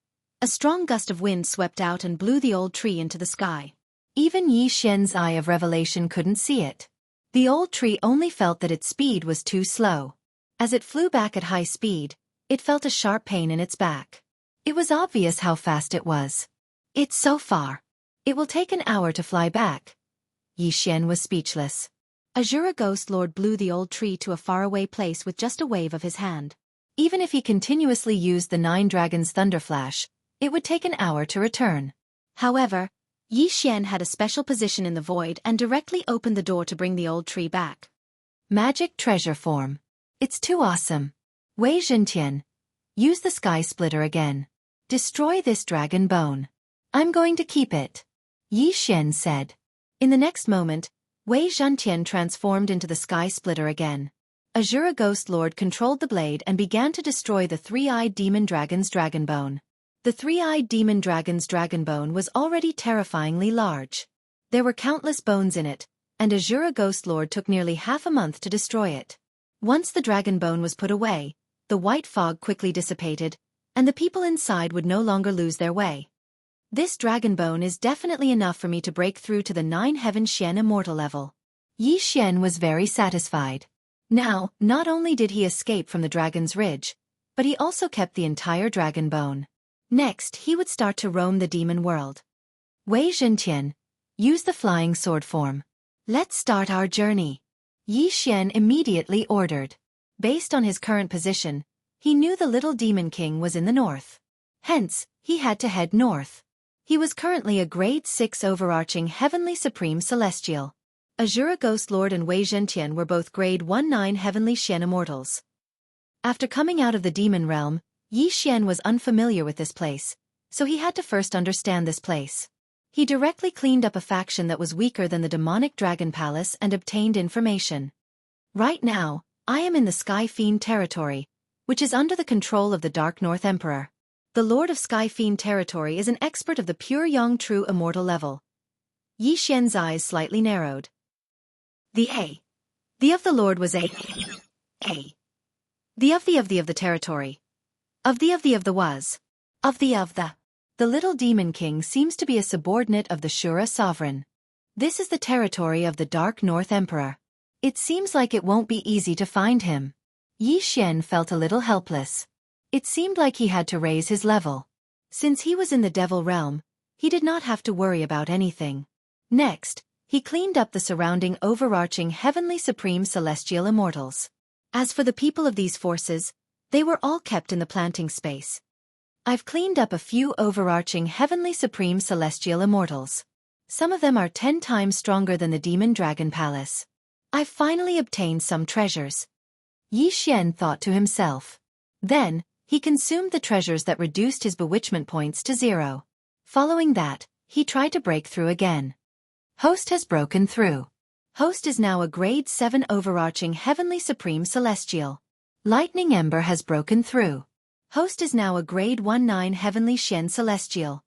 a strong gust of wind swept out and blew the old tree into the sky. Even Yi Xian's eye of revelation couldn't see it. The old tree only felt that its speed was too slow. As it flew back at high speed, it felt a sharp pain in its back. It was obvious how fast it was. It's so far. It will take an hour to fly back. Yi Xian was speechless. Azura Ghost Lord blew the old tree to a faraway place with just a wave of his hand. Even if he continuously used the 9 Dragons Thunder Flash, it would take an hour to return. However, Yi Xian had a special position in the void and directly opened the door to bring the old tree back. Magic treasure form. It's too awesome. Wei Zhentian, use the Sky Splitter again. Destroy this dragon bone. I'm going to keep it. Yi Xian said. In the next moment, Wei Zhentian transformed into the Sky Splitter again. Azura Ghost Lord controlled the blade and began to destroy the 3-eyed demon dragon's dragon bone. The 3-eyed demon dragon's dragon bone was already terrifyingly large. There were countless bones in it, and Azura Ghost Lord took nearly half a month to destroy it. Once the dragon bone was put away, the white fog quickly dissipated, and the people inside would no longer lose their way. This dragon bone is definitely enough for me to break through to the 9 Heaven Xian Immortal level. Yi Xian was very satisfied. Now, not only did he escape from the Dragon's Ridge, but he also kept the entire dragon bone. Next, he would start to roam the demon world. Wei Zhentian, use the flying sword form. Let's start our journey. Yi Xian immediately ordered. Based on his current position, he knew the little demon king was in the north. Hence, he had to head north. He was currently a grade 6 overarching Heavenly Supreme Celestial. Azura Ghost Lord and Wei Zhentian were both grade 19 Heavenly Xian Immortals. After coming out of the demon realm, Yi Xian was unfamiliar with this place, so he had to first understand this place. He directly cleaned up a faction that was weaker than the demonic Dragon Palace and obtained information. Right now, I am in the Sky Fiend territory, which is under the control of the Dark North Emperor. The Lord of Sky Fiend territory is an expert of the pure Yang True Immortal level. Yi Xian's eyes slightly narrowed. The of the Lord was a. The of the territory. Of the was. Of the. The little demon king seems to be a subordinate of the Shura sovereign. This is the territory of the Dark North Emperor. It seems like it won't be easy to find him. Yi Xian felt a little helpless. It seemed like he had to raise his level. Since he was in the Devil Realm, he did not have to worry about anything. Next, he cleaned up the surrounding overarching heavenly supreme celestial immortals. As for the people of these forces, they were all kept in the planting space. I've cleaned up a few overarching heavenly supreme celestial immortals. Some of them are 10 times stronger than the Demon Dragon Palace. I've finally obtained some treasures. Yi Xian thought to himself. Then, he consumed the treasures that reduced his bewitchment points to 0. Following that, he tried to break through again. Host has broken through. Host is now a grade 7 overarching heavenly supreme celestial. Lightning Ember has broken through. Host is now a grade 19 heavenly Shen celestial.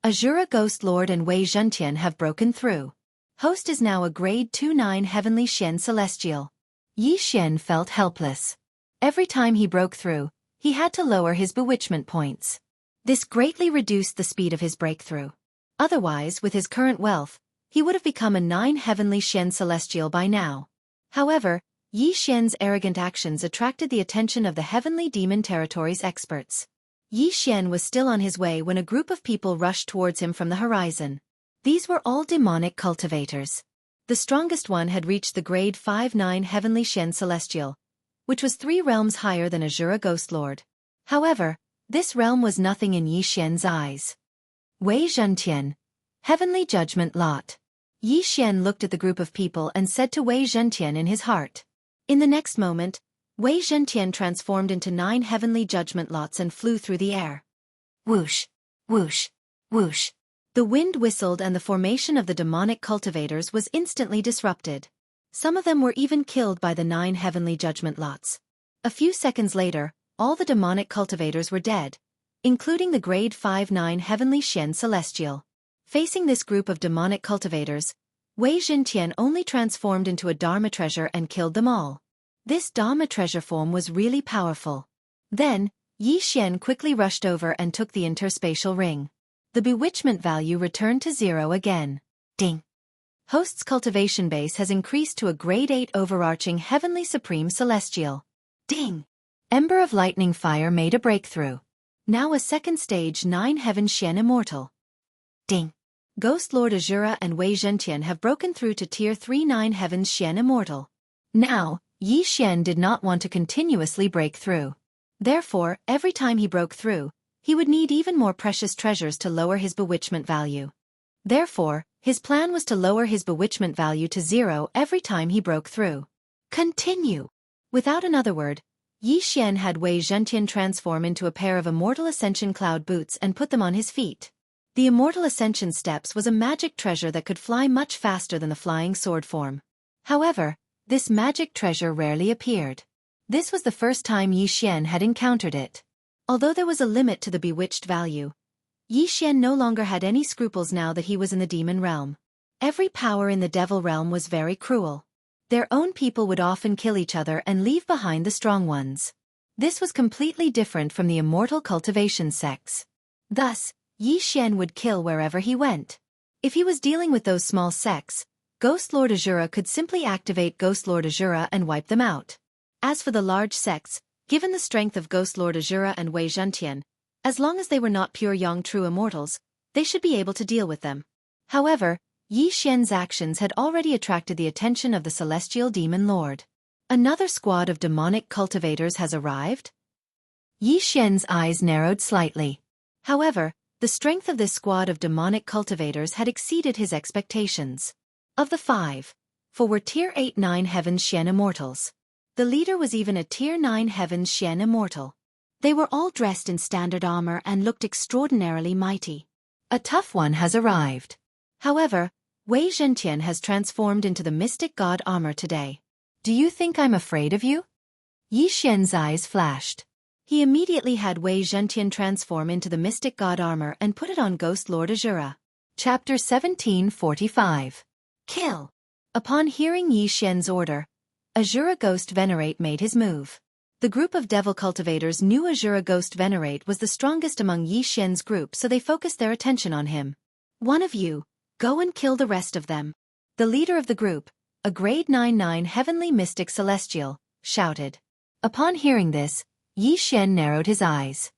Azura Ghost Lord and Wei Zhentian have broken through. Host is now a grade 29 heavenly Shen celestial. Yi Xian felt helpless. Every time he broke through, he had to lower his bewitchment points. This greatly reduced the speed of his breakthrough. Otherwise, with his current wealth, he would have become a 9 heavenly Shen celestial by now. However, Yi Xian's arrogant actions attracted the attention of the Heavenly Demon Territory's experts. Yi Xian was still on his way when a group of people rushed towards him from the horizon. These were all demonic cultivators. The strongest one had reached the grade 5-9 heavenly Shen celestial, which was 3 realms higher than Azura Ghost Lord. However, this realm was nothing in Yi Xian's eyes. Wei Zhentian, Heavenly Judgment Lot. Yi Xian looked at the group of people and said to Wei Zhentian in his heart. In the next moment, Wei Zhentian transformed into 9 heavenly judgment lots and flew through the air. Whoosh, whoosh, whoosh. The wind whistled and the formation of the demonic cultivators was instantly disrupted. Some of them were even killed by the 9 heavenly judgment lots. A few seconds later, all the demonic cultivators were dead, including the grade 5-9 heavenly Shen celestial. Facing this group of demonic cultivators, Wei Zhentian only transformed into a Dharma treasure and killed them all. This Dharma treasure form was really powerful. Then, Yi Xian quickly rushed over and took the interspatial ring. The bewitchment value returned to 0 again. Ding! Host's cultivation base has increased to a grade 8 overarching heavenly supreme celestial. Ding! Ember of Lightning Fire made a breakthrough. Now a second stage 9 heaven Shen immortal. Ding! Ghost Lord Azura and Wei Zhentian have broken through to tier 3 9 heavens Shen immortal. Now, Yi Xian did not want to continuously break through. Therefore, every time he broke through, he would need even more precious treasures to lower his bewitchment value. Therefore, his plan was to lower his bewitchment value to 0 every time he broke through. Continue! Without another word, Yi Xian had Wei Zhentian transform into a pair of Immortal Ascension Cloud boots and put them on his feet. The Immortal Ascension Steps was a magic treasure that could fly much faster than the flying sword form. However, this magic treasure rarely appeared. This was the first time Yi Xian had encountered it. Although there was a limit to the bewitched value, Yi Xian no longer had any scruples now that he was in the demon realm. Every power in the devil realm was very cruel. Their own people would often kill each other and leave behind the strong ones. This was completely different from the immortal cultivation sects. Thus, Yi Xian would kill wherever he went. If he was dealing with those small sects, Ghost Lord Azura could simply activate Ghost Lord Azura and wipe them out. As for the large sects, given the strength of Ghost Lord Azura and Wei Zhentian, as long as they were not pure young true immortals, they should be able to deal with them. However, Yi Xian's actions had already attracted the attention of the Celestial Demon Lord. Another squad of demonic cultivators has arrived? Yi Xian's eyes narrowed slightly. However, the strength of this squad of demonic cultivators had exceeded his expectations. Of the 5, 4 were tier 8-9 heavens Shen immortals. The leader was even a tier 9 heavens Shen immortal. They were all dressed in standard armor and looked extraordinarily mighty. A tough one has arrived. However, Wei Zhentian has transformed into the mystic god armor today. Do you think I'm afraid of you? Yi Xian's eyes flashed. He immediately had Wei Zhentian transform into the mystic god armor and put it on Ghost Lord Azura. Chapter 1745. Kill. Upon hearing Yi Xian's order, Azura Ghost Venerate made his move. The group of devil cultivators knew Azura Ghost Venerate was the strongest among Yi Xian's group, so they focused their attention on him. One of you, go and kill the rest of them. The leader of the group, a grade 9 heavenly mystic celestial, shouted. Upon hearing this, Yi Xian narrowed his eyes.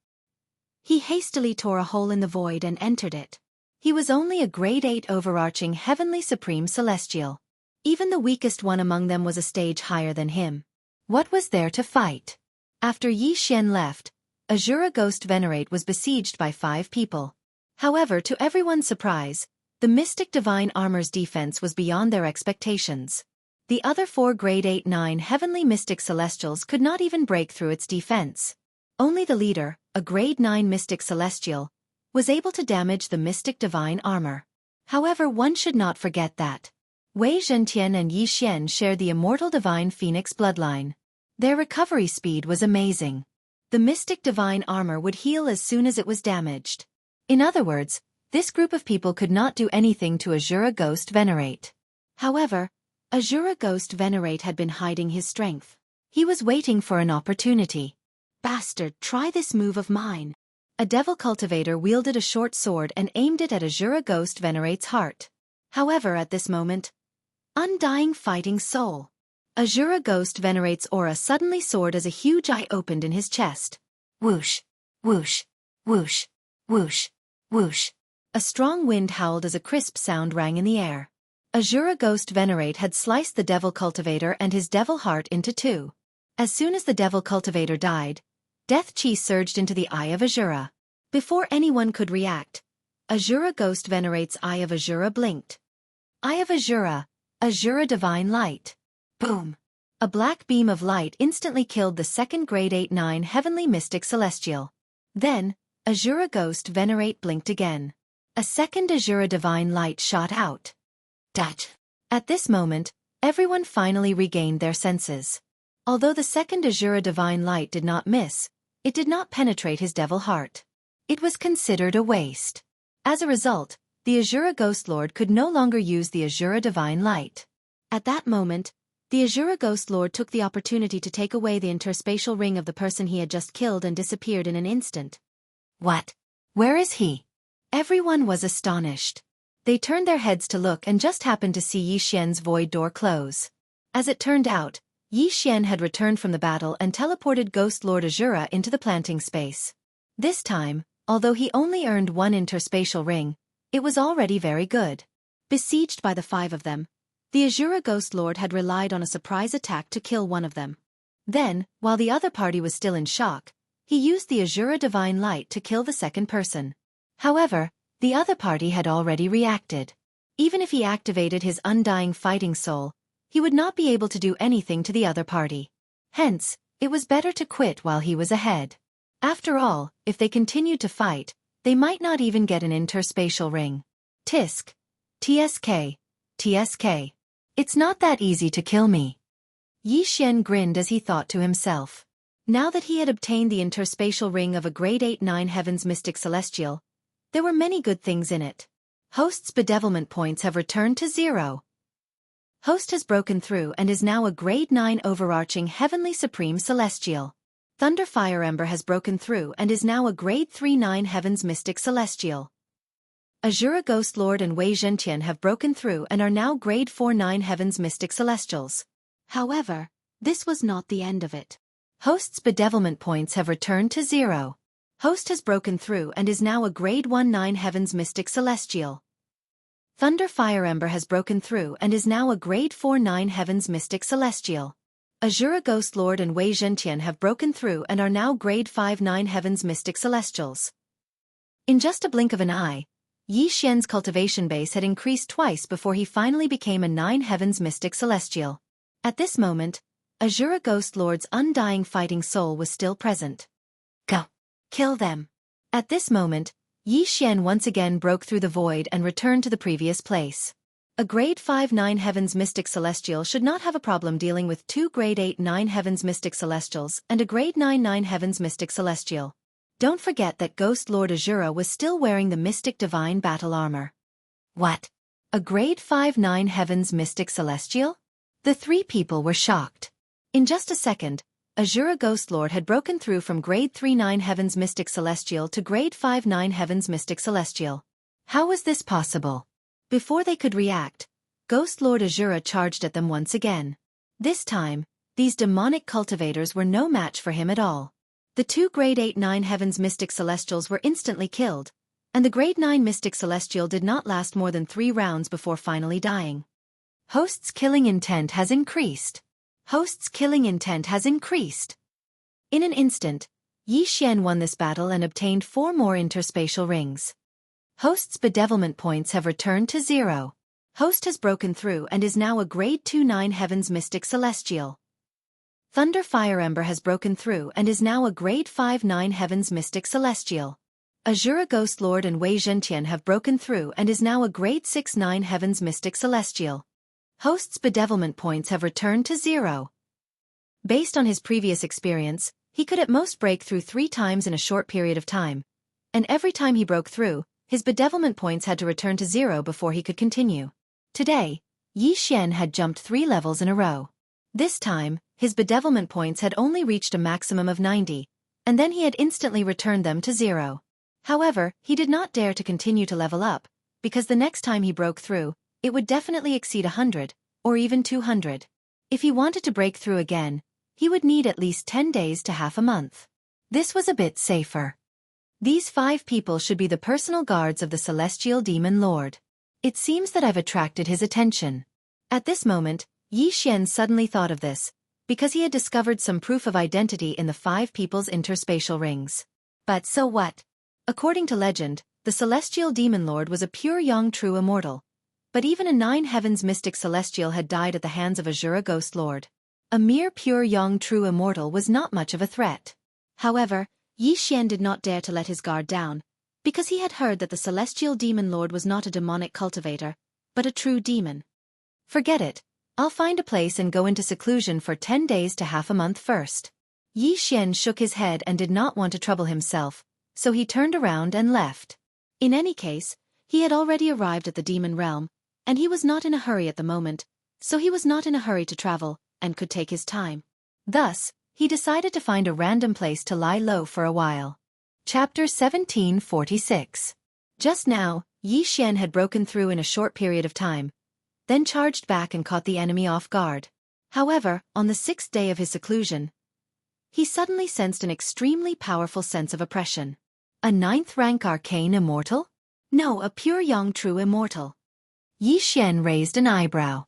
He hastily tore a hole in the void and entered it. He was only a grade 8 overarching heavenly supreme celestial. Even the weakest one among them was a stage higher than him. What was there to fight? After Yi Xian left, Azura Ghost Venerate was besieged by 5 people. However, to everyone's surprise, the Mystic Divine Armor's defense was beyond their expectations. The other 4 grade 8-9 heavenly mystic celestials could not even break through its defense. Only the leader, a grade 9 mystic celestial, was able to damage the Mystic Divine Armor. However, one should not forget that Wei Zhentian and Yi Xian shared the immortal Divine Phoenix bloodline. Their recovery speed was amazing. The Mystic Divine Armor would heal as soon as it was damaged. In other words, this group of people could not do anything to Azura Ghost Venerate. However, Azura Ghost Venerate had been hiding his strength. He was waiting for an opportunity. Bastard, try this move of mine. A devil cultivator wielded a short sword and aimed it at Azura Ghost Venerate's heart. However, at this moment, undying fighting soul. Azura Ghost Venerate's aura suddenly soared as a huge eye opened in his chest. Whoosh, whoosh, whoosh, whoosh, whoosh. A strong wind howled as a crisp sound rang in the air. Azura Ghost Venerate had sliced the devil cultivator and his devil heart into 2. As soon as the devil cultivator died, death chi surged into the eye of Azura. Before anyone could react, Azura Ghost Venerate's eye of Azura blinked. Eye of Azura, Azura Divine Light. Boom! A black beam of light instantly killed the second grade 8-9 heavenly mystic celestial. Then, Azura Ghost Venerate blinked again. A second Azura Divine Light shot out. Dat. At this moment, everyone finally regained their senses. Although the second Azura Divine Light did not miss, it did not penetrate his devil heart. It was considered a waste. As a result, the Azura Ghost Lord could no longer use the Azura Divine Light. At that moment, the Azura Ghost Lord took the opportunity to take away the interspatial ring of the person he had just killed and disappeared in an instant. What? Where is he? Everyone was astonished. They turned their heads to look and just happened to see Yi Xian's void door close. As it turned out, Yi Xian had returned from the battle and teleported Ghost Lord Azura into the planting space. This time, although he only earned 1 interspatial ring, it was already very good. Besieged by the 5 of them, the Azura Ghost Lord had relied on a surprise attack to kill one of them. Then, while the other party was still in shock, he used the Azura Divine Light to kill the second person. However, the other party had already reacted. Even if he activated his undying fighting soul, he would not be able to do anything to the other party. Hence, it was better to quit while he was ahead. After all, if they continued to fight, they might not even get an interspatial ring. Tisk. TSK. TSK. It's not that easy to kill me. Yi Xian grinned as he thought to himself. Now that he had obtained the interspatial ring of a grade 8-9 heavens mystic celestial, there were many good things in it. Host's bedevilment points have returned to 0. Host has broken through and is now a grade 9 overarching heavenly supreme celestial. Thunder Fire Ember has broken through and is now a grade 3-9 heavens mystic celestial. Azura Ghost Lord and Wei Zhentian have broken through and are now grade 4-9 heavens mystic celestials. However, this was not the end of it. Host's bedevilment points have returned to 0. Host has broken through and is now a grade 1-9 heavens mystic celestial. Thunder Fire Ember has broken through and is now a grade 4-9 heavens mystic celestial. Azura Ghost Lord and Wei Zhentian have broken through and are now grade 5-9 heavens mystic celestials. In just a blink of an eye, Yi Xian's cultivation base had increased twice before he finally became a 9 heavens mystic celestial. At this moment, Azura Ghost Lord's undying fighting soul was still present. Go. Kill them. At this moment, Yi Xian once again broke through the void and returned to the previous place. A grade 5-9 heavens mystic celestial should not have a problem dealing with 2 grade 8-9 heavens mystic celestials and a grade 9-9 heavens mystic celestial. Don't forget that Ghost Lord Azura was still wearing the mystic divine battle armor. What? A grade 5-9 Heaven's Mystic Celestial? The three people were shocked. In just a second, Azura Ghost Lord had broken through from grade 3-9 Heaven's Mystic Celestial to grade 5-9 Heaven's Mystic Celestial. How was this possible? Before they could react, Ghost Lord Azura charged at them once again. This time, these demonic cultivators were no match for him at all. The two grade 8-9 Heaven's Mystic Celestials were instantly killed, and the grade 9 Mystic Celestial did not last more than 3 rounds before finally dying. Host's killing intent has increased. Host's killing intent has increased. In an instant, Yi Xian won this battle and obtained 4 more interspatial rings. Host's bedevilment points have returned to 0. Host has broken through and is now a grade 2-9 Heaven's Mystic Celestial. Thunder Fire Ember has broken through and is now a grade 5-9 Heaven's Mystic Celestial. Azura Ghost Lord and Wei Zhentian have broken through and is now a grade 6-9 Heaven's Mystic Celestial. Host's bedevilment points have returned to 0. Based on his previous experience, he could at most break through 3 times in a short period of time, and every time he broke through, his bedevilment points had to return to 0 before he could continue. Today, Yi Xian had jumped 3 levels in a row. This time, his bedevilment points had only reached a maximum of 90, and then he had instantly returned them to 0. However, he did not dare to continue to level up, because the next time he broke through, it would definitely exceed 100, or even 200. If he wanted to break through again, he would need at least 10 days to half a month. This was a bit safer. These 5 people should be the personal guards of the Celestial Demon Lord. It seems that I've attracted his attention. At this moment, Yi Xian suddenly thought of this, because he had discovered some proof of identity in the 5 people's interspatial rings. But so what? According to legend, the Celestial Demon Lord was a pure young true immortal. But even a 9 Heaven's Mystic Celestial had died at the hands of Azura Ghost Lord. A mere pure young true immortal was not much of a threat. However, Yi Xian did not dare to let his guard down, because he had heard that the Celestial Demon Lord was not a demonic cultivator, but a true demon. Forget it. I'll find a place and go into seclusion for 10 days to half a month first. Yi Xian shook his head and did not want to trouble himself, so he turned around and left. In any case, he had already arrived at the demon realm, and he was not in a hurry at the moment, so he was not in a hurry to travel, and could take his time. Thus, he decided to find a random place to lie low for a while. Chapter 1746. Just now, Yi Xian had broken through in a short period of time, then charged back and caught the enemy off guard. However, on the 6th day of his seclusion, he suddenly sensed an extremely powerful sense of oppression. A 9th rank arcane immortal? No, a pure young true immortal. Yi Xian raised an eyebrow.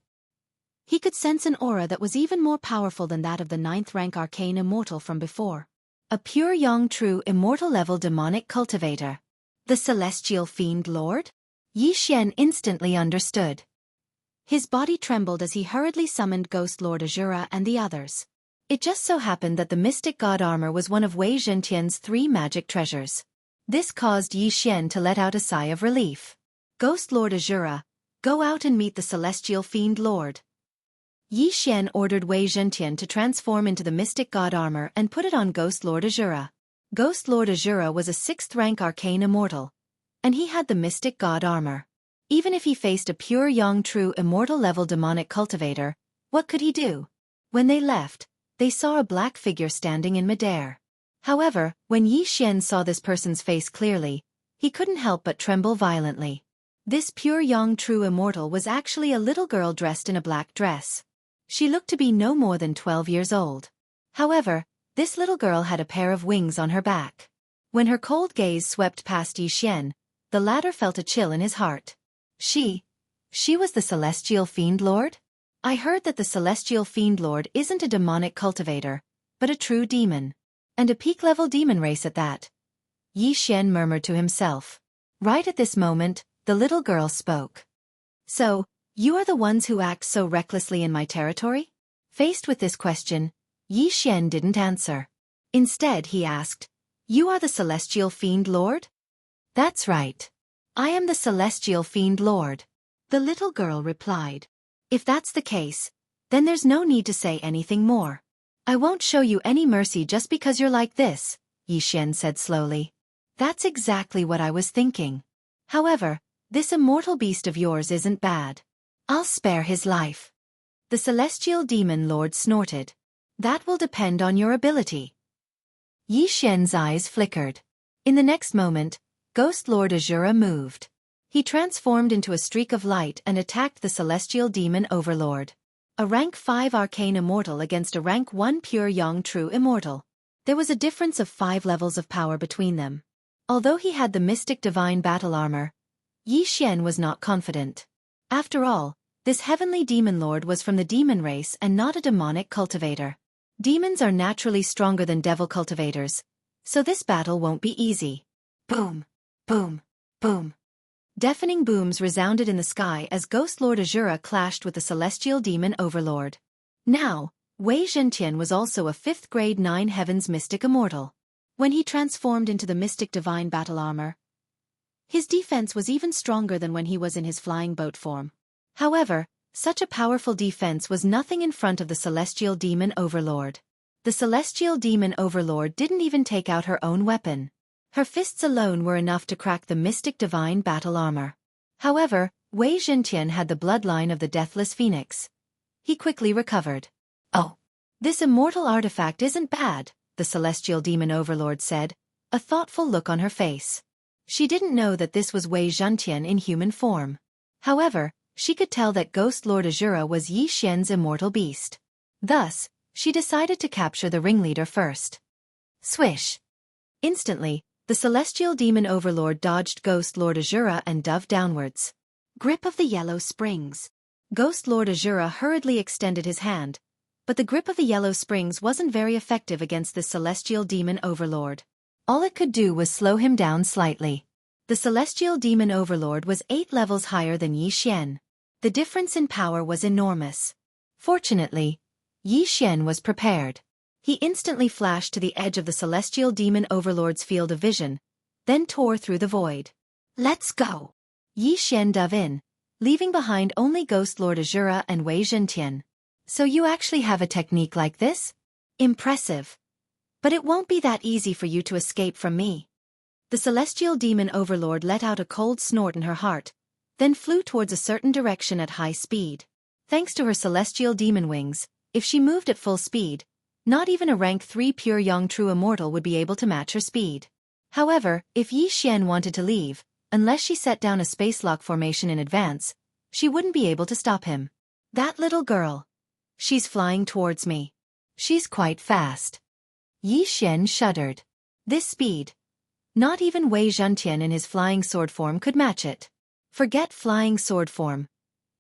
He could sense an aura that was even more powerful than that of the 9th rank arcane immortal from before. A pure young true immortal level demonic cultivator. The Celestial Fiend Lord? Yi Xian instantly understood. His body trembled as he hurriedly summoned Ghost Lord Azura and the others. It just so happened that the Mystic God Armor was one of Wei Zhentian's 3 magic treasures. This caused Yi Xian to let out a sigh of relief. Ghost Lord Azura, go out and meet the Celestial Fiend Lord. Yi Xian ordered Wei Zhentian to transform into the Mystic God Armor and put it on Ghost Lord Azura. Ghost Lord Azura was a 6th rank arcane immortal, and he had the Mystic God Armor. Even if he faced a pure young true immortal level demonic cultivator, what could he do? When they left, they saw a black figure standing in midair. However, when Yi Xian saw this person's face clearly, he couldn't help but tremble violently. This pure young true immortal was actually a little girl dressed in a black dress. She looked to be no more than 12 years old. However, this little girl had a pair of wings on her back. When her cold gaze swept past Yi Xian, the latter felt a chill in his heart. She was the Celestial Fiend Lord? I heard that the Celestial Fiend Lord isn't a demonic cultivator, but a true demon. And a peak-level demon race at that. Yi Xian murmured to himself. Right at this moment, the little girl spoke. So, you are the ones who act so recklessly in my territory? Faced with this question, Yi Xian didn't answer. Instead, he asked, You are the Celestial Fiend Lord? That's right. I am the Celestial Fiend Lord. The little girl replied. If that's the case, then there's no need to say anything more. I won't show you any mercy just because you're like this, Yi Xian said slowly. That's exactly what I was thinking. However, This immortal beast of yours isn't bad. I'll spare his life. The celestial demon lord snorted. That will depend on your ability. Yi Xian's eyes flickered. In the next moment, Ghost Lord Azura moved. He transformed into a streak of light and attacked the celestial demon overlord. A rank 5 arcane immortal against a rank 1 pure yang true immortal. There was a difference of 5 levels of power between them. Although he had the mystic divine battle armor, Yi Xian was not confident. After all, this heavenly demon lord was from the demon race and not a demonic cultivator. Demons are naturally stronger than devil cultivators, so this battle won't be easy. Boom! Boom! Boom! Deafening booms resounded in the sky as Ghost Lord Azura clashed with the celestial demon overlord. Now, Wei Zhentian was also a 5th grade 9 heavens mystic immortal. When he transformed into the mystic divine battle armor, his defense was even stronger than when he was in his flying boat form. However, such a powerful defense was nothing in front of the celestial demon overlord. The celestial demon overlord didn't even take out her own weapon. Her fists alone were enough to crack the mystic divine battle armor. However, Wei Zhentian had the bloodline of the deathless phoenix. He quickly recovered. Oh, this immortal artifact isn't bad, the celestial demon overlord said, a thoughtful look on her face. She didn't know that this was Wei Zhentian in human form. However, she could tell that Ghost Lord Azura was Yi Xian's immortal beast. Thus, she decided to capture the ringleader first. Swish! Instantly, the celestial demon overlord dodged Ghost Lord Azura and dove downwards. Grip of the yellow springs. Ghost Lord Azura hurriedly extended his hand, but the grip of the yellow springs wasn't very effective against the celestial demon overlord. All it could do was slow him down slightly. The celestial demon overlord was 8 levels higher than Yi Xian. The difference in power was enormous. Fortunately, Yi Xian was prepared. He instantly flashed to the edge of the celestial demon overlord's field of vision, then tore through the void. Let's go! Yi Xian dove in, leaving behind only Ghost Lord Azura and Wei Zhentian. So you actually have a technique like this? Impressive. But it won't be that easy for you to escape from me. The celestial demon overlord let out a cold snort in her heart, then flew towards a certain direction at high speed. Thanks to her celestial demon wings, if she moved at full speed, not even a rank 3 pure yang true immortal would be able to match her speed. However, if Yi Xian wanted to leave, unless she set down a spacelock formation in advance, she wouldn't be able to stop him. That little girl. She's flying towards me. She's quite fast. Yi Xian shuddered. This speed. Not even Wei Zhentian in his flying sword form could match it. Forget flying sword form.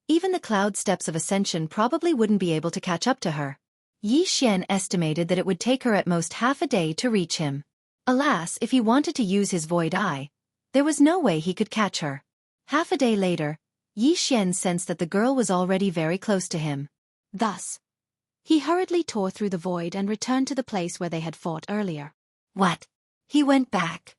Even the cloud steps of ascension probably wouldn't be able to catch up to her. Yi Xian estimated that it would take her at most half a day to reach him. Alas, if he wanted to use his void eye, there was no way he could catch her. Half a day later, Yi Xian sensed that the girl was already very close to him. Thus, he hurriedly tore through the void and returned to the place where they had fought earlier. What? He went back.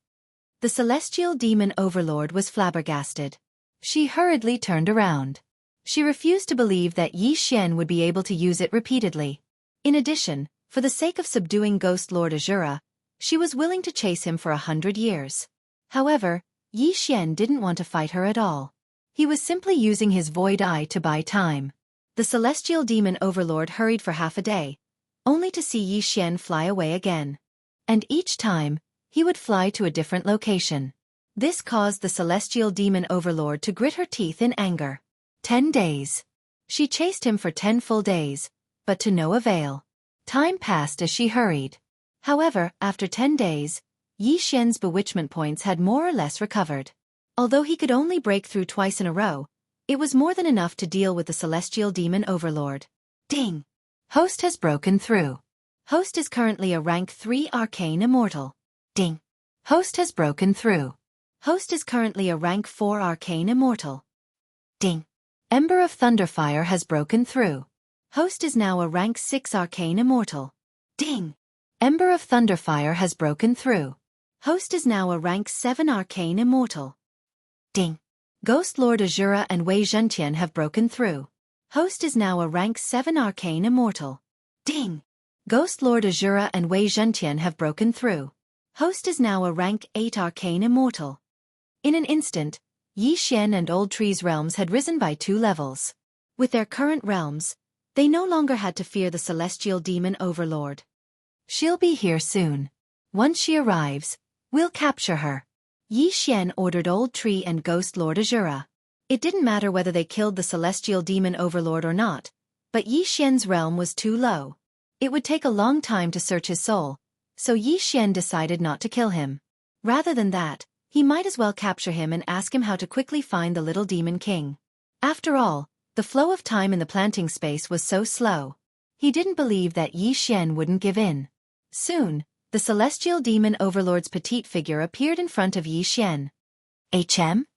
The celestial demon overlord was flabbergasted. She hurriedly turned around. She refused to believe that Yi Xian would be able to use it repeatedly. In addition, for the sake of subduing Ghost Lord Azura, she was willing to chase him for 100 years. However, Yi Xian didn't want to fight her at all. He was simply using his void eye to buy time. The celestial demon overlord hurried for half a day, only to see Yi Xian fly away again. And each time, he would fly to a different location. This caused the celestial demon overlord to grit her teeth in anger. 10 days. She chased him for 10 full days, but to no avail. Time passed as she hurried. However, after 10 days, Yi Xian's bewitchment points had more or less recovered. Although he could only break through twice in a row, it was more than enough to deal with the celestial demon overlord. Ding! Host has broken through. Host is currently a rank 3 arcane immortal. Ding! Host has broken through. Host is currently a rank 4 arcane immortal. Ding! Ember of Thunderfire has broken through. Host is now a rank 6 arcane immortal. Ding! Ember of Thunderfire has broken through. Host is now a rank 7 arcane immortal. Ding! Ghost Lord Azura and Wei Zhentian have broken through. Host is now a rank 7 arcane immortal. Ding! Ghost Lord Azura and Wei Zhentian have broken through. Host is now a rank 8 arcane immortal. In an instant, Yi Xian and Old Tree's realms had risen by 2 levels. With their current realms, they no longer had to fear the celestial demon overlord. She'll be here soon. Once she arrives, we'll capture her. Yi Xian ordered Old Tree and Ghost Lord Azura. It didn't matter whether they killed the celestial demon overlord or not, but Yi Xian's realm was too low. It would take a long time to search his soul, so Yi Xian decided not to kill him. Rather than that, he might as well capture him and ask him how to quickly find the little demon king. After all, the flow of time in the planting space was so slow. He didn't believe that Yi Xian wouldn't give in. Soon, the celestial demon overlord's petite figure appeared in front of Yi Xian. HM?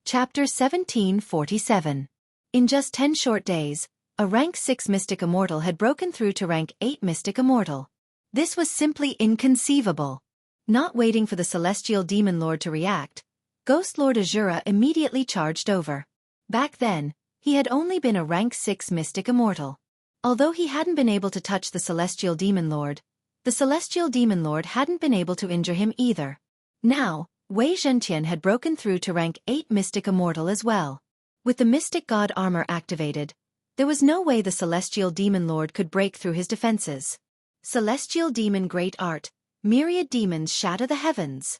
Chapter 1747. In just 10 short days, a rank 6 mystic immortal had broken through to rank 8 mystic immortal. This was simply inconceivable. Not waiting for the celestial demon lord to react, Ghost Lord Azura immediately charged over. Back then, he had only been a rank 6 mystic immortal. Although he hadn't been able to touch the celestial demon lord, the celestial demon lord hadn't been able to injure him either. Now, Wei Zhentian had broken through to rank 8 mystic immortal as well. With the mystic god armor activated, there was no way the celestial demon lord could break through his defenses. Celestial demon great art, myriad demons shatter the heavens.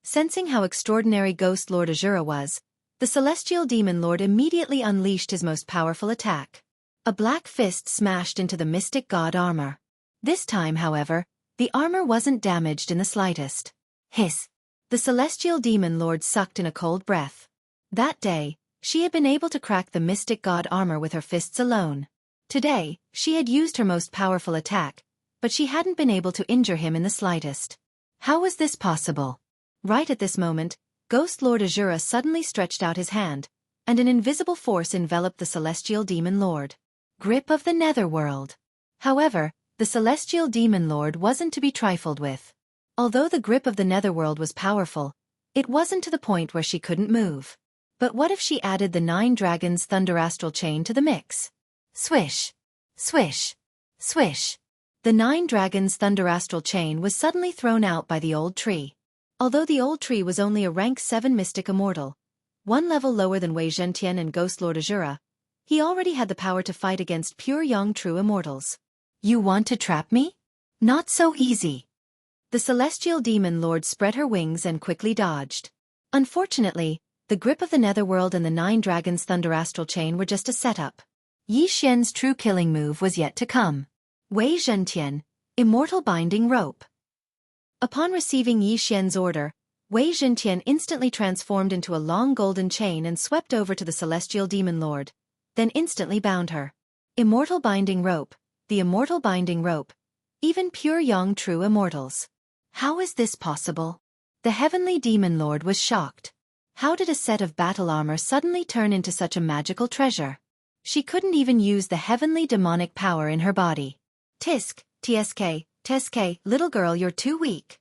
Sensing how extraordinary Ghost Lord Azura was, the celestial demon lord immediately unleashed his most powerful attack. A black fist smashed into the mystic god armor. This time, however, the armor wasn't damaged in the slightest. Hiss! The celestial demon lord sucked in a cold breath. That day, she had been able to crack the mystic god armor with her fists alone. Today, she had used her most powerful attack, but she hadn't been able to injure him in the slightest. How was this possible? Right at this moment, Ghost Lord Azura suddenly stretched out his hand, and an invisible force enveloped the celestial demon lord. Grip of the Netherworld. However, the celestial demon lord wasn't to be trifled with. Although the grip of the Netherworld was powerful, it wasn't to the point where she couldn't move. But what if she added the 9 dragons thunder astral chain to the mix? Swish! Swish! Swish! The 9 dragons thunder astral chain was suddenly thrown out by the old tree. Although the old tree was only a rank 7 mystic immortal, 1 level lower than Wei Zhentian and Ghost Lord Azura, he already had the power to fight against pure young true immortals. You want to trap me? Not so easy. The celestial demon lord spread her wings and quickly dodged. Unfortunately, the grip of the Netherworld and the 9 dragons thunder astral chain were just a setup. Yi Xian's true killing move was yet to come. Wei Zhentian, Immortal Binding Rope. Upon receiving Yi Xian's order, Wei Zhentian instantly transformed into a long golden chain and swept over to the celestial demon lord, then instantly bound her. Immortal Binding Rope, the Immortal Binding Rope. Even pure young true immortals. How is this possible? The heavenly demon lord was shocked. How did a set of battle armor suddenly turn into such a magical treasure? She couldn't even use the heavenly demonic power in her body. Tisk, tsk, little girl, you're too weak.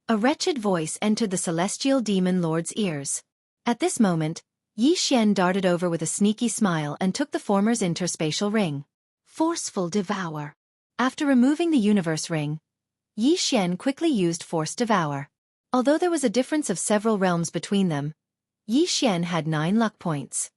A wretched voice entered the celestial demon lord's ears. At this moment, Yi Xian darted over with a sneaky smile and took the former's interspatial ring. Forceful Devour. After removing the universe ring, Yi Xian quickly used Force Devour. Although there was a difference of several realms between them, Yi Xian had 9 luck points.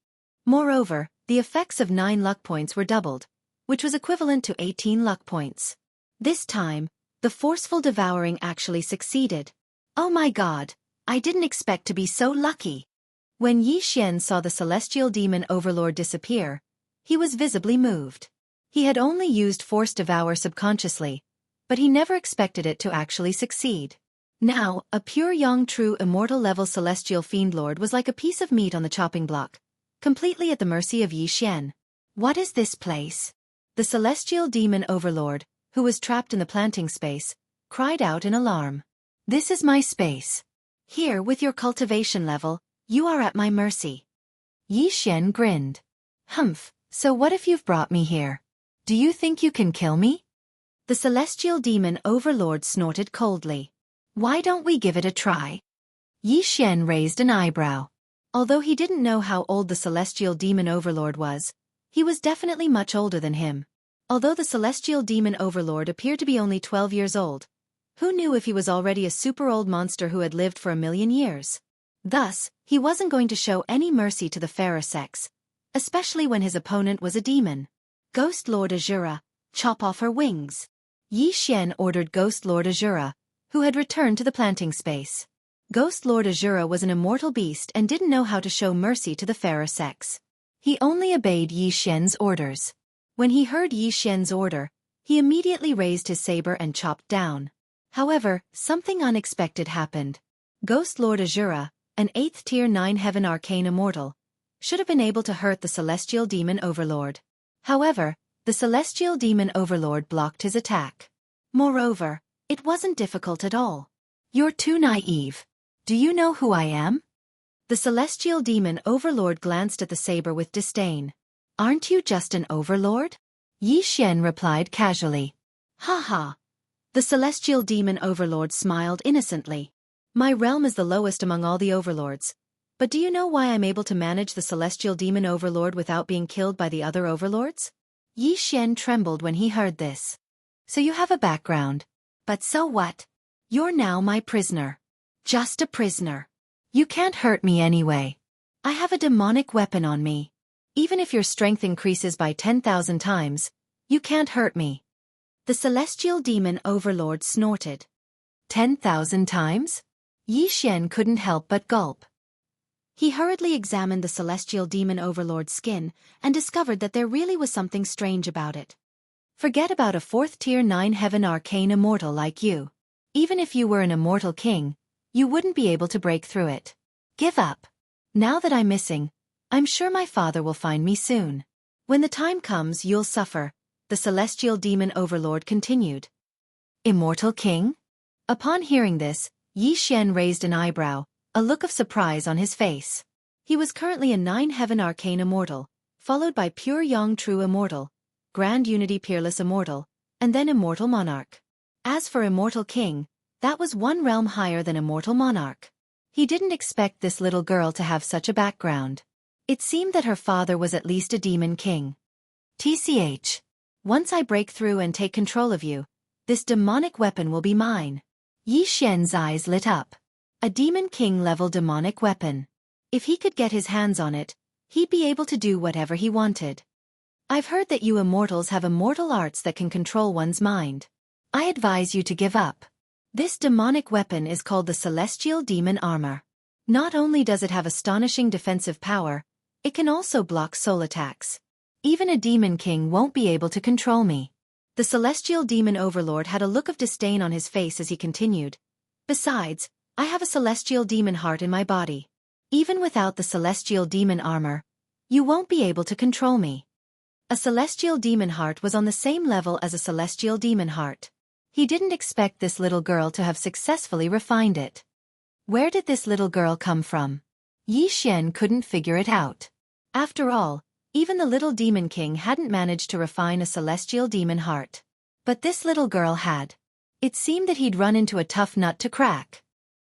Moreover, the effects of 9 luck points were doubled, which was equivalent to 18 luck points. This time, the forceful devouring actually succeeded. Oh my god, I didn't expect to be so lucky. When Yi Xian saw the celestial demon overlord disappear, he was visibly moved. He had only used Force Devour subconsciously, but he never expected it to actually succeed. Now, a pure young true immortal level celestial fiendlord was like a piece of meat on the chopping block, completely at the mercy of Yi Xian. What is this place? The celestial demon overlord, who was trapped in the planting space, cried out in alarm. This is my space. Here, with your cultivation level, you are at my mercy. Yi Xian grinned. Humph, so what if you've brought me here? Do you think you can kill me? The celestial demon overlord snorted coldly. Why don't we give it a try? Yi Xian raised an eyebrow. Although he didn't know how old the celestial demon overlord was, he was definitely much older than him. Although the celestial demon overlord appeared to be only 12 years old, who knew if he was already a super old monster who had lived for 1,000,000 years? Thus, he wasn't going to show any mercy to the fairer sex, especially when his opponent was a demon. Ghost Lord Azura, chop off her wings. Yi Xian ordered Ghost Lord Azura, who had returned to the planting space. Ghost Lord Azura was an immortal beast and didn't know how to show mercy to the fairer sex. He only obeyed Yi Xian's orders. When he heard Yi Xian's order, he immediately raised his saber and chopped down. However, something unexpected happened. Ghost Lord Azura, an 8th Tier 9 Heaven Arcane Immortal, should have been able to hurt the Celestial Demon Overlord. However, the Celestial Demon Overlord blocked his attack. Moreover, it wasn't difficult at all. You're too naive. Do you know who I am? The Celestial Demon Overlord glanced at the saber with disdain. Aren't you just an overlord? Yi Xian replied casually. Ha ha. The Celestial Demon Overlord smiled innocently. My realm is the lowest among all the overlords. But do you know why I'm able to manage the Celestial Demon Overlord without being killed by the other overlords? Yi Xian trembled when he heard this. So you have a background. But so what? You're now my prisoner. Just a prisoner. You can't hurt me anyway. I have a demonic weapon on me. Even if your strength increases by 10,000 times, you can't hurt me. The Celestial Demon Overlord snorted. 10,000 times? Yi Xian couldn't help but gulp. He hurriedly examined the Celestial Demon Overlord's skin and discovered that there really was something strange about it. Forget about a 4th Tier 9 Heaven Arcane Immortal like you. Even if you were an immortal king, you wouldn't be able to break through it. Give up. Now that I'm missing, I'm sure my father will find me soon. When the time comes, you'll suffer, the Celestial Demon Overlord continued. Immortal King? Upon hearing this, Yi Xian raised an eyebrow, a look of surprise on his face. He was currently a 9 Heaven Arcane Immortal, followed by Pure Yang True Immortal, Grand Unity Peerless Immortal, and then Immortal Monarch. As for Immortal King, that was one realm higher than Immortal Monarch. He didn't expect this little girl to have such a background. It seemed that her father was at least a demon king. TCH. Once I break through and take control of you, this demonic weapon will be mine. Yi Xian's eyes lit up. A Demon King-level demonic weapon. If he could get his hands on it, he'd be able to do whatever he wanted. I've heard that you immortals have immortal arts that can control one's mind. I advise you to give up. This demonic weapon is called the Celestial Demon Armor. Not only does it have astonishing defensive power, it can also block soul attacks. Even a Demon King won't be able to control me. The Celestial Demon Overlord had a look of disdain on his face as he continued. Besides, I have a Celestial Demon Heart in my body. Even without the Celestial Demon Armor, you won't be able to control me. A Celestial Demon Heart was on the same level as a Celestial Demon Heart. He didn't expect this little girl to have successfully refined it. Where did this little girl come from? Yi Xian couldn't figure it out. After all, even the little Demon King hadn't managed to refine a Celestial Demon Heart. But this little girl had. It seemed that he'd run into a tough nut to crack.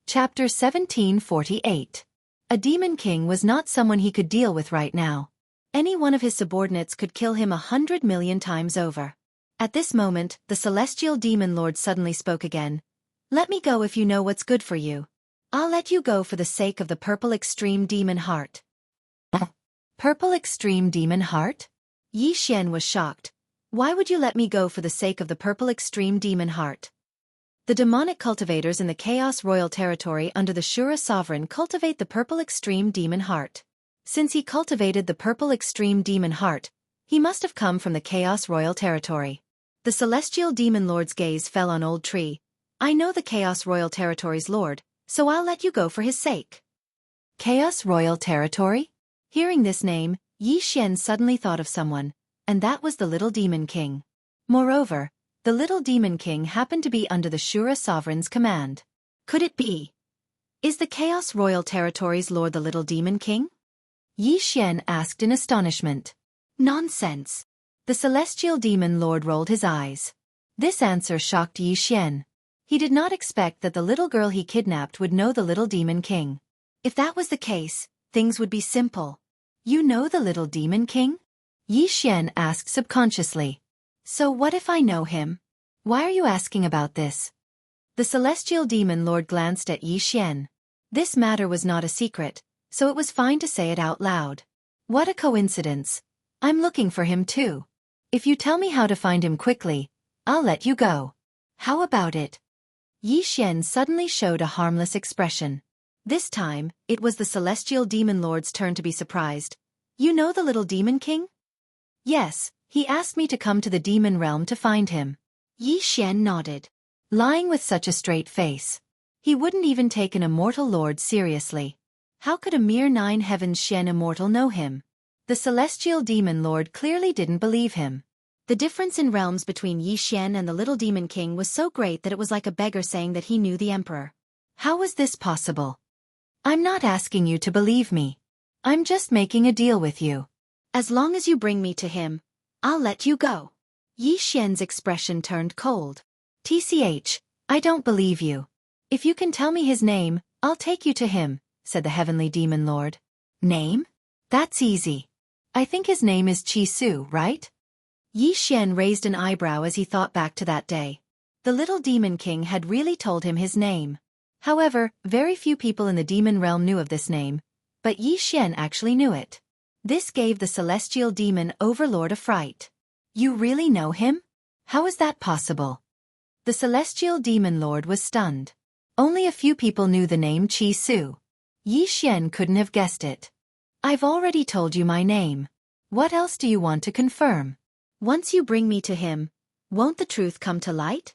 Chapter 1748. A Demon King was not someone he could deal with right now. Any one of his subordinates could kill him 100 million times over. At this moment, the Celestial Demon Lord suddenly spoke again. Let me go if you know what's good for you. I'll let you go for the sake of the Purple Extreme Demon Heart. Purple Extreme Demon Heart? Yi Xian was shocked. Why would you let me go for the sake of the Purple Extreme Demon Heart? The demonic cultivators in the Chaos Royal Territory under the Shura Sovereign cultivate the Purple Extreme Demon Heart. Since he cultivated the Purple Extreme Demon Heart, he must have come from the Chaos Royal Territory. The Celestial Demon Lord's gaze fell on Old Tree. I know the Chaos Royal Territory's lord, so I'll let you go for his sake. Chaos Royal Territory? Hearing this name, Yi Xian suddenly thought of someone, and that was the Little Demon King. Moreover, the Little Demon King happened to be under the Shura Sovereign's command. Could it be? Is the Chaos Royal Territory's lord the Little Demon King? Yi Xian asked in astonishment. Nonsense. The Celestial Demon Lord rolled his eyes. This answer shocked Yi Xian. He did not expect that the little girl he kidnapped would know the Little Demon King. If that was the case, things would be simple. You know the Little Demon King? Yi Xian asked subconsciously. So what if I know him? Why are you asking about this? The Celestial Demon Lord glanced at Yi Xian. This matter was not a secret, so it was fine to say it out loud. What a coincidence. I'm looking for him too. If you tell me how to find him quickly, I'll let you go. How about it? Yi Xian suddenly showed a harmless expression. This time, it was the celestial demon lord's turn to be surprised. You know the little demon king? Yes, he asked me to come to the demon realm to find him. Yi Xian nodded. Lying with such a straight face. He wouldn't even take an immortal lord seriously. How could a mere 9 heavens Xian immortal know him? The celestial demon lord clearly didn't believe him. The difference in realms between Yi Xian and the little demon king was so great that it was like a beggar saying that he knew the emperor. How was this possible? I'm not asking you to believe me. I'm just making a deal with you. As long as you bring me to him, I'll let you go. Yi Xian's expression turned cold. TCH, I don't believe you. If you can tell me his name, I'll take you to him, said the heavenly demon lord. Name? That's easy. I think his name is Chi Su, right? Yi Xian raised an eyebrow as he thought back to that day. The little demon king had really told him his name. However, very few people in the demon realm knew of this name, but Yi Xian actually knew it. This gave the celestial demon overlord a fright. You really know him? How is that possible? The celestial demon lord was stunned. Only a few people knew the name Chi Su. Yi Xian couldn't have guessed it. I've already told you my name. What else do you want to confirm? Once you bring me to him, won't the truth come to light?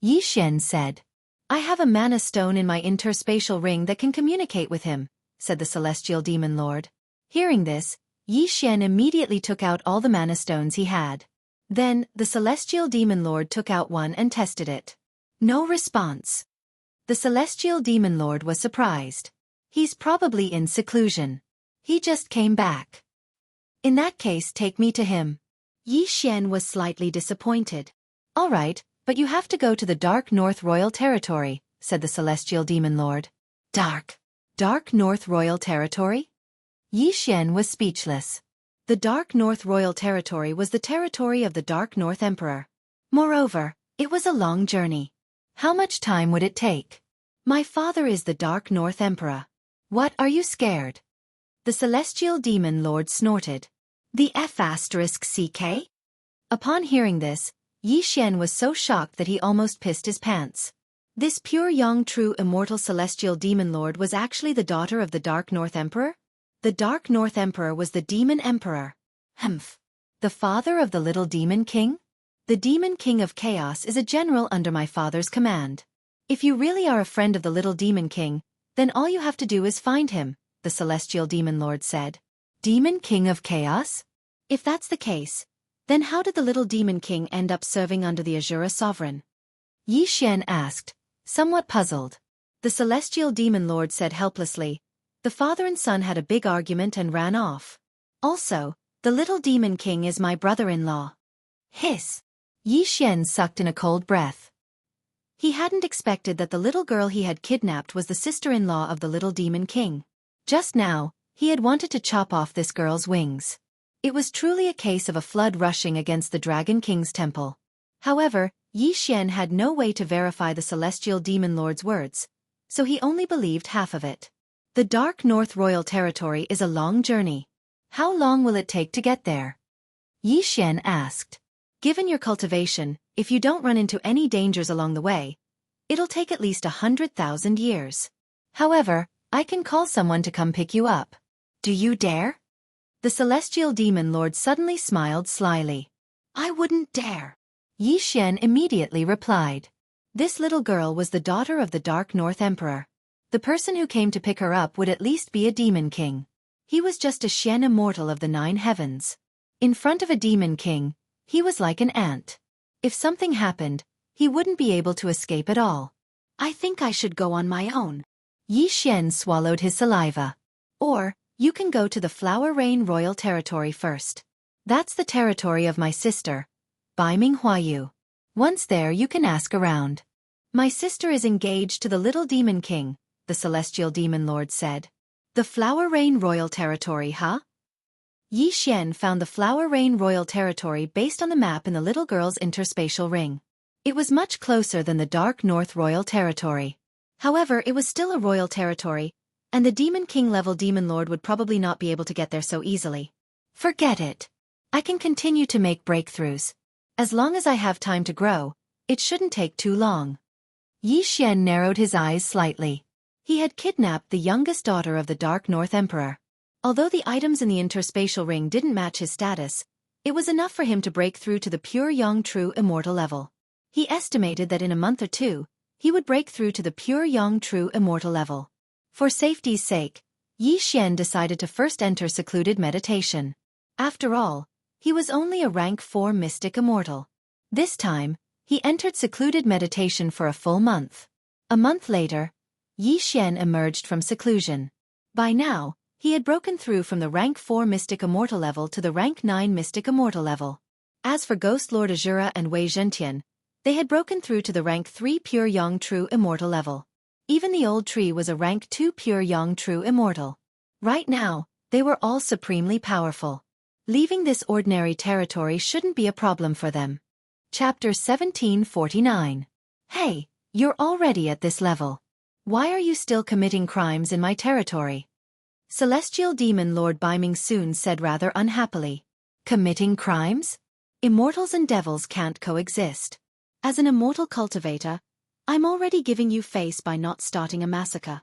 Yi Xian said. I have a mana stone in my interspatial ring that can communicate with him, said the celestial demon lord. Hearing this, Yi Xian immediately took out all the mana stones he had. Then, the celestial demon lord took out one and tested it. No response. The celestial demon lord was surprised. He's probably in seclusion. He just came back. In that case, take me to him. Yi Xian was slightly disappointed. All right, but you have to go to the Dark North Royal Territory, said the celestial demon lord. Dark North Royal Territory? Yi Xian was speechless. The Dark North Royal Territory was the territory of the Dark North Emperor. Moreover, it was a long journey. How much time would it take? My father is the Dark North Emperor. What, are you scared? The celestial demon lord snorted. The F***CK? Upon hearing this, Yi Xian was so shocked that he almost pissed his pants. This pure young true immortal celestial demon lord was actually the daughter of the Dark North Emperor? The Dark North Emperor was the Demon Emperor. Humph. The father of the little demon king? The Demon King of Chaos is a general under my father's command. If you really are a friend of the little demon king, then all you have to do is find him, the celestial demon lord said. Demon King of Chaos? If that's the case, then how did the little demon king end up serving under the Azura sovereign? Yi Xian asked, somewhat puzzled. The celestial demon lord said helplessly, the father and son had a big argument and ran off. Also, the little demon king is my brother-in-law. Hiss. Yi Xian sucked in a cold breath. He hadn't expected that the little girl he had kidnapped was the sister-in-law of the little demon king. Just now, he had wanted to chop off this girl's wings. It was truly a case of a flood rushing against the Dragon King's temple. However, Yi Xian had no way to verify the celestial demon lord's words, so he only believed half of it. The Dark North Royal Territory is a long journey. How long will it take to get there? Yi Xian asked. Given your cultivation, if you don't run into any dangers along the way, it'll take at least 100,000 years. However, I can call someone to come pick you up. Do you dare? The celestial demon lord suddenly smiled slyly. I wouldn't dare. Yi Xian immediately replied. This little girl was the daughter of the Dark North Emperor. The person who came to pick her up would at least be a demon king. He was just a Xian immortal of the 9 heavens. In front of a demon king, he was like an ant. If something happened, he wouldn't be able to escape at all. I think I should go on my own. Yi Xian swallowed his saliva. Or, you can go to the Flower Rain Royal Territory first. That's the territory of my sister, Bai Ming Huayu. Once there you can ask around. My sister is engaged to the little demon king, the celestial demon lord said. The Flower Rain Royal Territory, huh? Yi Xian found the Flower Rain Royal Territory based on the map in the little girl's interspatial ring. It was much closer than the Dark North Royal Territory. However, it was still a royal territory, and the Demon King level Demon Lord would probably not be able to get there so easily. Forget it. I can continue to make breakthroughs. As long as I have time to grow, it shouldn't take too long. Yi Xian narrowed his eyes slightly. He had kidnapped the youngest daughter of the Dark North Emperor. Although the items in the interspatial ring didn't match his status, it was enough for him to break through to the pure young true immortal level. He estimated that in a month or two, he would break through to the pure young true immortal level. For safety's sake, Yi Xian decided to first enter secluded meditation. After all, he was only a rank 4 mystic immortal. This time, he entered secluded meditation for a full month. A month later, Yi Xian emerged from seclusion. By now, he had broken through from the rank 4 mystic immortal level to the rank 9 mystic immortal level. As for Ghost Lord Azura and Wei Zhentian, they had broken through to the rank 3 pure young true immortal level. Even the old tree was a rank 2 pure young true immortal. Right now, they were all supremely powerful. Leaving this ordinary territory shouldn't be a problem for them. Chapter 1749. Hey, you're already at this level. Why are you still committing crimes in my territory? Celestial Demon Lord Biming soon said rather unhappily. Committing crimes? Immortals and devils can't coexist. As an immortal cultivator, I'm already giving you face by not starting a massacre.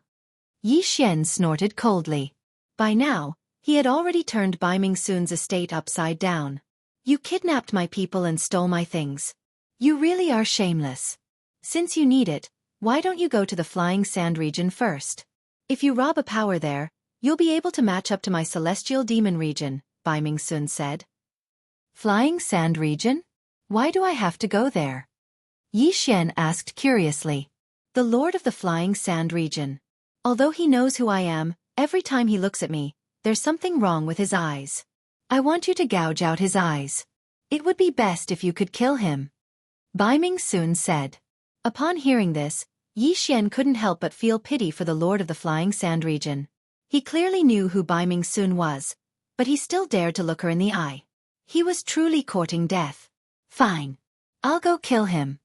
Yi Xian snorted coldly. By now, he had already turned Biming Soon's estate upside down. You kidnapped my people and stole my things. You really are shameless. Since you need it, why don't you go to the Flying Sand region first? If you rob a power there, you'll be able to match up to my Celestial Demon region, Biming Soon said. Flying Sand region? Why do I have to go there? Yi Xian asked curiously. The Lord of the Flying Sand region. Although he knows who I am, every time he looks at me, there's something wrong with his eyes. I want you to gouge out his eyes. It would be best if you could kill him. Biming Soon said. Upon hearing this, Yi Xian couldn't help but feel pity for the Lord of the Flying Sand region. He clearly knew who Biming Soon was, but he still dared to look her in the eye. He was truly courting death. Fine. I'll go kill him.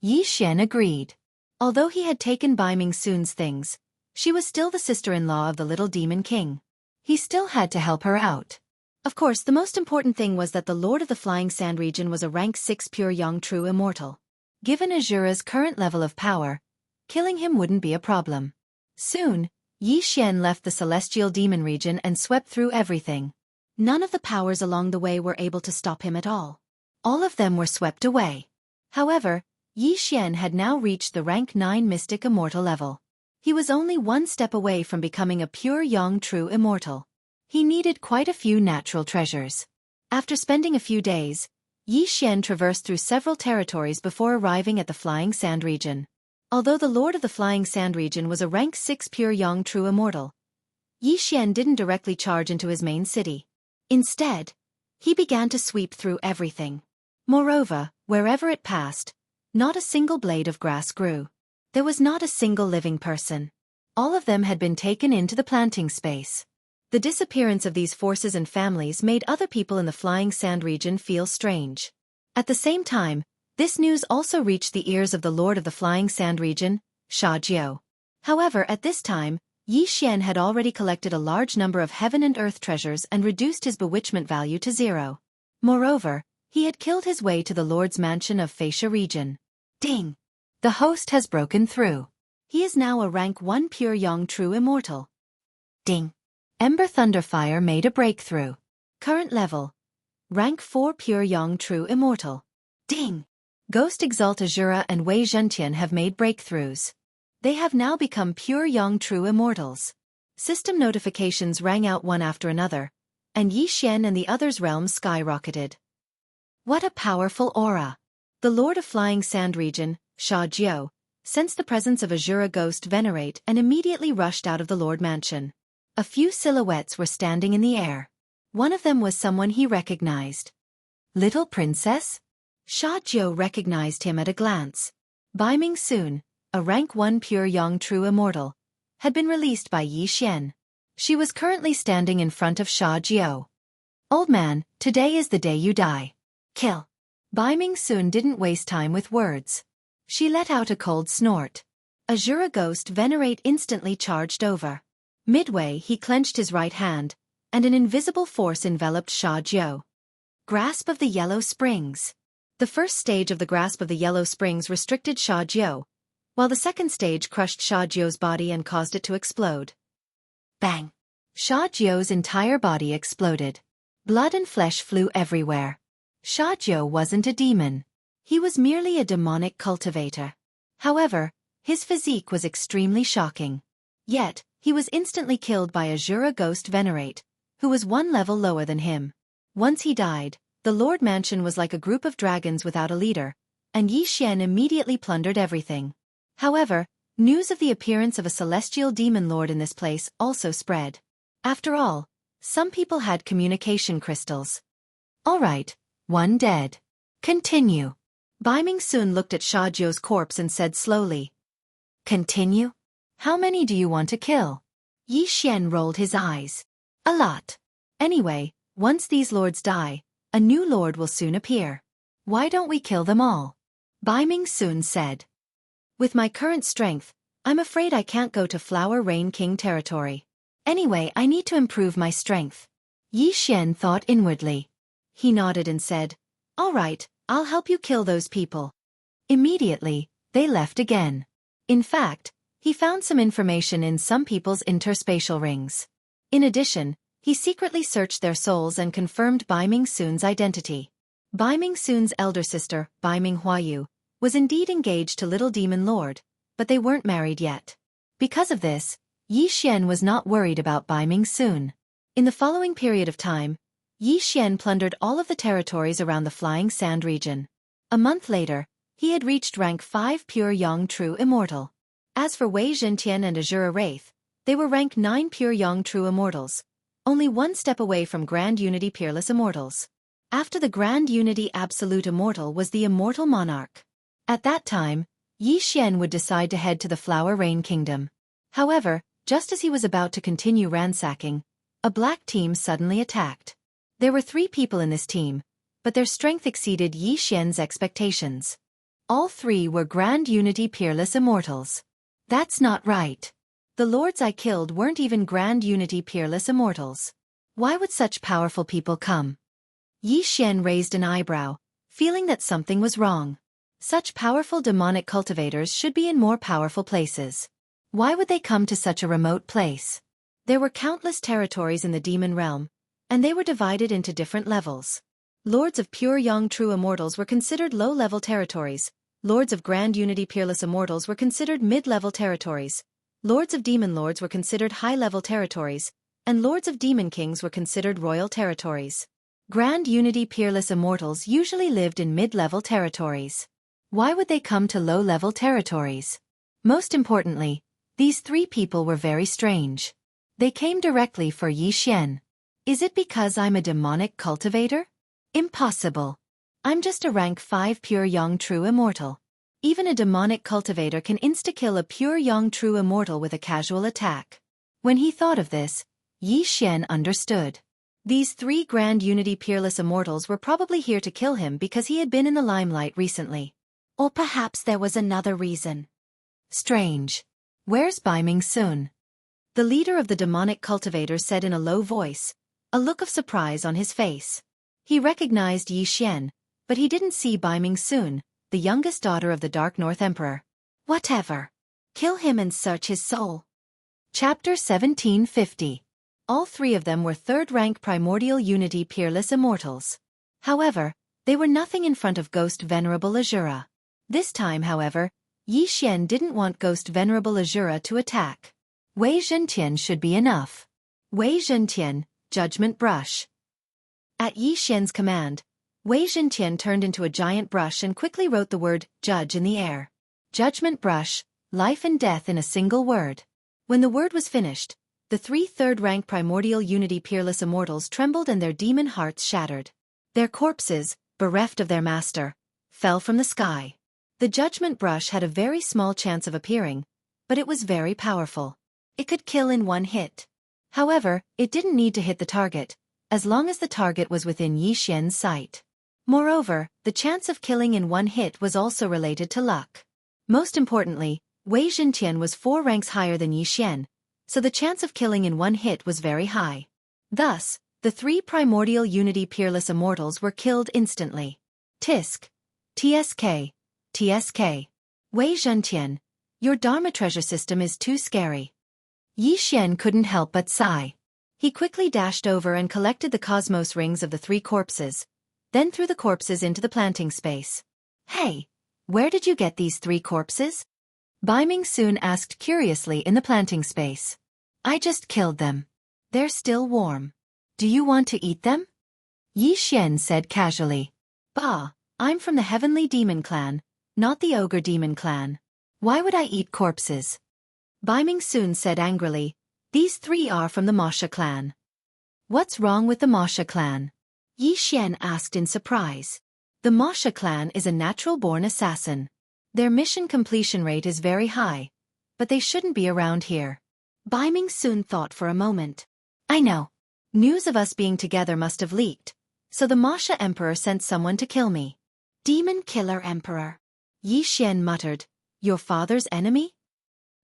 Yi Xian agreed. Although he had taken Biming Soon's things, she was still the sister-in-law of the little Demon King. He still had to help her out. Of course, the most important thing was that the Lord of the Flying Sand region was a rank 6 pure young true immortal. Given Azura's current level of power, killing him wouldn't be a problem. Soon, Yi Xian left the Celestial Demon region and swept through everything. None of the powers along the way were able to stop him at all. All of them were swept away. However, Yi Xian had now reached the rank 9 mystic immortal level. He was only one step away from becoming a pure young true immortal. He needed quite a few natural treasures. After spending a few days, Yi Xian traversed through several territories before arriving at the Flying Sand region. Although the Lord of the Flying Sand region was a rank 6 pure young true immortal, Yi Xian didn't directly charge into his main city. Instead, he began to sweep through everything. Moreover, wherever it passed, not a single blade of grass grew. There was not a single living person. All of them had been taken into the planting space. The disappearance of these forces and families made other people in the Flying Sand region feel strange. At the same time, this news also reached the ears of the Lord of the Flying Sand region, Sha Jiao. However, at this time, Yi Xian had already collected a large number of heaven and earth treasures and reduced his bewitchment value to 0. Moreover, he had killed his way to the Lord's mansion of Facia region. Ding! The host has broken through. He is now a rank 1 pure young true immortal. Ding! Ember Thunderfire made a breakthrough. Current level. Rank 4 pure young true immortal. Ding! Ghost Exalt Azura and Wei Zhentian have made breakthroughs. They have now become pure young true immortals. System notifications rang out one after another, and Yi Xian and the others' realms skyrocketed. What a powerful aura! The Lord of Flying Sand region, Sha Jiao, sensed the presence of Azura Ghost Venerate and immediately rushed out of the Lord Mansion. A few silhouettes were standing in the air. One of them was someone he recognized. Little Princess? Sha Jiao recognized him at a glance. Biming Soon, a rank 1 pure young true immortal, had been released by Yi Xian. She was currently standing in front of Sha Jiao. Old man, today is the day you die. Kill. Biming Soon didn't waste time with words. She let out a cold snort. Azura Ghost Venerate instantly charged over. Midway he clenched his right hand, and an invisible force enveloped Sha Jiao. Grasp of the Yellow Springs. The first stage of the Grasp of the Yellow Springs restricted Sha Jiao, while the second stage crushed Sha Jiao's body and caused it to explode. Bang! Sha Jiao's entire body exploded. Blood and flesh flew everywhere. Sha Jiao wasn't a demon. He was merely a demonic cultivator. However, his physique was extremely shocking. Yet, he was instantly killed by Azura Ghost Venerate, who was one level lower than him. Once he died, the Lord Mansion was like a group of dragons without a leader, and Yi Xian immediately plundered everything. However, news of the appearance of a celestial demon lord in this place also spread. After all, some people had communication crystals. Alright, one dead. Continue. Bai Ming soon looked at Sha Jiao's corpse and said slowly. Continue? How many do you want to kill? Yi Xian rolled his eyes. A lot. Anyway, once these lords die, a new lord will soon appear. Why don't we kill them all? Bai Ming soon said. With my current strength, I'm afraid I can't go to Flower Rain King territory. Anyway, I need to improve my strength. Yi Xian thought inwardly. He nodded and said, All right, I'll help you kill those people. Immediately, they left again. In fact, he found some information in some people's interspatial rings. In addition, he secretly searched their souls and confirmed Bai Ming Soon's identity. Bai Ming Soon's elder sister, Bai Ming Huayu, was indeed engaged to Little Demon Lord, but they weren't married yet. Because of this, Yi Xian was not worried about Bai Ming Soon. In the following period of time, Yi Xian plundered all of the territories around the Flying Sand region. A month later, he had reached rank 5 Pure Yang True Immortal. As for Wei Zhentian and Azura Wraith, they were rank 9 Pure Yang True Immortals, only one step away from Grand Unity Peerless Immortals. After the Grand Unity Absolute Immortal was the Immortal Monarch. At that time, Yi Xian would decide to head to the Flower Rain Kingdom. However, just as he was about to continue ransacking, a black team suddenly attacked. There were 3 people in this team, but their strength exceeded Yi Xian's expectations. All 3 were Grand Unity Peerless Immortals. That's not right. The lords I killed weren't even Grand Unity Peerless Immortals. Why would such powerful people come? Yi Xian raised an eyebrow, feeling that something was wrong. Such powerful demonic cultivators should be in more powerful places. Why would they come to such a remote place? There were countless territories in the demon realm, and they were divided into different levels. Lords of Pure Yang True Immortals were considered low-level territories, Lords of Grand Unity Peerless Immortals were considered mid-level territories, Lords of Demon Lords were considered high-level territories, and Lords of Demon Kings were considered royal territories. Grand Unity Peerless Immortals usually lived in mid-level territories. Why would they come to low-level territories? Most importantly, these 3 people were very strange. They came directly for Yi Xian. Is it because I'm a demonic cultivator? Impossible. I'm just a rank 5 Pure Yang True Immortal. Even a demonic cultivator can insta-kill a Pure Yang True Immortal with a casual attack. When he thought of this, Yi Xian understood. These 3 Grand Unity Peerless Immortals were probably here to kill him because he had been in the limelight recently. Or perhaps there was another reason. Strange. Where's Bai Ming Soon? The leader of the demonic cultivators said in a low voice, a look of surprise on his face. He recognized Yi Xian, but he didn't see Bai Ming Soon, the youngest daughter of the Dark North Emperor. Whatever. Kill him and search his soul. Chapter 1750. All 3 of them were 3rd rank Primordial Unity Peerless Immortals. However, they were nothing in front of Ghost Venerable Azura. This time, however, Yi Xian didn't want Ghost Venerable Azura to attack. Wei Zhentian should be enough. Wei Zhentian, Judgment Brush. At Yi Xian's command, Wei Zhentian turned into a giant brush and quickly wrote the word judge in the air. Judgment Brush, life and death in a single word. When the word was finished, the 3 3rd-rank Primordial Unity Peerless Immortals trembled and their demon hearts shattered. Their corpses, bereft of their master, fell from the sky. The Judgment Brush had a very small chance of appearing, but it was very powerful. It could kill in one hit. However, it didn't need to hit the target, as long as the target was within Yi Xian's sight. Moreover, the chance of killing in one hit was also related to luck. Most importantly, Wei Zhentian was 4 ranks higher than Yi Xian, so the chance of killing in one hit was very high. Thus, the 3 primordial Unity Peerless Immortals were killed instantly. Tisk. TSK. TSK. Wei Zhentian, your Dharma treasure system is too scary. Yi Xian couldn't help but sigh. He quickly dashed over and collected the cosmos rings of the 3 corpses, then threw the corpses into the planting space. Hey, where did you get these 3 corpses? Bai Ming soon asked curiously in the planting space. I just killed them. They're still warm. Do you want to eat them? Yi Xian said casually. Bah, I'm from the Heavenly Demon Clan, not the Ogre Demon Clan. Why would I eat corpses? Bai Ming soon said angrily. These 3 are from the Masha clan. What's wrong with the Masha clan? Yi Xian asked in surprise. The Masha clan is a natural-born assassin. Their mission completion rate is very high, but they shouldn't be around here. Bai Ming soon thought for a moment. I know. News of us being together must have leaked, so the Masha Emperor sent someone to kill me. Demon Killer Emperor. Yi Xian muttered. Your father's enemy?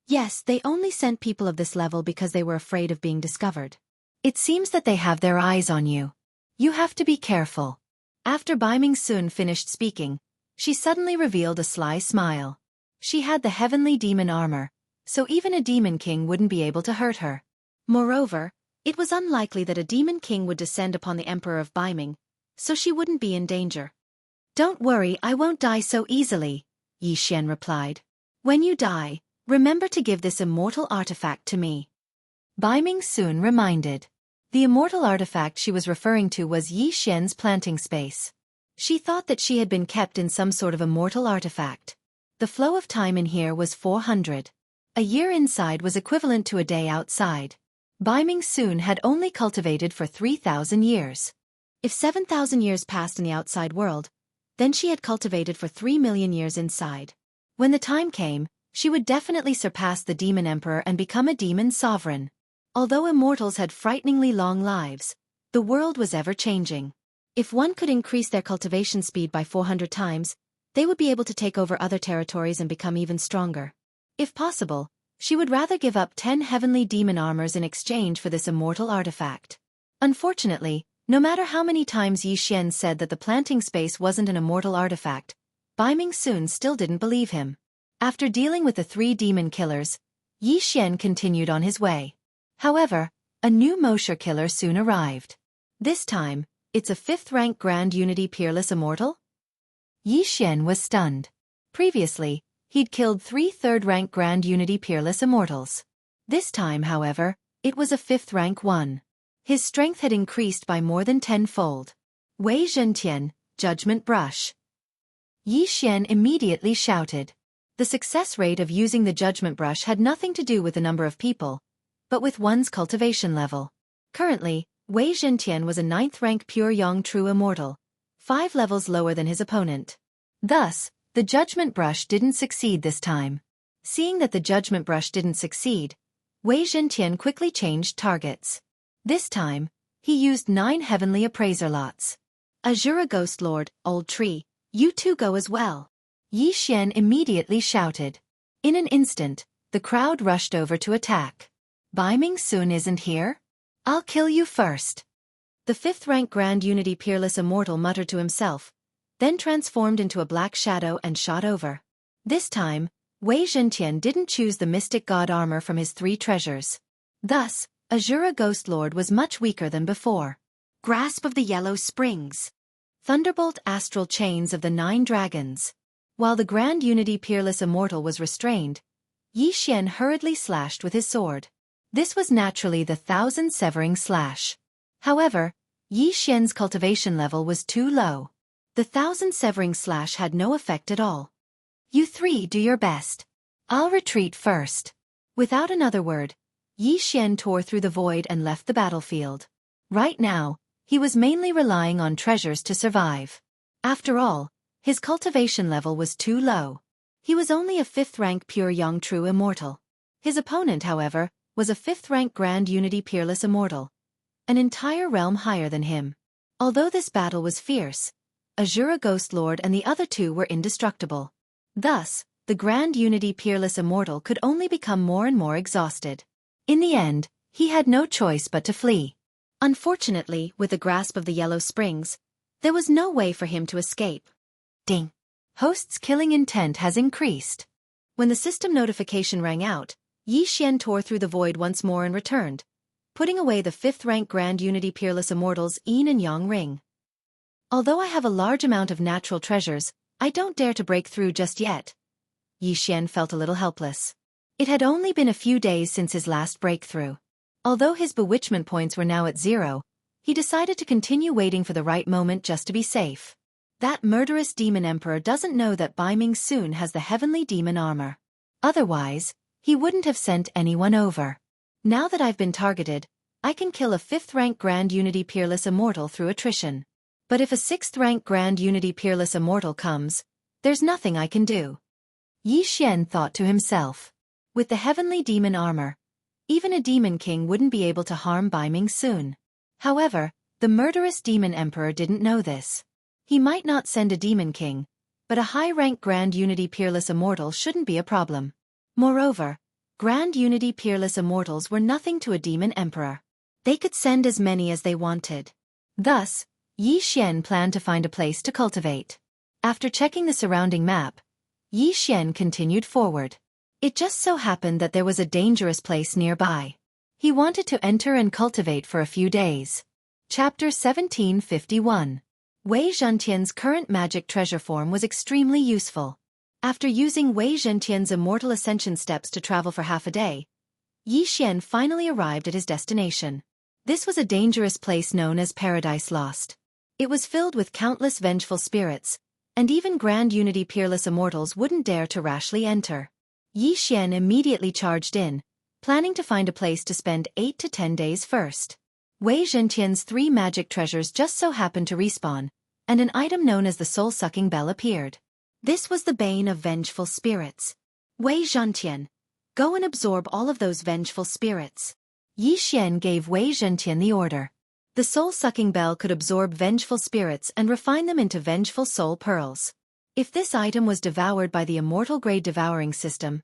Yes, they only sent people of this level because they were afraid of being discovered. It seems that they have their eyes on you. You have to be careful. After Bai Ming soon finished speaking, she suddenly revealed a sly smile. She had the heavenly demon armor, so even a demon king wouldn't be able to hurt her. Moreover, it was unlikely that a demon king would descend upon the Emperor of Bai Ming, so she wouldn't be in danger. Don't worry, I won't die so easily, Yi Xian replied. When you die, remember to give this immortal artifact to me. Bai Ming soon reminded. The immortal artifact she was referring to was Yi Xian's planting space. She thought that she had been kept in some sort of immortal artifact. The flow of time in here was 400. A year inside was equivalent to a day outside. Bai Ming soon had only cultivated for 3,000 years. If 7,000 years passed in the outside world, then she had cultivated for 3 million years inside. When the time came, she would definitely surpass the Demon Emperor and become a demon sovereign. Although immortals had frighteningly long lives, the world was ever-changing. If one could increase their cultivation speed by 400 times, they would be able to take over other territories and become even stronger. If possible, she would rather give up 10 heavenly demon armors in exchange for this immortal artifact. Unfortunately, no matter how many times Yi Xian said that the planting space wasn't an immortal artifact, Bai Ming soon still didn't believe him. After dealing with the 3 demon killers, Yi Xian continued on his way. However, a new Mosher killer soon arrived. This time, it's a 5th-rank Grand Unity Peerless Immortal? Yi Xian was stunned. Previously, he'd killed 3 3rd-rank Grand Unity Peerless Immortals. This time, however, it was a 5th-rank one. His strength had increased by more than 10-fold. Wei Zhentian, Judgment Brush. Yi Xian immediately shouted. The success rate of using the Judgment Brush had nothing to do with the number of people, but with one's cultivation level. Currently, Wei Zhentian was a 9th-rank Pure Yang True Immortal, 5 levels lower than his opponent. Thus, the Judgment Brush didn't succeed this time. Seeing that the Judgment Brush didn't succeed, Wei Zhentian quickly changed targets. This time, he used 9 heavenly appraiser lots. Azura Ghost Lord, Old Tree, you two go as well. Yi Xian immediately shouted. In an instant, the crowd rushed over to attack. Bai Ming soon isn't here? I'll kill you first. The 5th-rank Grand Unity Peerless Immortal muttered to himself, then transformed into a black shadow and shot over. This time, Wei Zhentian didn't choose the Mystic God armor from his 3 treasures. Thus, Azura Ghost Lord was much weaker than before. Grasp of the Yellow Springs. Thunderbolt Astral Chains of the 9 Dragons. While the Grand Unity Peerless Immortal was restrained, Yi Xian hurriedly slashed with his sword. This was naturally the 1,000 Severing Slash. However, Yi Xian's cultivation level was too low. The 1,000 Severing Slash had no effect at all. You 3 do your best. I'll retreat first. Without another word, Yi Xian tore through the void and left the battlefield. Right now, he was mainly relying on treasures to survive. After all, his cultivation level was too low. He was only a 5th-rank Pure Yang True Immortal. His opponent, however, was a 5th-rank Grand Unity Peerless Immortal, an entire realm higher than him. Although this battle was fierce, Azura Ghost Lord and the other 2 were indestructible. Thus, the Grand Unity Peerless Immortal could only become more and more exhausted. In the end, he had no choice but to flee. Unfortunately, with the grasp of the Yellow Springs, there was no way for him to escape. Ding! Host's killing intent has increased. When the system notification rang out, Yi Xian tore through the void once more and returned, putting away the 5th-rank Grand Unity Peerless Immortal's Yin and Yang ring. Although I have a large amount of natural treasures, I don't dare to break through just yet. Yi Xian felt a little helpless. It had only been a few days since his last breakthrough. Although his bewitchment points were now at 0, he decided to continue waiting for the right moment just to be safe. That murderous demon emperor doesn't know that Bai Ming soon has the heavenly demon armor. Otherwise, he wouldn't have sent anyone over. Now that I've been targeted, I can kill a 5th-rank Grand Unity Peerless Immortal through attrition. But if a 6th-rank Grand Unity Peerless Immortal comes, there's nothing I can do. Yi Xian thought to himself. With the heavenly demon armor, even a demon king wouldn't be able to harm Bai Ming soon. However, the murderous demon emperor didn't know this. He might not send a demon king, but a high-rank Grand Unity Peerless Immortal shouldn't be a problem. Moreover, Grand Unity Peerless Immortals were nothing to a demon emperor. They could send as many as they wanted. Thus, Yi Xian planned to find a place to cultivate. After checking the surrounding map, Yi Xian continued forward. It just so happened that there was a dangerous place nearby. He wanted to enter and cultivate for a few days. Chapter 1751. Wei Zhentian's current magic treasure form was extremely useful. After using Wei Zhentian's immortal ascension steps to travel for half a day, Yi Xian finally arrived at his destination. This was a dangerous place known as Paradise Lost. It was filled with countless vengeful spirits, and even Grand Unity Peerless Immortals wouldn't dare to rashly enter. Yi Xian immediately charged in, planning to find a place to spend 8 to 10 days first. Wei Zhentian's 3 magic treasures just so happened to respawn, and an item known as the soul-sucking bell appeared. This was the bane of vengeful spirits. Wei Zhentian, go and absorb all of those vengeful spirits. Yi Xian gave Wei Zhentian the order. The soul-sucking bell could absorb vengeful spirits and refine them into vengeful soul pearls. If this item was devoured by the immortal grade devouring system,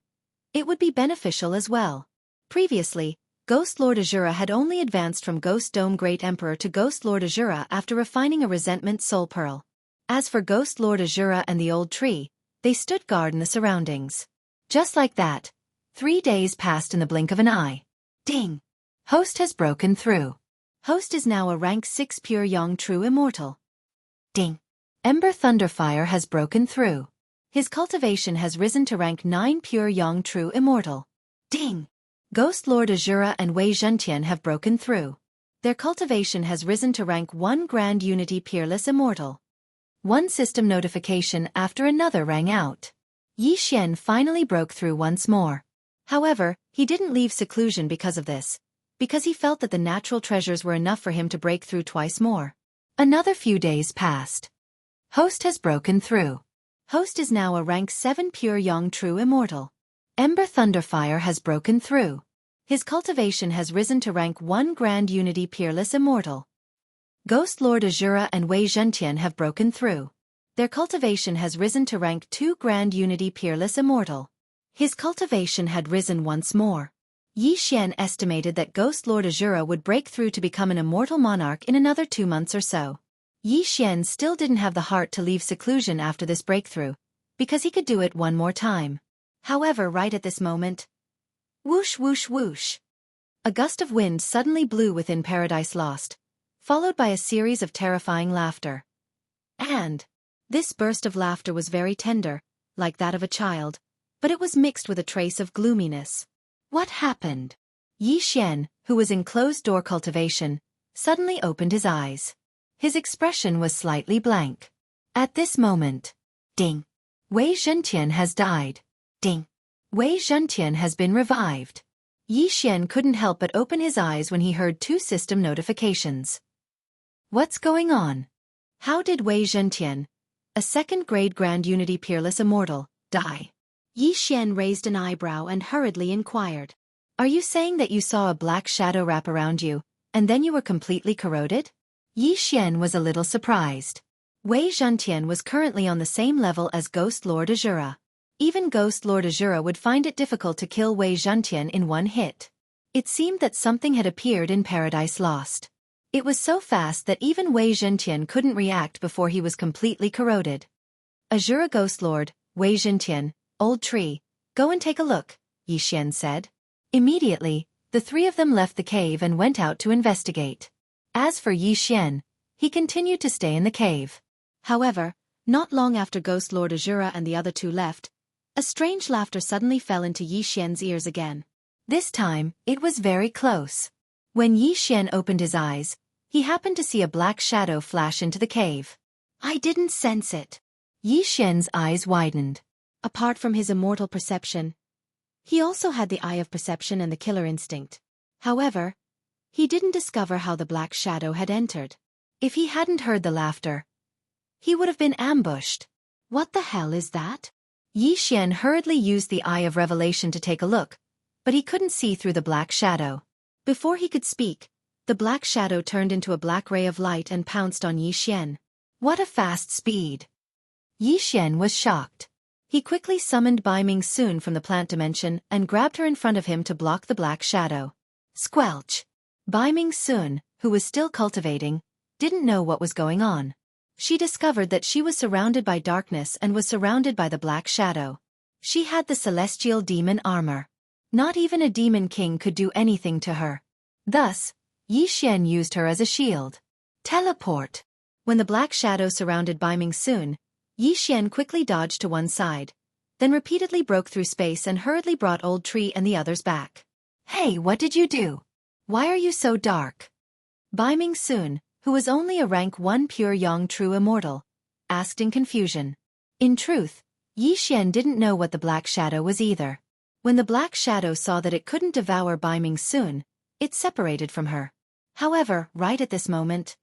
it would be beneficial as well. Previously, Ghost Lord Azura had only advanced from Ghost Dome Great Emperor to Ghost Lord Azura after refining a resentment soul pearl. As for Ghost Lord Azura and the old tree, they stood guard in the surroundings. Just like that, 3 days passed in the blink of an eye. Ding! Host has broken through. Host is now a rank 6 pure Yang True Immortal. Ding! Ember Thunderfire has broken through. His cultivation has risen to rank 9 pure Yang True Immortal. Ding! Ghost Lord Azura and Wei Zhentian have broken through. Their cultivation has risen to rank 1 Grand Unity Peerless Immortal. One system notification after another rang out. Yi Xian finally broke through once more. However, he didn't leave seclusion because of this, because he felt that the natural treasures were enough for him to break through twice more. Another few days passed. Host has broken through. Host is now a rank 7 pure Yang True Immortal. Ember Thunderfire has broken through. His cultivation has risen to rank 1 Grand Unity Peerless Immortal. Ghost Lord Azura and Wei Zhentian have broken through. Their cultivation has risen to rank 2 Grand Unity Peerless Immortal. His cultivation had risen once more. Yi Xian estimated that Ghost Lord Azura would break through to become an immortal monarch in another 2 months or so. Yi Xian still didn't have the heart to leave seclusion after this breakthrough, because he could do it one more time. However, right at this moment, whoosh whoosh whoosh, a gust of wind suddenly blew within Paradise Lost, followed by a series of terrifying laughter. And this burst of laughter was very tender, like that of a child, but it was mixed with a trace of gloominess. What happened? Yi Xian, who was in closed-door cultivation, suddenly opened his eyes. His expression was slightly blank. At this moment, ding! Wei Zhentian has died. Ding! Wei Zhentian has been revived. Yi Xian couldn't help but open his eyes when he heard 2 system notifications. What's going on? How did Wei Zhentian, a 2nd-grade Grand Unity Peerless Immortal, die? Yi Xian raised an eyebrow and hurriedly inquired. Are you saying that you saw a black shadow wrap around you, and then you were completely corroded? Yi Xian was a little surprised. Wei Zhentian was currently on the same level as Ghost Lord Azura. Even Ghost Lord Azura would find it difficult to kill Wei Zhentian in one hit. It seemed that something had appeared in Paradise Lost. It was so fast that even Wei Zhentian couldn't react before he was completely corroded. Azura Ghost Lord, Wei Zhentian, Old Tree, go and take a look, Yi Xian said. Immediately, the three of them left the cave and went out to investigate. As for Yi Xian, he continued to stay in the cave. However, not long after Ghost Lord Azura and the other two left, a strange laughter suddenly fell into Yi Xian's ears again. This time, it was very close. When Yi Xian opened his eyes, he happened to see a black shadow flash into the cave. I didn't sense it. Yi Xian's eyes widened. Apart from his immortal perception, he also had the eye of perception and the killer instinct. However, he didn't discover how the black shadow had entered. If he hadn't heard the laughter, he would have been ambushed. What the hell is that? Yi Xian hurriedly used the Eye of Revelation to take a look, but he couldn't see through the black shadow. Before he could speak, the black shadow turned into a black ray of light and pounced on Yi Xian. What a fast speed! Yi Xian was shocked. He quickly summoned Bai Ming Soon from the plant dimension and grabbed her in front of him to block the black shadow. Squelch! Bai Ming Soon, who was still cultivating, didn't know what was going on. She discovered that she was surrounded by darkness and was surrounded by the black shadow. She had the celestial demon armor. Not even a demon king could do anything to her. Thus, Yi Xian used her as a shield. Teleport! When the black shadow surrounded Bai Ming Soon, Yi Xian quickly dodged to one side, then repeatedly broke through space and hurriedly brought Old Tree and the others back. Hey, what did you do? Why are you so dark? Bai Ming Soon, who was only a rank 1 pure Yang True Immortal, asked in confusion. In truth, Yi Xian didn't know what the black shadow was either. When the black shadow saw that it couldn't devour Bai Ming Soon, it separated from her. However, right at this moment,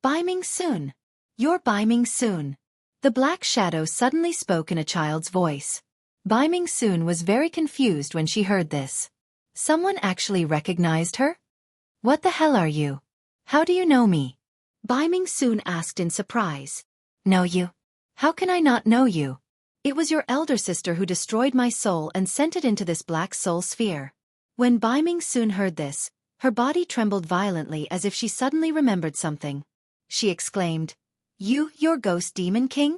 Bai Ming Soon! You're Bai Ming Soon! The black shadow suddenly spoke in a child's voice. Bai Ming Soon was very confused when she heard this. Someone actually recognized her? What the hell are you? How do you know me? Bai Ming Soon asked in surprise. Know you? How can I not know you? It was your elder sister who destroyed my soul and sent it into this black soul sphere. When Bai Ming Soon heard this, her body trembled violently as if she suddenly remembered something. She exclaimed, You're Ghost Demon King?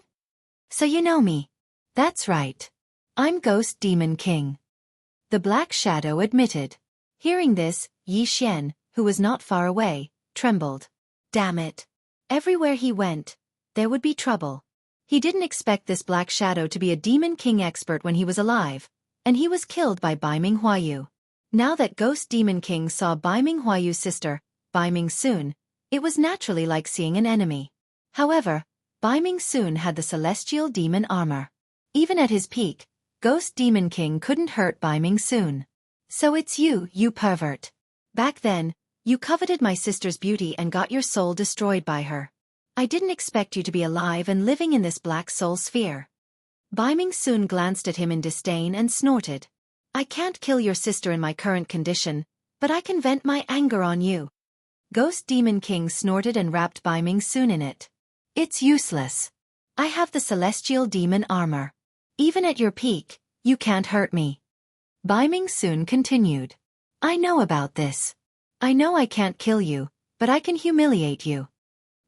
So you know me. That's right. I'm Ghost Demon King. The black shadow admitted. Hearing this, Yi Xian, who was not far away, trembled. Damn it. Everywhere he went, there would be trouble. He didn't expect this black shadow to be a Demon King expert when he was alive, and he was killed by Bai Ming Huayu. Now that Ghost Demon King saw Bai Ming Huayu's sister, Bai Ming Soon, it was naturally like seeing an enemy. However, Bai Ming Soon had the celestial demon armor. Even at his peak, Ghost Demon King couldn't hurt Bai Ming Soon. So it's you, you pervert. Back then, you coveted my sister's beauty and got your soul destroyed by her. I didn't expect you to be alive and living in this black soul sphere. Bai Ming Soon glanced at him in disdain and snorted. I can't kill your sister in my current condition, but I can vent my anger on you. Ghost Demon King snorted and wrapped Bai Ming Soon in it. It's useless. I have the celestial demon armor. Even at your peak, you can't hurt me. Bai Ming Soon continued. I know about this. I know I can't kill you, but I can humiliate you.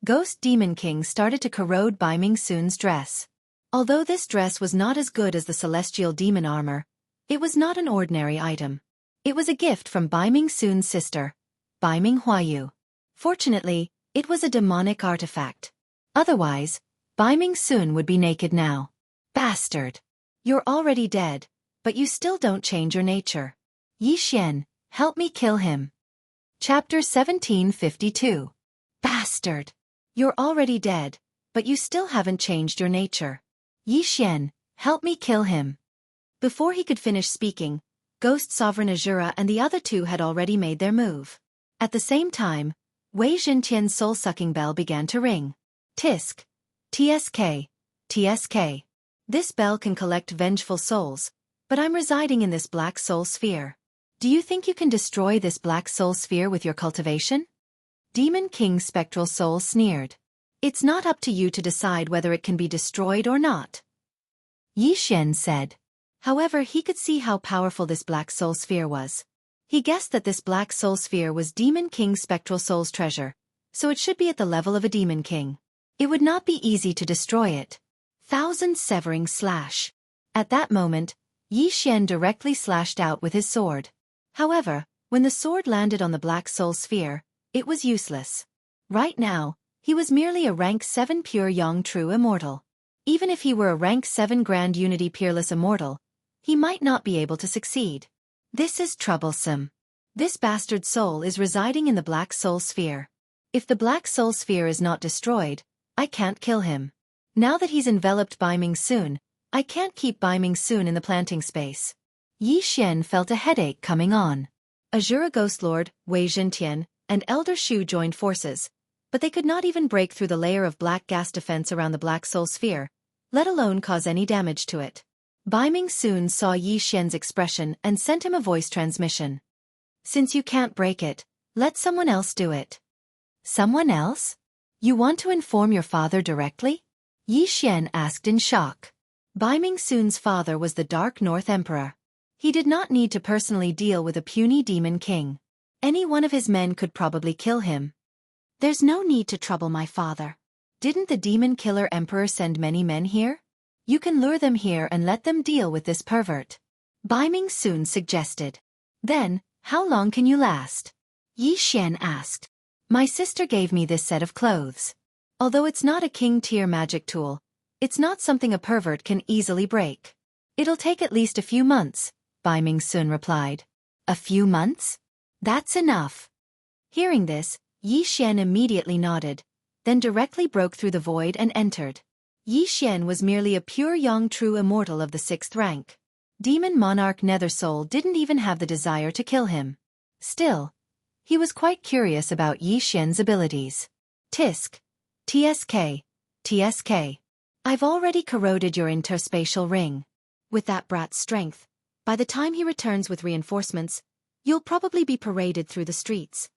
Ghost Demon King started to corrode Bai Ming Soon's dress. Although this dress was not as good as the celestial demon armor, it was not an ordinary item. It was a gift from Bai Ming Soon's sister, Bai Ming Huayu. Fortunately, it was a demonic artifact. Otherwise, Bai Ming Soon would be naked now. Bastard! You're already dead, but you still don't change your nature. Yi Xian, help me kill him. Chapter 1752. Bastard! You're already dead, but you still haven't changed your nature. Yi Xian, help me kill him. Before he could finish speaking, Ghost Sovereign Azura and the other two had already made their move. At the same time, Wei Zhentian's soul-sucking bell began to ring. Tisk. TSK. TSK. This bell can collect vengeful souls, but I'm residing in this black soul sphere. Do you think you can destroy this black soul sphere with your cultivation? Demon King's spectral soul sneered. It's not up to you to decide whether it can be destroyed or not. Yi Xian said. However, he could see how powerful this black soul sphere was. He guessed that this black soul sphere was Demon King's spectral soul's treasure, so it should be at the level of a Demon King. It would not be easy to destroy it. Thousand severing slash. At that moment, Yi Xian directly slashed out with his sword. However, when the sword landed on the black soul sphere, it was useless. Right now, he was merely a rank 7 pure Yang True Immortal. Even if he were a rank 7 Grand Unity Peerless Immortal, he might not be able to succeed. This is troublesome. This bastard soul is residing in the black soul sphere. If the black soul sphere is not destroyed, I can't kill him. Now that he's enveloped Bai Ming Sun, I can't keep Bai Ming Sun in the planting space. Yi Xian felt a headache coming on. Azura Ghost Lord, Wei Zhentian, and Elder Shu joined forces, but they could not even break through the layer of black gas defense around the black soul sphere, let alone cause any damage to it. Bai Ming Sun saw Yi Xian's expression and sent him a voice transmission. Since you can't break it, let someone else do it. Someone else? You want to inform your father directly? Yi Xian asked in shock. Bai Ming Sun's father was the Dark North Emperor. He did not need to personally deal with a puny demon king. Any one of his men could probably kill him. There's no need to trouble my father. Didn't the demon killer emperor send many men here? You can lure them here and let them deal with this pervert. Bai Ming Sun suggested. Then, how long can you last? Yi Xian asked. My sister gave me this set of clothes. Although it's not a king-tier magic tool, it's not something a pervert can easily break. It'll take at least a few months, Bai Ming Sun replied. A few months? That's enough. Hearing this, Yi Xian immediately nodded, then directly broke through the void and entered. Yi Xian was merely a pure Yang True Immortal of the 6th rank. Demon Monarch Nethersoul didn't even have the desire to kill him. Still, he was quite curious about Yi Xian's abilities. Tisk. TSK. TSK. I've already corroded your interspatial ring. With that brat's strength, by the time he returns with reinforcements, you'll probably be paraded through the streets.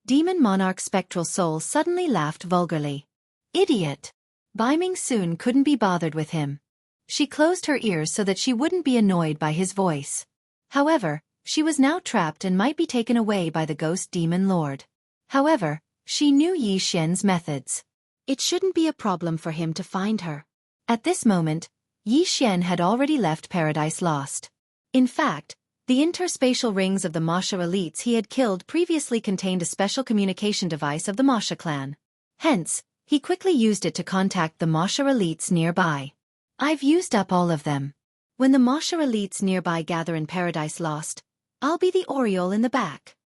Demon Monarch Spectral Soul suddenly laughed vulgarly. Idiot! Bai Ming Sun couldn't be bothered with him. She closed her ears so that she wouldn't be annoyed by his voice. However, she was now trapped and might be taken away by the Ghost Demon Lord. However, she knew Yi Xian's methods. It shouldn't be a problem for him to find her. At this moment, Yi Xian had already left Paradise Lost. In fact, the interspatial rings of the Masha elites he had killed previously contained a special communication device of the Masha clan. Hence, he quickly used it to contact the Masha elites nearby. I've used up all of them. When the Masha elites nearby gather in Paradise Lost, I'll be the Oriole in the back.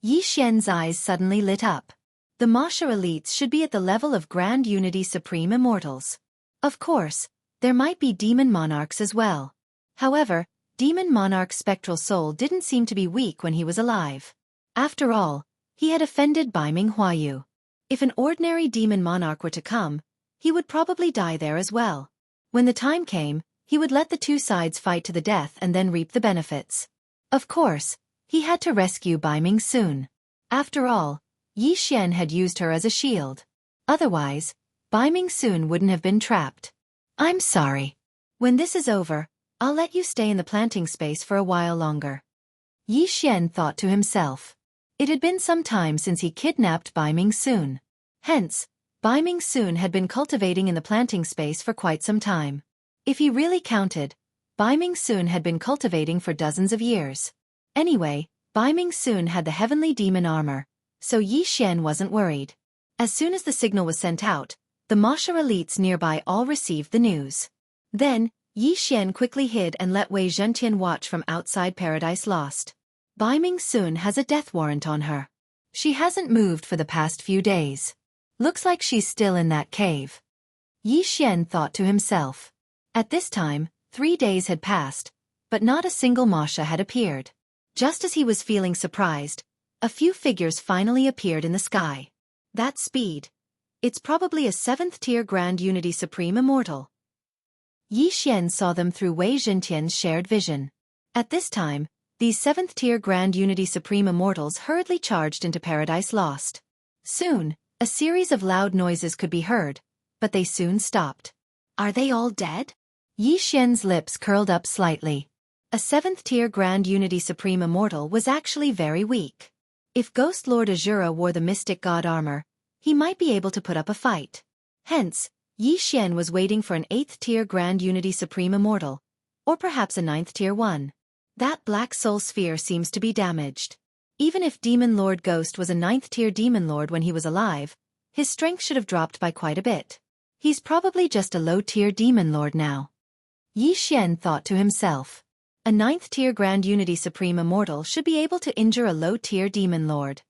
Yi Xian's eyes suddenly lit up. The Masha elites should be at the level of Grand Unity Supreme Immortals. Of course, there might be Demon Monarchs as well. However, Demon Monarch's spectral soul didn't seem to be weak when he was alive. After all, he had offended Bai Ming Huayu. If an ordinary Demon Monarch were to come, he would probably die there as well. When the time came, he would let the two sides fight to the death and then reap the benefits. Of course, he had to rescue Bai Ming Sun. After all, Yi Xian had used her as a shield. Otherwise, Bai Ming Sun wouldn't have been trapped. I'm sorry. When this is over, I'll let you stay in the planting space for a while longer. Yi Xian thought to himself. It had been some time since he kidnapped Bai Ming Sun. Hence, Bai Ming Sun had been cultivating in the planting space for quite some time. If he really counted, Bai Ming Sun had been cultivating for dozens of years. Anyway, Bai Ming Sun had the heavenly demon armor, so Yi Xian wasn't worried. As soon as the signal was sent out, the Masha elites nearby all received the news. Then, Yi Xian quickly hid and let Wei Zhentian watch from outside Paradise Lost. Bai Ming Sun has a death warrant on her. She hasn't moved for the past few days. Looks like she's still in that cave. Yi Xian thought to himself. At this time, 3 days had passed, but not a single Masha had appeared. Just as he was feeling surprised, a few figures finally appeared in the sky. That speed. It's probably a 7th-tier Grand Unity Supreme Immortal. Yi Xian saw them through Wei Zhentian's shared vision. At this time, these 7th-tier Grand Unity Supreme Immortals hurriedly charged into Paradise Lost. Soon, a series of loud noises could be heard, but they soon stopped. Are they all dead? Yi Xian's lips curled up slightly. A 7th-tier Grand Unity Supreme Immortal was actually very weak. If Ghost Lord Azura wore the Mystic God armor, he might be able to put up a fight. Hence, Yi Xian was waiting for an 8th-tier Grand Unity Supreme Immortal, or perhaps a 9th-tier one. That Black Soul Sphere seems to be damaged. Even if Demon Lord Ghost was a 9th-tier Demon Lord when he was alive, his strength should have dropped by quite a bit. He's probably just a low-tier Demon Lord now. Yi Xian thought to himself. A 9th-tier Grand Unity Supreme Immortal should be able to injure a low-tier Demon Lord.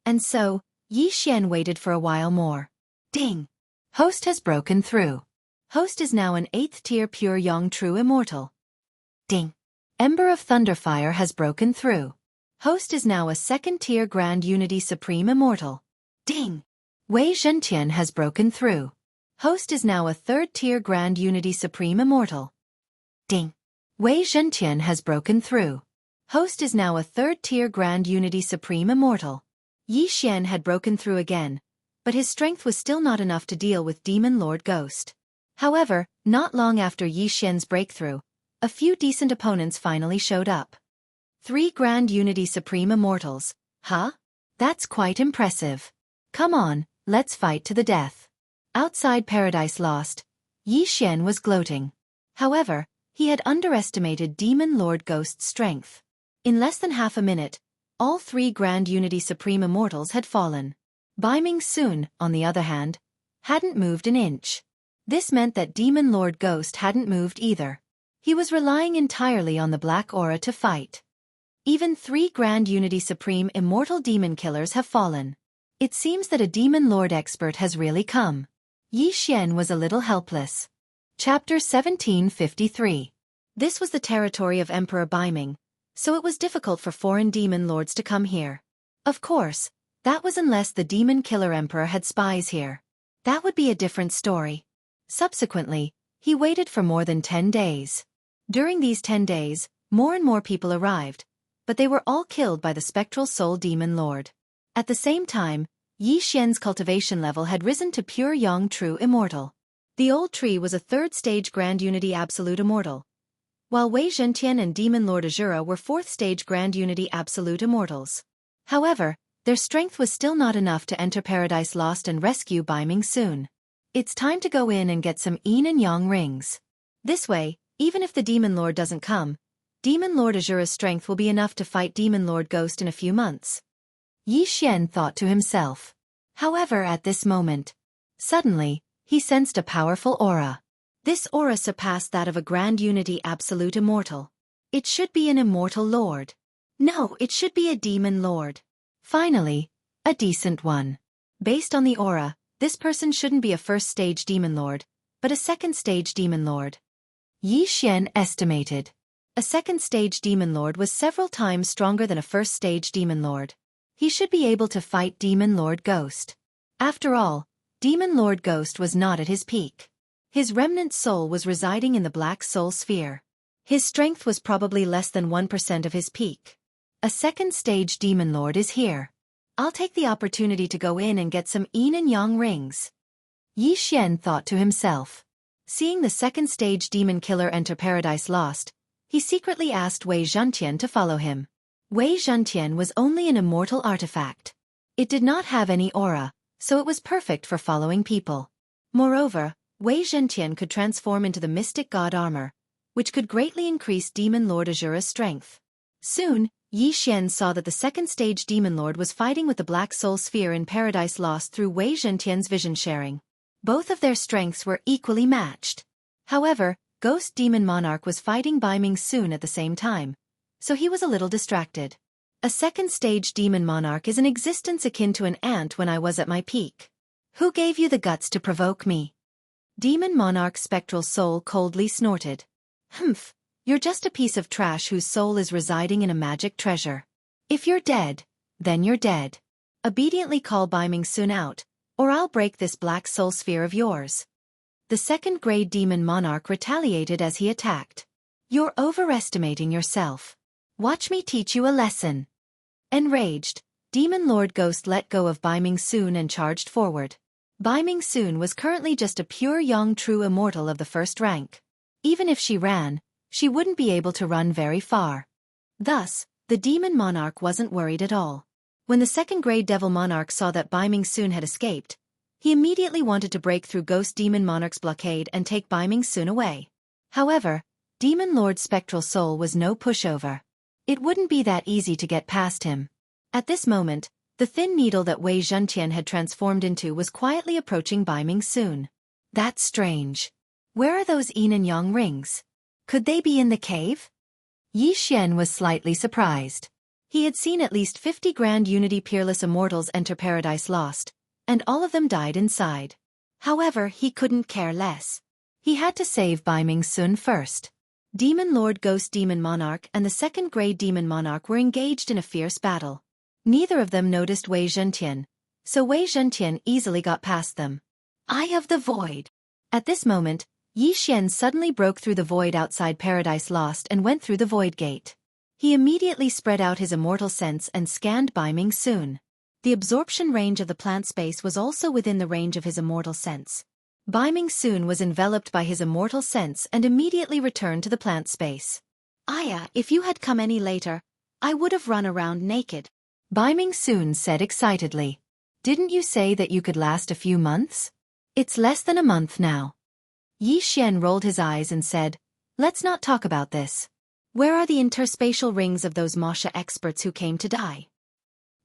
And so, Yi Xian waited for a while more. Ding! Host has broken through. Host is now an 8th-tier Pure Yang True Immortal. Ding! Ember of Thunderfire has broken through. Host is now a 2nd-tier Grand Unity Supreme Immortal. Ding! Wei Zhentian has broken through. Host is now a 3rd-tier Grand Unity Supreme Immortal. Ding! Wei Zhentian has broken through. Host is now a 3rd-tier Grand Unity Supreme Immortal. Yi Xian had broken through again, but his strength was still not enough to deal with Demon Lord Ghost. However, not long after Yi Xian's breakthrough, a few decent opponents finally showed up. 3 Grand Unity Supreme Immortals, huh? That's quite impressive. Come on, let's fight to the death. Outside Paradise Lost, Yi Xian was gloating. However, he had underestimated Demon Lord Ghost's strength. In less than half a minute, all 3 Grand Unity Supreme Immortals had fallen. Bai Ming Sun, on the other hand, hadn't moved an inch. This meant that Demon Lord Ghost hadn't moved either. He was relying entirely on the Black Aura to fight. Even 3 Grand Unity Supreme Immortal Demon Killers have fallen. It seems that a Demon Lord expert has really come. Yi Xian was a little helpless. Chapter 1753. This was the territory of Emperor Bai Ming, so it was difficult for foreign demon lords to come here. Of course, that was unless the Demon Killer Emperor had spies here. That would be a different story. Subsequently, he waited for more than 10 days. During these 10 days, more and more people arrived, but they were all killed by the Spectral Soul Demon Lord. At the same time, Yi Xian's cultivation level had risen to Pure Yang True Immortal. The old tree was a 3rd-stage Grand Unity Absolute Immortal, while Wei Zhentian and Demon Lord Azura were 4th-stage Grand Unity Absolute Immortals. However, their strength was still not enough to enter Paradise Lost and rescue Bai Ming Sun. It's time to go in and get some Yin and Yang rings. This way, even if the Demon Lord doesn't come, Demon Lord Azura's strength will be enough to fight Demon Lord Ghost in a few months. Yi Xian thought to himself. However, at this moment, suddenly, he sensed a powerful aura. This aura surpassed that of a Grand Unity Absolute Immortal. It should be an Immortal Lord. No, it should be a Demon Lord. Finally, a decent one. Based on the aura, this person shouldn't be a 1st-stage Demon Lord, but a 2nd-stage Demon Lord. Yi Xian estimated. A 2nd-stage Demon Lord was several times stronger than a 1st-stage Demon Lord. He should be able to fight Demon Lord Ghost. After all, Demon Lord Ghost was not at his peak. His remnant soul was residing in the Black Soul Sphere. His strength was probably less than 1% of his peak. A 2nd-stage Demon Lord is here. I'll take the opportunity to go in and get some Yin and Yang rings. Yi Xian thought to himself. Seeing the 2nd-stage Demon Killer enter Paradise Lost, he secretly asked Wei Zhentian to follow him. Wei Zhentian was only an immortal artifact. It did not have any aura, so it was perfect for following people. Moreover, Wei Zhentian could transform into the Mystic God armor, which could greatly increase Demon Lord Azura's strength. Soon, Yi Xian saw that the 2nd-stage Demon Lord was fighting with the Black Soul Sphere in Paradise Lost through Wei Zhentian's vision sharing. Both of their strengths were equally matched. However, Ghost Demon Monarch was fighting Bai Ming Sun at the same time, so he was a little distracted. A 2nd-stage Demon Monarch is an existence akin to an ant when I was at my peak. Who gave you the guts to provoke me? Demon Monarch's spectral soul coldly snorted. Humph, you're just a piece of trash whose soul is residing in a magic treasure. If you're dead, then you're dead. Obediently call Bai Ming Sun out, or I'll break this Black Soul Sphere of yours. The 2nd-grade Demon Monarch retaliated as he attacked. You're overestimating yourself. Watch me teach you a lesson. Enraged, Demon Lord Ghost let go of Bai Ming Sun and charged forward. Bai Ming Sun was currently just a Pure Yang True Immortal of the 1st rank. even if she ran, she wouldn't be able to run very far. Thus, the demon monarch wasn't worried at all. When the second-grade devil monarch saw that Bai Ming Sun had escaped, he immediately wanted to break through Ghost Demon Monarch's blockade and take Bai Ming Sun away. However, Demon Lord's spectral soul was no pushover. It wouldn't be that easy to get past him. At this moment, the thin needle that Wei Zhentian had transformed into was quietly approaching Bai Ming Sun. That's strange. Where are those yin and yang rings? Could they be in the cave? Yi Xian was slightly surprised. He had seen at least 50 Grand Unity Peerless Immortals enter Paradise Lost, and all of them died inside. However, he couldn't care less. He had to save Bai Ming Sun first. Demon Lord Ghost Demon Monarch and the second-grade Demon Monarch were engaged in a fierce battle. Neither of them noticed Wei Zhentian, so Wei Zhentian easily got past them. Eye of the Void. At this moment, Yi Xian suddenly broke through the void outside Paradise Lost and went through the void gate. He immediately spread out his immortal sense and scanned Bai Ming Sun. The absorption range of the plant space was also within the range of his immortal sense. Bai Ming Sun was enveloped by his immortal sense and immediately returned to the plant space. Aya, if you had come any later, I would have run around naked. Bai Ming Sun said excitedly. Didn't you say that you could last a few months? It's less than a month now. Yi Xian rolled his eyes and said, let's not talk about this. Where are the interspatial rings of those Masha experts who came to die?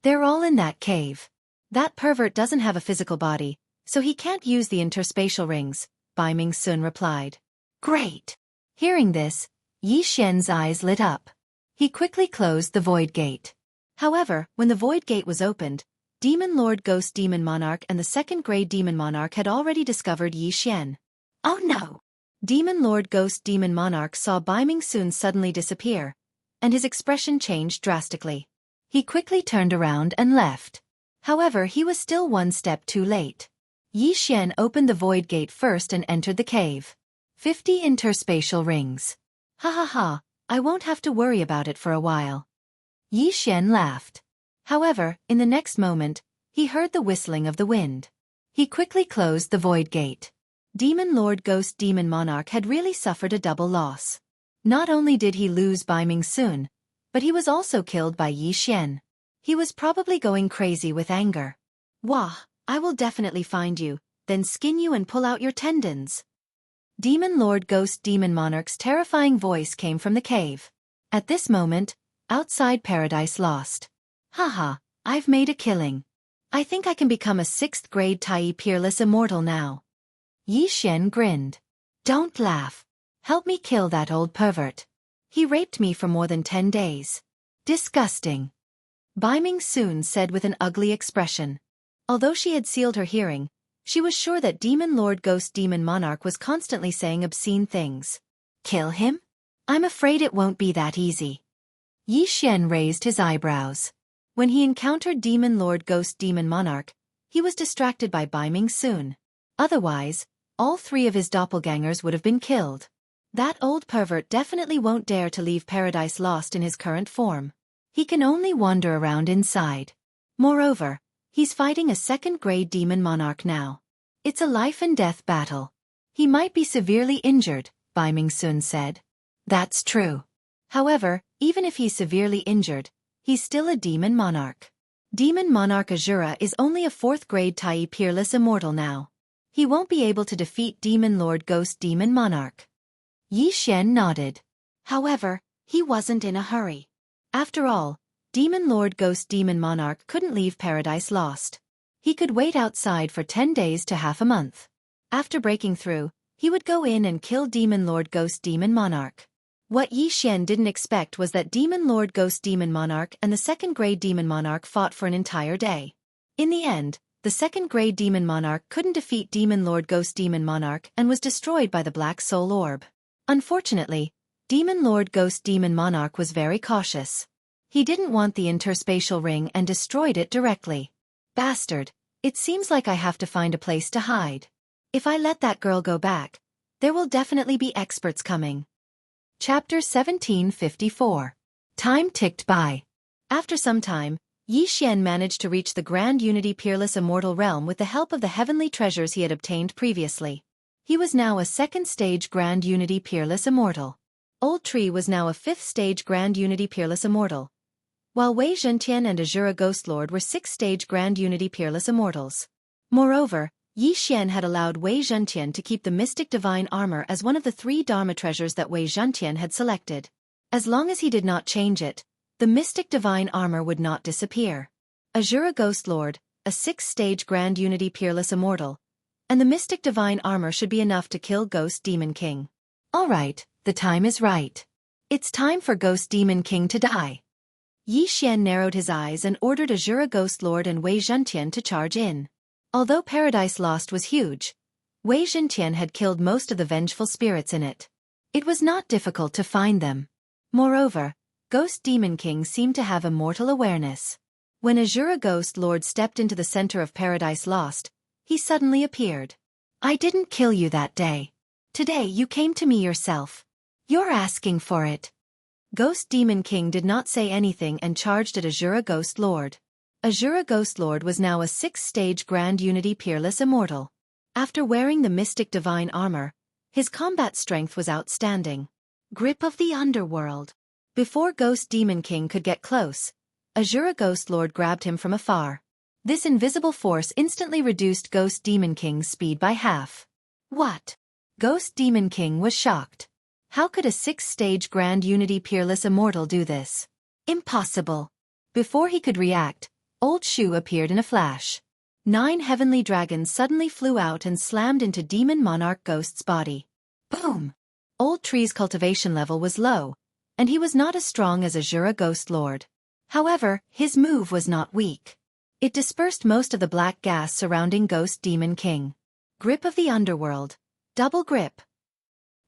They're all in that cave. That pervert doesn't have a physical body, so he can't use the interspatial rings, Bai Ming Sun replied. Great. Hearing this, Yi Xian's eyes lit up. He quickly closed the void gate. However, when the void gate was opened, Demon Lord Ghost Demon Monarch and the second-grade Demon Monarch had already discovered Yi Xian. Oh no! Demon Lord Ghost Demon Monarch saw Bai Ming Sun suddenly disappear, and his expression changed drastically. He quickly turned around and left. However, he was still one step too late. Yi Xian opened the void gate first and entered the cave. 50 interspatial rings. Ha ha ha, I won't have to worry about it for a while. Yi Xian laughed. However, in the next moment, he heard the whistling of the wind. He quickly closed the void gate. Demon Lord Ghost Demon Monarch had really suffered a double loss. Not only did he lose Bai Ming Sun, but he was also killed by Yi Xian. He was probably going crazy with anger. Wah, I will definitely find you, then skin you and pull out your tendons. Demon Lord Ghost Demon Monarch's terrifying voice came from the cave. At this moment, outside Paradise Lost. Haha, I've made a killing. I think I can become a 6th-grade Tai Peerless Immortal now. Yi Xian grinned. Don't laugh. Help me kill that old pervert. He raped me for more than 10 days. Disgusting. Bai Ming Sun said with an ugly expression. Although she had sealed her hearing, she was sure that Demon Lord Ghost Demon Monarch was constantly saying obscene things. Kill him? I'm afraid it won't be that easy. Yi Xian raised his eyebrows. When he encountered Demon Lord Ghost Demon Monarch, he was distracted by Bai Ming Sun. Otherwise, all 3 of his doppelgangers would have been killed. That old pervert definitely won't dare to leave Paradise Lost in his current form. He can only wander around inside. Moreover, he's fighting a 2nd-grade Demon Monarch now. It's a life-and-death battle. He might be severely injured, Bai Ming Sun said. That's true. However, even if he's severely injured, he's still a Demon Monarch. Demon Monarch Azura is only a 4th-grade Tai Peerless Immortal now. He won't be able to defeat Demon Lord Ghost Demon Monarch. Yi Xian nodded. However, he wasn't in a hurry. After all, Demon Lord Ghost Demon Monarch couldn't leave Paradise Lost. He could wait outside for 10 days to half a month. After breaking through, he would go in and kill Demon Lord Ghost Demon Monarch. What Yi Xian didn't expect was that Demon Lord Ghost Demon Monarch and the 2nd-grade Demon Monarch fought for an entire day. In the end, the 2nd-grade Demon Monarch couldn't defeat Demon Lord Ghost Demon Monarch and was destroyed by the Black Soul Orb. Unfortunately, Demon Lord Ghost Demon Monarch was very cautious. He didn't want the interspatial ring and destroyed it directly. Bastard, it seems like I have to find a place to hide. If I let that girl go back, there will definitely be experts coming. Chapter 1754. Time ticked by. After some time, Yi Xian managed to reach the Grand Unity Peerless Immortal Realm with the help of the heavenly treasures he had obtained previously. He was now a 2nd stage Grand Unity Peerless Immortal. Old Tree was now a 5th stage Grand Unity Peerless Immortal, while Wei Zhentian and Azura Ghostlord were 6th stage Grand Unity Peerless Immortals. Moreover, Yi Xian had allowed Wei Zhentian to keep the Mystic Divine Armor as one of the 3 Dharma treasures that Wei Zhentian had selected. As long as he did not change it, the Mystic Divine Armor would not disappear. Azura Ghostlord, a 6th stage Grand Unity Peerless Immortal, and the Mystic Divine Armor should be enough to kill Ghost Demon King. Alright, the time is right. It's time for Ghost Demon King to die. Yi Xian narrowed his eyes and ordered Azura Ghostlord and Wei Zhentian to charge in. Although Paradise Lost was huge, Wei Zhentian had killed most of the vengeful spirits in it. It was not difficult to find them. Moreover, Ghost Demon King seemed to have immortal awareness. When Azura Ghostlord stepped into the center of Paradise Lost, he suddenly appeared. I didn't kill you that day. Today you came to me yourself. You're asking for it. Ghost Demon King did not say anything and charged at Azura Ghostlord. Azura Ghostlord was now a 6th stage Grand Unity Peerless Immortal. After wearing the Mystic Divine Armor, his combat strength was outstanding. Grip of the Underworld. Before Ghost Demon King could get close, Azura Ghostlord grabbed him from afar. This invisible force instantly reduced Ghost Demon King's speed by half. What? Ghost Demon King was shocked. How could a 6th stage Grand Unity Peerless Immortal do this? Impossible. Before he could react, Old Shu appeared in a flash. 9 heavenly dragons suddenly flew out and slammed into Demon Monarch Ghost's body. Boom! Old Tree's cultivation level was low, and he was not as strong as Azura Ghostlord. However, his move was not weak. It dispersed most of the black gas surrounding Ghost Demon King. Grip of the Underworld. Double grip.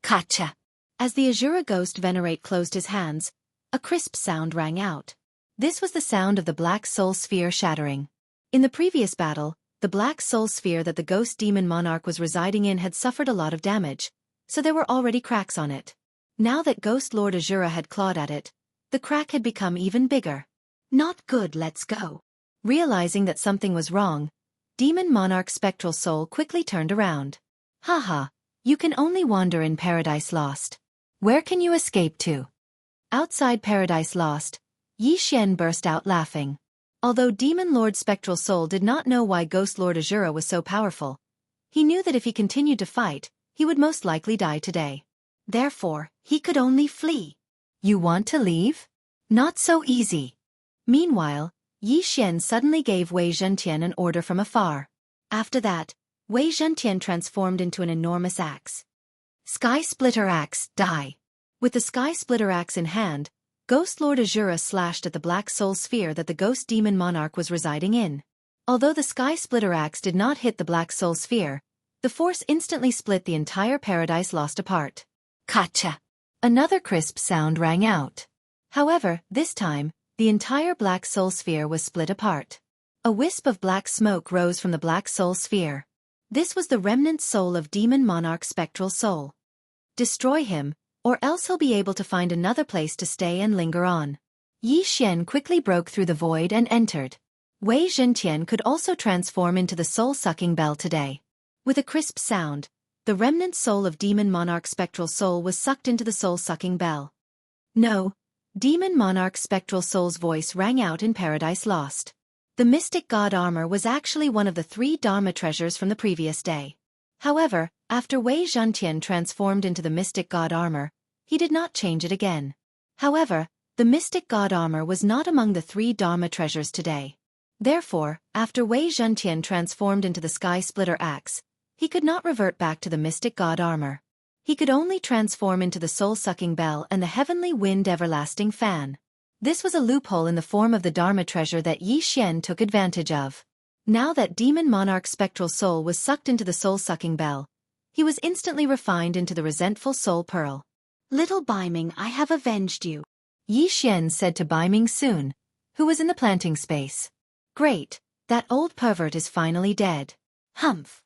Gotcha! As the Azura Ghost Venerate closed his hands, a crisp sound rang out. This was the sound of the Black Soul Sphere shattering. In the previous battle, the Black Soul Sphere that the Ghost Demon Monarch was residing in had suffered a lot of damage, so there were already cracks on it. Now that Ghost Lord Azura had clawed at it, the crack had become even bigger. Not good, let's go. Realizing that something was wrong, Demon Monarch's spectral soul quickly turned around. Haha, you can only wander in Paradise Lost. Where can you escape to? Outside Paradise Lost, Yi Xian burst out laughing. Although Demon Lord Spectral Soul did not know why Ghost Lord Azura was so powerful, he knew that if he continued to fight, he would most likely die today. Therefore, he could only flee. You want to leave? Not so easy. Meanwhile, Yi Xian suddenly gave Wei Zhentian an order from afar. After that, Wei Zhentian transformed into an enormous axe. Sky Splitter Axe, die! With the Sky Splitter Axe in hand, Ghost Lord Azura slashed at the Black Soul Sphere that the Ghost Demon Monarch was residing in. Although the Sky Splitter Axe did not hit the Black Soul Sphere, the force instantly split the entire Paradise Lost apart. Gotcha! Another crisp sound rang out. However, this time, the entire Black Soul Sphere was split apart. A wisp of black smoke rose from the Black Soul Sphere. This was the remnant soul of Demon Monarch's spectral soul. Destroy him, or else he'll be able to find another place to stay and linger on. Yi Xian quickly broke through the void and entered. Wei Zhentian could also transform into the soul-sucking bell today. With a crisp sound, the remnant soul of Demon Monarch's spectral soul was sucked into the soul-sucking bell. No, Demon Monarch's spectral soul's voice rang out in Paradise Lost. The Mystic God Armor was actually one of the 3 Dharma treasures from the previous day. However, after Wei Zhentian transformed into the Mystic God Armor, he did not change it again. However, the Mystic God Armor was not among the 3 Dharma treasures today. Therefore, after Wei Zhentian transformed into the Sky Splitter Axe, he could not revert back to the Mystic God Armor. He could only transform into the Soul-Sucking Bell and the Heavenly Wind Everlasting Fan. This was a loophole in the form of the Dharma treasure that Yi Xian took advantage of. Now that Demon Monarch's spectral soul was sucked into the Soul-Sucking Bell, he was instantly refined into the resentful Soul Pearl. Little Baiming, I have avenged you, Yi Xian said to Baiming Soon, who was in the planting space. Great, that old pervert is finally dead. Humph.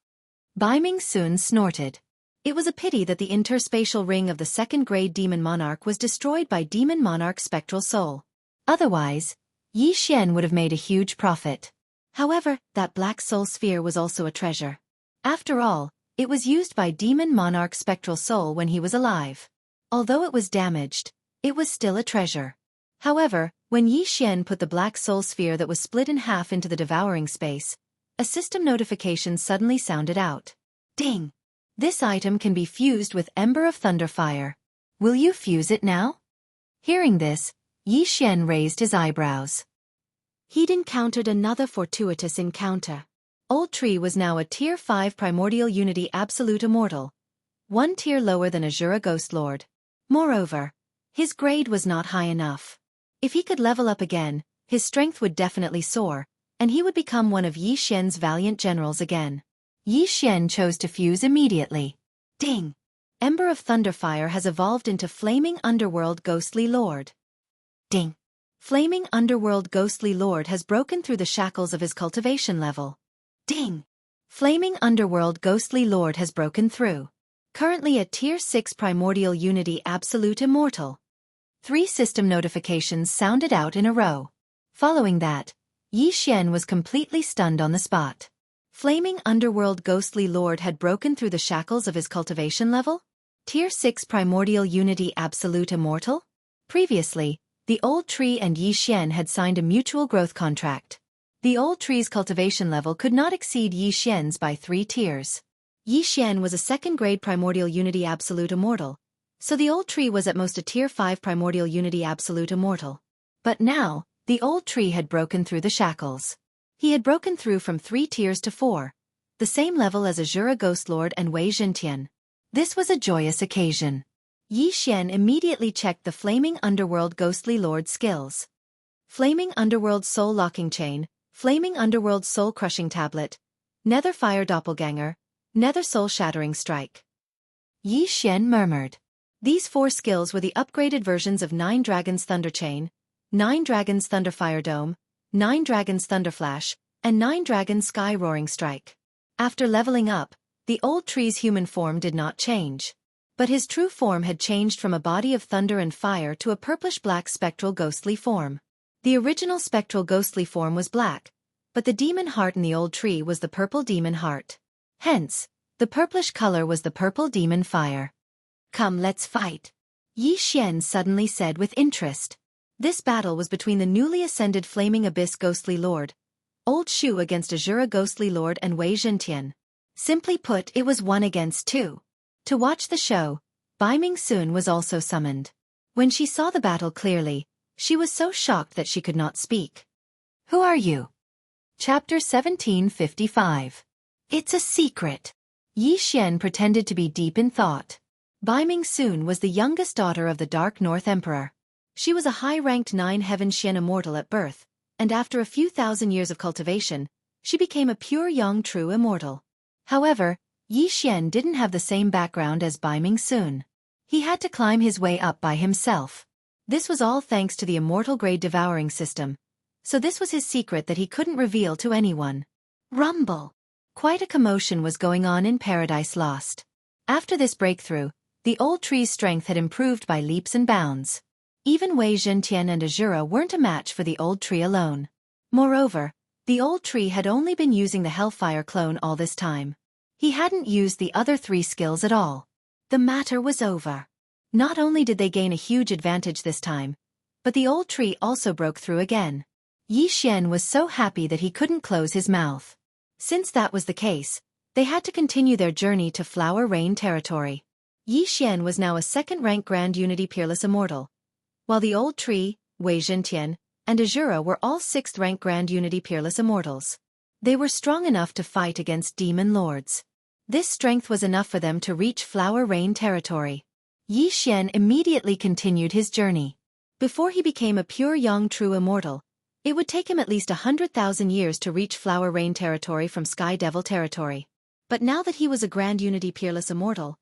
Baiming Soon snorted. It was a pity that the interspatial ring of the 2nd grade Demon Monarch was destroyed by Demon Monarch's spectral soul. Otherwise, Yi Xian would have made a huge profit. However, that Black Soul Sphere was also a treasure. After all, It was used by Demon Monarch Spectral Soul when he was alive. Although it was damaged, it was still a treasure. However, when Yi Xian put the black soul sphere that was split in half into the devouring space, a system notification suddenly sounded out. Ding! This item can be fused with Ember of Thunderfire. Will you fuse it now? Hearing this, Yi Xian raised his eyebrows. He'd encountered another fortuitous encounter. Old Tree was now a Tier 5 Primordial Unity Absolute Immortal, one tier lower than Azura Ghost Lord. Moreover, his grade was not high enough. If he could level up again, his strength would definitely soar, and he would become one of Yi Xian's valiant generals again. Yi Xian chose to fuse immediately. Ding! Ember of Thunderfire has evolved into Flaming Underworld Ghostly Lord. Ding! Flaming Underworld Ghostly Lord has broken through the shackles of his cultivation level. Ding! Flaming Underworld Ghostly Lord has broken through. Currently a Tier 6 Primordial Unity Absolute Immortal. 3 system notifications sounded out in a row. Following that, Yi Xian was completely stunned on the spot. Flaming Underworld Ghostly Lord had broken through the shackles of his cultivation level? Tier 6 Primordial Unity Absolute Immortal? Previously, the Old Tree and Yi Xian had signed a mutual growth contract. The Old Tree's cultivation level could not exceed Yi Xian's by 3 tiers. Yi Xian was a 2nd grade Primordial Unity Absolute Immortal, so the Old Tree was at most a Tier 5 Primordial Unity Absolute Immortal. But now, the Old Tree had broken through the shackles. He had broken through from 3 tiers to 4, the same level as Azura Ghost Lord and Wei Zhentian. This was a joyous occasion. Yi Xian immediately checked the Flaming Underworld Ghostly Lord skills. Flaming Underworld Soul Locking Chain, Flaming Underworld Soul Crushing Tablet, Nether Fire Doppelganger, Nether Soul Shattering Strike. Yi Xian murmured. These 4 skills were the upgraded versions of 9 Dragons Thunder Chain, 9 Dragons Thunderfire Dome, 9 Dragons Thunderflash, and 9 Dragons Sky Roaring Strike. After leveling up, the Old Tree's human form did not change. But his true form had changed from a body of thunder and fire to a purplish-black spectral ghostly form. The original spectral ghostly form was black, but the demon heart in the Old Tree was the purple demon heart. Hence, the purplish color was the purple demon fire. Come, let's fight, Yi Xian suddenly said with interest. This battle was between the newly ascended Flaming Abyss Ghostly Lord, Old Shu against Azura Ghostly Lord and Wei Zhentian. Simply put, it was 1 against 2. To watch the show, Bai Ming Sun was also summoned. When she saw the battle clearly, she was so shocked that she could not speak. Who are you? Chapter 1755. It's a secret. Yi Xian pretended to be deep in thought. Bai Ming Sun was the youngest daughter of the Dark North Emperor. She was a high-ranked 9 Heaven Xian immortal at birth, and after a few thousand years of cultivation, she became a pure young true immortal. However, Yi Xian didn't have the same background as Bai Ming Sun. He had to climb his way up by himself. This was all thanks to the immortal grade devouring system, so this was his secret that he couldn't reveal to anyone. Rumble! Quite a commotion was going on in Paradise Lost. After this breakthrough, the Old Tree's strength had improved by leaps and bounds. Even Wei Zhentian and Azura weren't a match for the Old Tree alone. Moreover, the Old Tree had only been using the Hellfire clone all this time. He hadn't used the other 3 skills at all. The matter was over. Not only did they gain a huge advantage this time, but the Old Tree also broke through again. Yi Xian was so happy that he couldn't close his mouth. Since that was the case, they had to continue their journey to Flower Rain territory. Yi Xian was now a 2nd-rank Grand Unity Peerless Immortal, while the Old Tree, Wei Zhentian, and Azura were all 6th-rank Grand Unity Peerless Immortals. They were strong enough to fight against demon lords. This strength was enough for them to reach Flower Rain territory. Yi Xian immediately continued his journey. Before he became a pure young true immortal, it would take him at least 100,000 years to reach Flower Rain territory from Sky Devil territory. But now that he was a Grand Unity Peerless Immortal,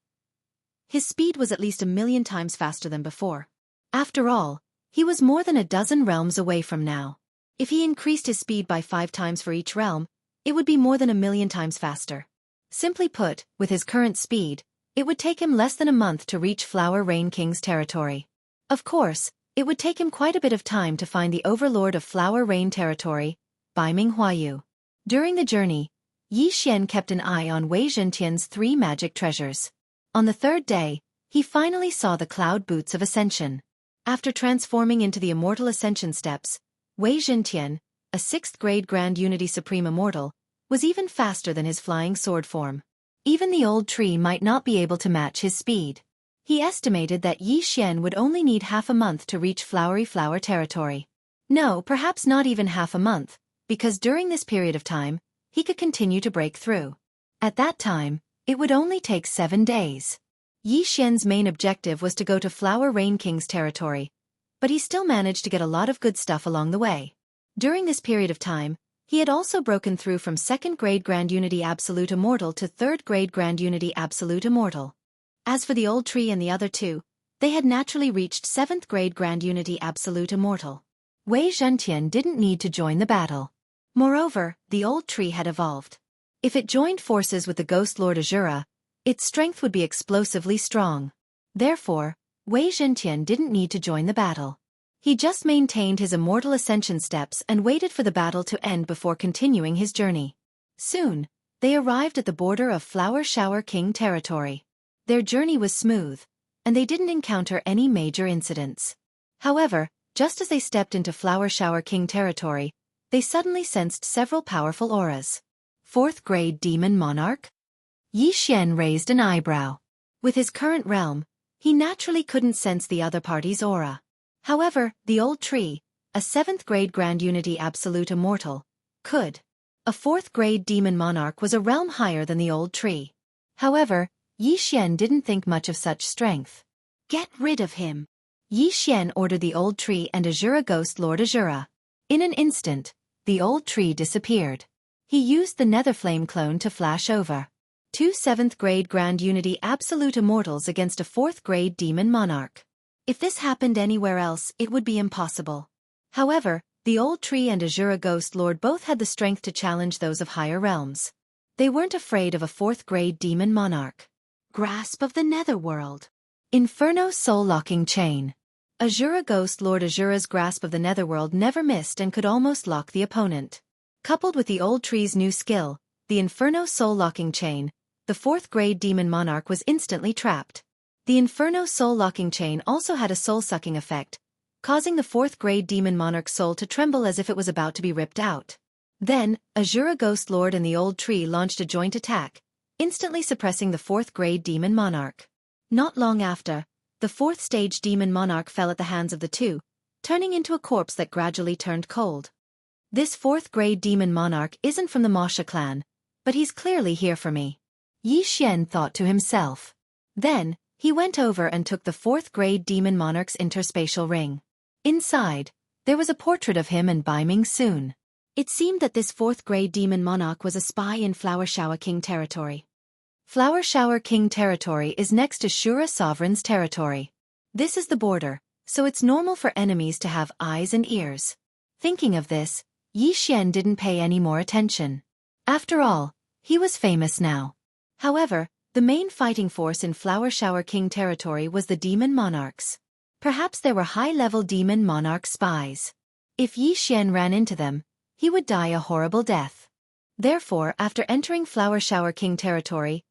his speed was at least 1,000,000 times faster than before. After all, he was more than a dozen realms away from now. If he increased his speed by 5 times for each realm, it would be more than 1,000,000 times faster. Simply put, with his current speed, it would take him less than a month to reach Flower Rain King's territory. Of course, it would take him quite a bit of time to find the overlord of Flower Rain territory, Bai Ming Huayu. During the journey, Yi Xian kept an eye on Wei Zhentian's 3 magic treasures. On the 3rd day, he finally saw the cloud boots of ascension. After transforming into the immortal ascension steps, Wei Zhentian, a 6th grade Grand Unity Supreme Immortal, was even faster than his flying sword form. Even the old tree might not be able to match his speed. He estimated that Yi Xian would only need half a month to reach Flowery Flower territory. No, perhaps not even half a month, because during this period of time, he could continue to break through. At that time, it would only take 7 days. Yi Xian's main objective was to go to Flower Rain King's territory, but he still managed to get a lot of good stuff along the way. During this period of time, he had also broken through from 2nd grade Grand Unity Absolute Immortal to 3rd grade Grand Unity Absolute Immortal. As for the old tree and the other 2, they had naturally reached 7th grade Grand Unity Absolute Immortal. Wei Zhentian didn't need to join the battle. Moreover, the old tree had evolved. If it joined forces with the Ghost Lord Azura, its strength would be explosively strong. Therefore, Wei Zhentian didn't need to join the battle. He just maintained his immortal ascension steps and waited for the battle to end before continuing his journey. Soon, they arrived at the border of Flower Shower King territory. Their journey was smooth, and they didn't encounter any major incidents. However, just as they stepped into Flower Shower King territory, they suddenly sensed several powerful auras. 4th grade Demon Monarch? Yi Xian raised an eyebrow. With his current realm, he naturally couldn't sense the other party's aura. However, the old tree, a 7th grade Grand Unity Absolute Immortal, could. A 4th grade Demon Monarch was a realm higher than the old tree. However, Yi Xian didn't think much of such strength. Get rid of him. Yi Xian ordered the old tree and Azura Ghost Lord Azura. In an instant, the old tree disappeared. He used the Netherflame clone to flash over. 2 7th grade Grand Unity Absolute Immortals against a 4th grade Demon Monarch. If this happened anywhere else, it would be impossible. However, the old tree and Azura Ghost Lord both had the strength to challenge those of higher realms. They weren't afraid of a 4th grade Demon Monarch. Grasp of the Netherworld. Inferno Soul-Locking Chain. Azura Ghost Lord Azura's grasp of the Netherworld never missed and could almost lock the opponent. Coupled with the old tree's new skill, the Inferno Soul-Locking Chain, the 4th grade Demon Monarch was instantly trapped. The Inferno Soul-Locking Chain also had a soul-sucking effect, causing the 4th grade Demon Monarch's soul to tremble as if it was about to be ripped out. Then, Azura Ghost Lord and the old tree launched a joint attack, instantly suppressing the 4th grade Demon Monarch. Not long after, the 4th stage Demon Monarch fell at the hands of the 2, turning into a corpse that gradually turned cold. This 4th grade Demon Monarch isn't from the Masha clan, but he's clearly here for me. Yi Xian thought to himself. Then, he went over and took the 4th grade Demon Monarch's interspatial ring. Inside, there was a portrait of him and Bai Ming Soon. It seemed that this 4th grade Demon Monarch was a spy in Flower Shower King territory. Flower Shower King territory is next to Shura Sovereign's territory. This is the border, so it's normal for enemies to have eyes and ears. Thinking of this, Yi Xian didn't pay any more attention. After all, he was famous now. However, the main fighting force in Flower Shower King territory was the Demon Monarchs. Perhaps there were high-level Demon Monarch spies. If Yi Xian ran into them, he would die a horrible death. Therefore, after entering Flower Shower King territory,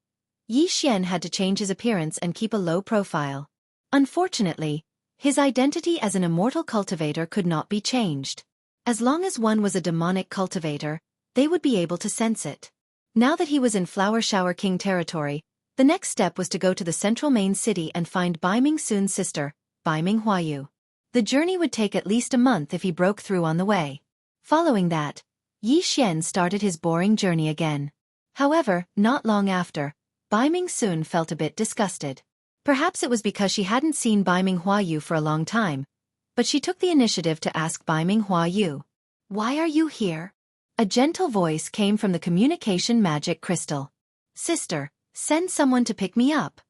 Yi Xian had to change his appearance and keep a low profile. Unfortunately, his identity as an immortal cultivator could not be changed. As long as one was a demonic cultivator, they would be able to sense it. Now that he was in Flower Shower King territory, the next step was to go to the central main city and find Bai Ming Soon's sister, Bai Ming Huayu. The journey would take at least a month if he broke through on the way. Following that, Yi Xian started his boring journey again. However, not long after, Bai Ming Soon felt a bit disgusted. Perhaps it was because she hadn't seen Bai Ming Huayu for a long time, but she took the initiative to ask Bai Ming Huayu, "Why are you here?" A gentle voice came from the communication magic crystal. "Sister, send someone to pick me up."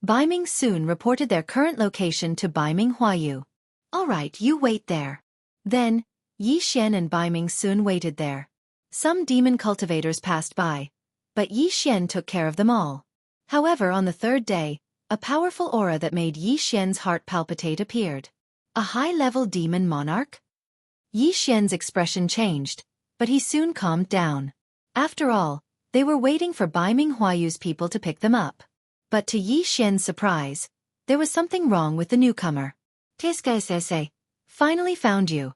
Bai Ming Soon reported their current location to Bai Ming Huayu. "All right, you wait there." Then, Yi Xian and Bai Ming Soon waited there. Some demon cultivators passed by, but Yi Xian took care of them all. However, on the 3rd day, a powerful aura that made Yi Xian's heart palpitate appeared. A high-level demon monarch? Yi Xian's expression changed, but he soon calmed down. After all, They were waiting for Bai Ming Huayu's people to pick them up. But to Yi Xian's surprise, there was something wrong with the newcomer. Tisca, finally found you.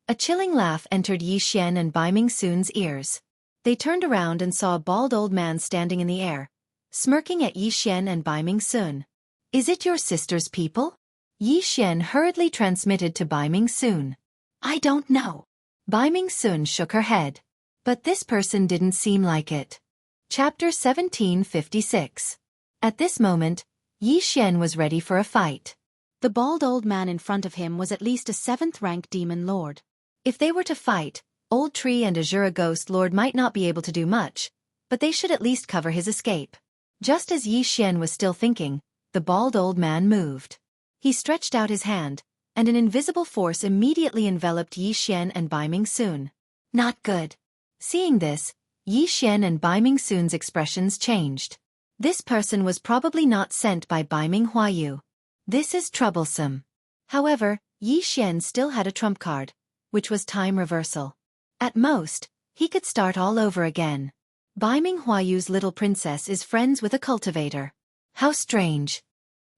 A chilling laugh entered Yi Xian and Bai Ming Sun's ears. They turned around and saw a bald old man standing in the air, smirking at Yi Xian and Bai Ming Sun. Is it your sister's people? Yi Xian hurriedly transmitted to Bai Ming Sun. I don't know. Bai Ming Sun shook her head. But this person didn't seem like it. Chapter 1756. At this moment, Yi Xian was ready for a fight. The bald old man in front of him was at least a 7th-rank demon lord. If they were to fight, Old Tree and Azura Ghost Lord might not be able to do much, but they should at least cover his escape. Just as Yi Xian was still thinking, the bald old man moved. He stretched out his hand, and an invisible force immediately enveloped Yi Xian and Bai Ming Sun. Not good. Seeing this, Yi Xian and Bai Ming Sun's expressions changed. This person was probably not sent by Bai Ming Huayu. This is troublesome. However, Yi Xian still had a trump card, which was time reversal. At most, he could start all over again. Bai Ming Huayu's little princess is friends with a cultivator. How strange.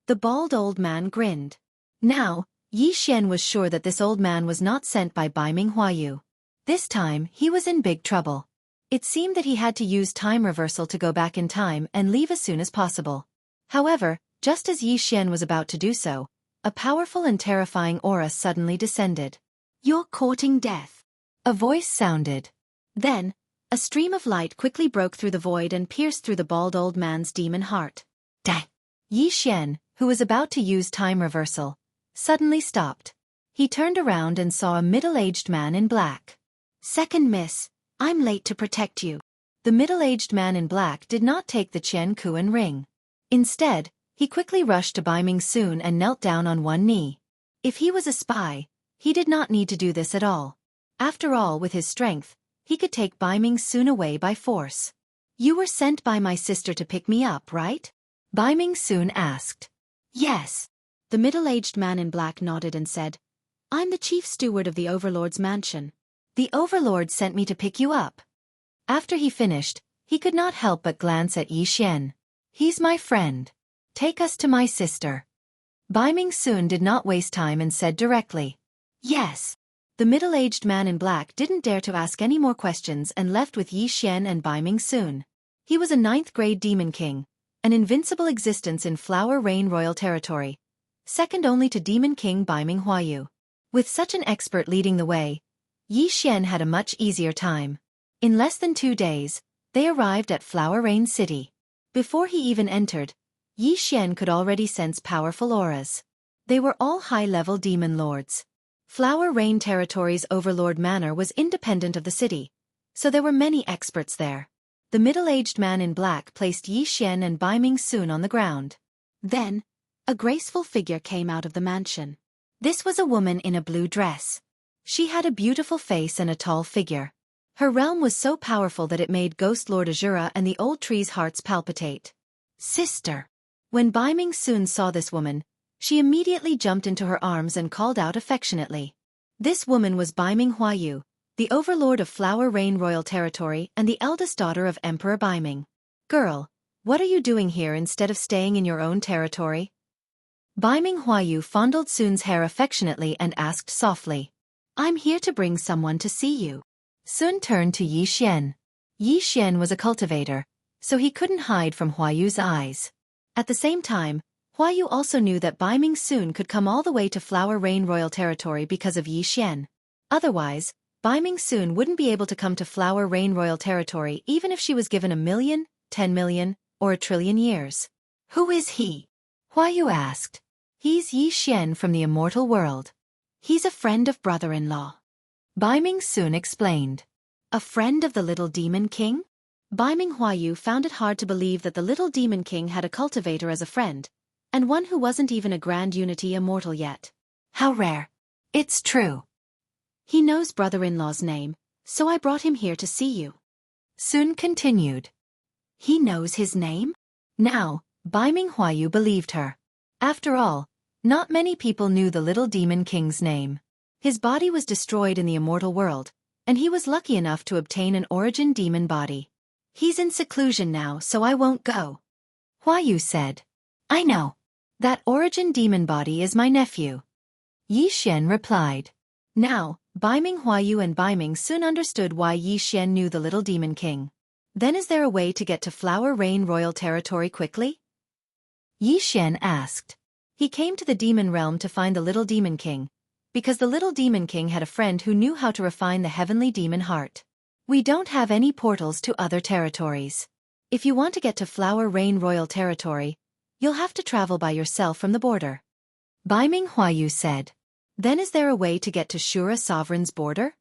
The bald old man grinned. Now, Yi Xian was sure that this old man was not sent by Bai Ming Huayu. This time, he was in big trouble. It seemed that he had to use time reversal to go back in time and leave as soon as possible. However, just as Yi Xian was about to do so, a powerful and terrifying aura suddenly descended. You're courting death. A voice sounded. Then, a stream of light quickly broke through the void and pierced through the bald old man's demon heart. Dang! Yi Xian, who was about to use time reversal, suddenly stopped. He turned around and saw a middle-aged man in black. Second miss, I'm late to protect you. The middle-aged man in black did not take the Qian Kuan ring. Instead, he quickly rushed to Bai Ming Sun and knelt down on one knee. If he was a spy, he did not need to do this at all. After all, with his strength, he could take Bai Ming Sun away by force. You were sent by my sister to pick me up, right? Bai Ming Sun asked. Yes. The middle-aged man in black nodded and said, I'm the chief steward of the Overlord's mansion. The Overlord sent me to pick you up. After he finished, he could not help but glance at Yi Xian. He's my friend. Take us to my sister. Bai Ming Sun did not waste time and said directly. Yes. The middle-aged man in black didn't dare to ask any more questions and left with Yi Xian and Bai Ming Sun. He was a 9th-grade demon king, an invincible existence in Flower Rain Royal Territory, second only to Demon King Bai Ming Huayu. With such an expert leading the way, Yi Xian had a much easier time. In less than 2 days, they arrived at Flower Rain City. Before he even entered, Yi Xian could already sense powerful auras. They were all high-level demon lords. Flower Rain Territory's Overlord Manor was independent of the city, so there were many experts there. The middle-aged man in black placed Yi Xian and Bai Ming Sun on the ground. Then, a graceful figure came out of the mansion. This was a woman in a blue dress. She had a beautiful face and a tall figure. Her realm was so powerful that it made Ghost Lord Azura and the Old Tree's hearts palpitate. Sister. When Bai Ming Sun saw this woman, she immediately jumped into her arms and called out affectionately. This woman was Bai Ming Huayu, the Overlord of Flower Rain Royal Territory and the eldest daughter of Emperor Bai Ming. Girl, what are you doing here instead of staying in your own territory? Bai Ming Huayu fondled Sun's hair affectionately and asked softly. I'm here to bring someone to see you. Sun turned to Yi Xian. Yi Xian was a cultivator, so he couldn't hide from Huayu's eyes. At the same time, Huayu also knew that Bai Ming Sun could come all the way to Flower Rain Royal Territory because of Yi Xian. Otherwise, Bai Ming Sun wouldn't be able to come to Flower Rain Royal Territory even if she was given 1 million, 10 million, or 1 trillion years. Who is he? Huayu asked. He's Yi Xian from the immortal world. He's a friend of brother-in-law. Bai Ming Sun explained. A friend of the little demon king? Bai Ming Huayu found it hard to believe that the little demon king had a cultivator as a friend, and one who wasn't even a Grand Unity immortal yet. How rare. It's true. He knows brother-in-law's name, so I brought him here to see you. Sun continued. He knows his name? Now, Bai Ming Huayu believed her. After all, not many people knew the little demon king's name. His body was destroyed in the immortal world, and he was lucky enough to obtain an origin demon body. He's in seclusion now, so I won't go. Huayu said. I know. That origin demon body is my nephew. Yi Xian replied. Now, Baiming Huayu and Baiming soon understood why Yi Xian knew the little demon king. Then is there a way to get to Flower Rain Royal Territory quickly? Yi Xian asked. He came to the demon realm to find the little demon king, because the little demon king had a friend who knew how to refine the heavenly demon heart. We don't have any portals to other territories. If you want to get to Flower Rain Royal Territory, you'll have to travel by yourself from the border. Baiming Huayu said. Then is there a way to get to Shura Sovereign's border?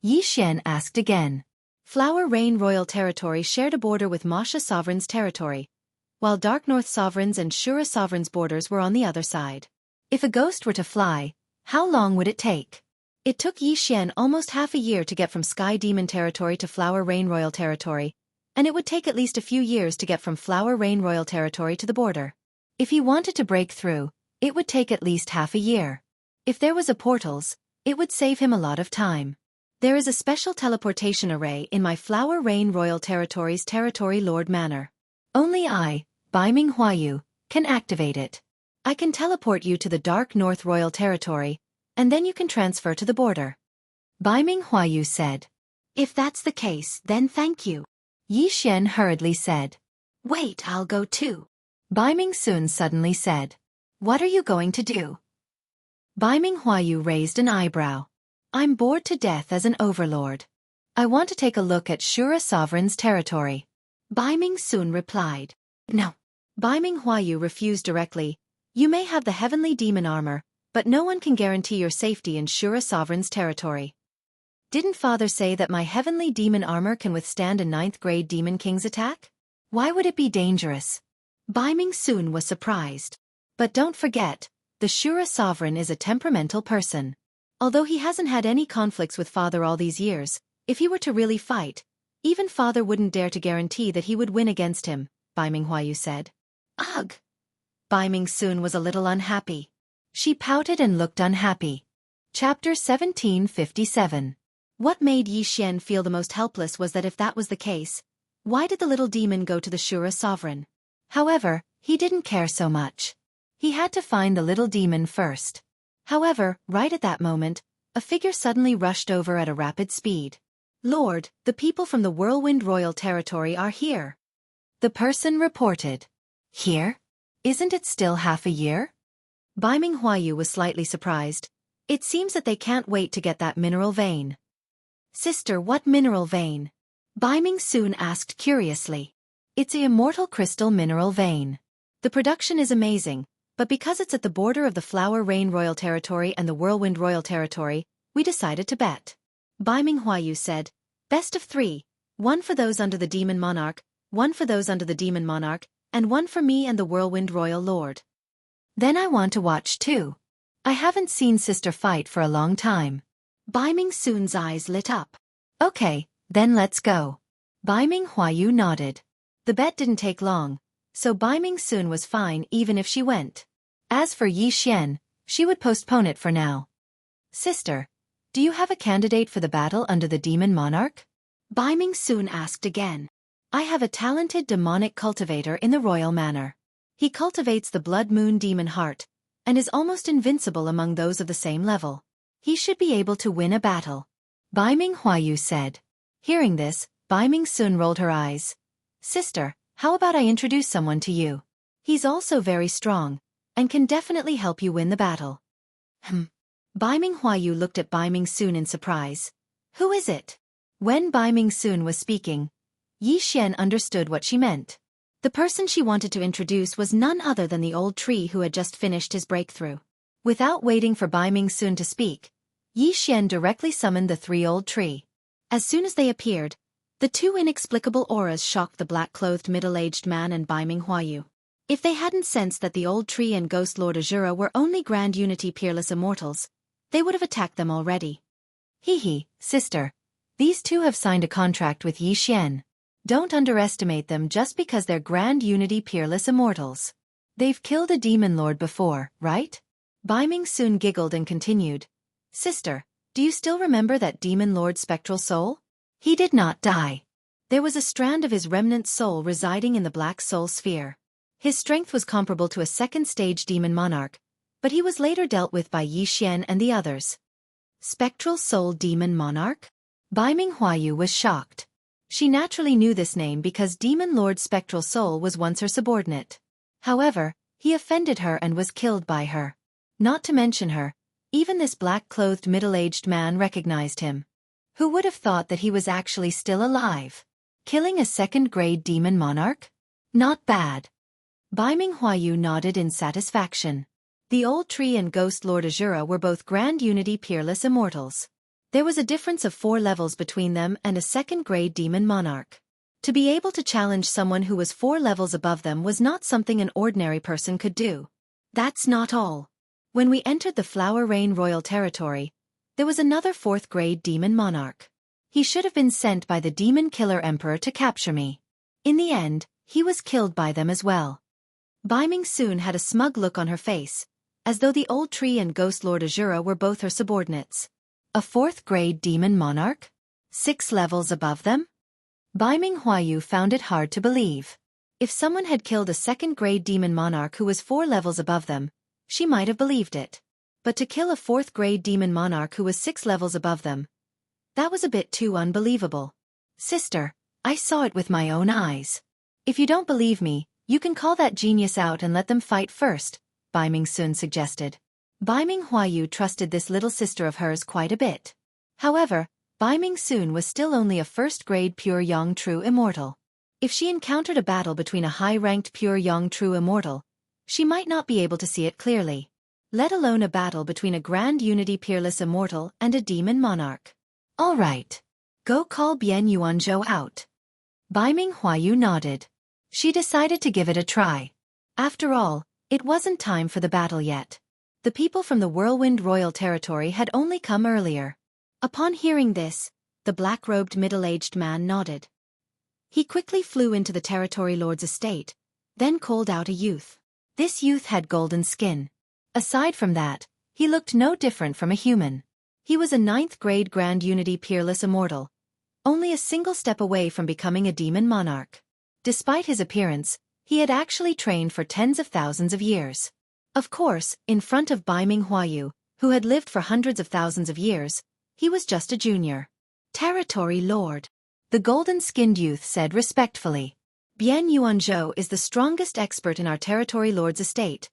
Yi Xian asked again. Flower Rain Royal Territory shared a border with Masha Sovereign's territory, while Dark North Sovereign's and Shura Sovereign's borders were on the other side. If a ghost were to fly, how long would it take? It took Yi Xian almost half a year to get from Sky Demon Territory to Flower Rain Royal Territory, and it would take at least a few years to get from Flower Rain Royal Territory to the border. If he wanted to break through, it would take at least half a year. If there was a portals, it would save him a lot of time. There is a special teleportation array in my Flower Rain Royal Territory's Territory Lord Manor. Only I, Baiming Huayu, can activate it. I can teleport you to the Dark North Royal Territory, and then you can transfer to the border. Baiming Huayu said. If that's the case, then thank you. Yi Xian hurriedly said. Wait, I'll go too. Baiming Sun suddenly said. What are you going to do? Baiming Huayu raised an eyebrow. I'm bored to death as an overlord. I want to take a look at Shura Sovereign's territory. Baiming Sun replied. No. Baiming Huayu refused directly. You may have the heavenly demon armor, but no one can guarantee your safety in Shura Sovereign's territory. Didn't Father say that my heavenly demon armor can withstand a 9th-grade demon king's attack? Why would it be dangerous? Baiming Sun was surprised. But don't forget, the Shura Sovereign is a temperamental person. Although he hasn't had any conflicts with Father all these years, if he were to really fight, even Father wouldn't dare to guarantee that he would win against him, Baiming Huayu said. Ugh! Baiming Sun was a little unhappy. She pouted and looked unhappy. Chapter 1757. What made Yi Xian feel the most helpless was that if that was the case, why did the little demon go to the Shura Sovereign? However, he didn't care so much. He had to find the little demon first. However, right at that moment, a figure suddenly rushed over at a rapid speed. Lord, the people from the Whirlwind Royal Territory are here. The person reported. Here? Isn't it still half a year? Baiming Huayu was slightly surprised. It seems that they can't wait to get that mineral vein. Sister, what mineral vein? Baiming Sun asked curiously. It's an immortal crystal mineral vein. The production is amazing, but because it's at the border of the Flower Rain Royal Territory and the Whirlwind Royal Territory, we decided to bet. Baiming Huayu said, Best of 3, 1 for those under the Demon Monarch, 1 for those under the Demon Monarch, and 1 for me and the Whirlwind Royal Lord. Then I want to watch too. I haven't seen Sister fight for a long time. Baiming Sun's eyes lit up. Okay, then let's go. Baiming Huayu nodded. The bet didn't take long, so Baiming Sun was fine even if she went. As for Yi Xian, she would postpone it for now. Sister, do you have a candidate for the battle under the Demon Monarch? Baiming Sun asked again. I have a talented demonic cultivator in the royal manor. He cultivates the Blood Moon Demon Heart, and is almost invincible among those of the same level. He should be able to win a battle. Baiming Huayu said. Hearing this, Baiming Sun rolled her eyes. Sister, how about I introduce someone to you? He's also very strong, and can definitely help you win the battle. Baiming Huayu looked at Baiming Sun in surprise. Who is it? When Baiming Sun was speaking, Yi Xian understood what she meant. The person she wanted to introduce was none other than the old tree who had just finished his breakthrough. Without waiting for Baiming Sun to speak, Yi Xian directly summoned the 3 old tree. As soon as they appeared, the 2 inexplicable auras shocked the black-clothed middle-aged man and Baiming Huayu. If they hadn't sensed that the old tree and Ghost Lord Azura were only Grand Unity peerless immortals, they would have attacked them already. Hee, sister. These 2 have signed a contract with Yi Xian. Don't underestimate them just because they're Grand Unity peerless immortals. They've killed a demon lord before, right? Baiming Sun giggled and continued. Sister, do you still remember that demon lord Spectral Soul? He did not die. There was a strand of his remnant soul residing in the black soul sphere. His strength was comparable to a second-stage demon monarch, but he was later dealt with by Yi Xian and the others. Spectral Soul Demon Monarch? Bai Minghuayu was shocked. She naturally knew this name because Demon Lord Spectral Soul was once her subordinate. However, he offended her and was killed by her. Not to mention her, even this black-clothed middle-aged man recognized him. Who would have thought that he was actually still alive? Killing a second-grade demon monarch? Not bad. Bai Minghuayu nodded in satisfaction. The old tree and ghost Lord Azura were both Grand Unity Peerless Immortals. There was a difference of 4 levels between them and a second-grade demon monarch. To be able to challenge someone who was 4 levels above them was not something an ordinary person could do. That's not all. When we entered the Flower Rain Royal Territory, there was another 4th-grade demon monarch. He should have been sent by the Demon Killer Emperor to capture me. In the end, he was killed by them as well. Bai Ming soon had a smug look on her face, as though the old tree and ghost Lord Azura were both her subordinates. A 4th-grade demon monarch? 6 levels above them? Bai Minghuayu found it hard to believe. If someone had killed a 2nd-grade demon monarch who was 4 levels above them, she might have believed it. But to kill a 4th-grade demon monarch who was 6 levels above them, that was a bit too unbelievable. Sister, I saw it with my own eyes. If you don't believe me, you can call that genius out and let them fight first, Bai Mingsun suggested. Bai Minghuayu trusted this little sister of hers quite a bit. However, Bai Mingsun was still only a 1st-grade pure Yang True Immortal. If she encountered a battle between a high-ranked pure Yang True Immortal, she might not be able to see it clearly. Let alone a battle between a Grand Unity Peerless Immortal and a Demon Monarch. All right. Go call Bian Yuanzhou out. Bai Minghuayu nodded. She decided to give it a try. After all, it wasn't time for the battle yet. The people from the Whirlwind Royal Territory had only come earlier. Upon hearing this, the black-robed middle-aged man nodded. He quickly flew into the Territory Lord's estate, then called out a youth. This youth had golden skin. Aside from that, he looked no different from a human. He was a 9th-grade Grand Unity Peerless Immortal, only a single step away from becoming a demon monarch. Despite his appearance, he had actually trained for tens of thousands of years. Of course, in front of Bai Minghuayu, who had lived for hundreds of thousands of years, he was just a junior. Territory Lord. The golden-skinned youth said respectfully. Bian Yuanzhou is the strongest expert in our Territory Lord's estate,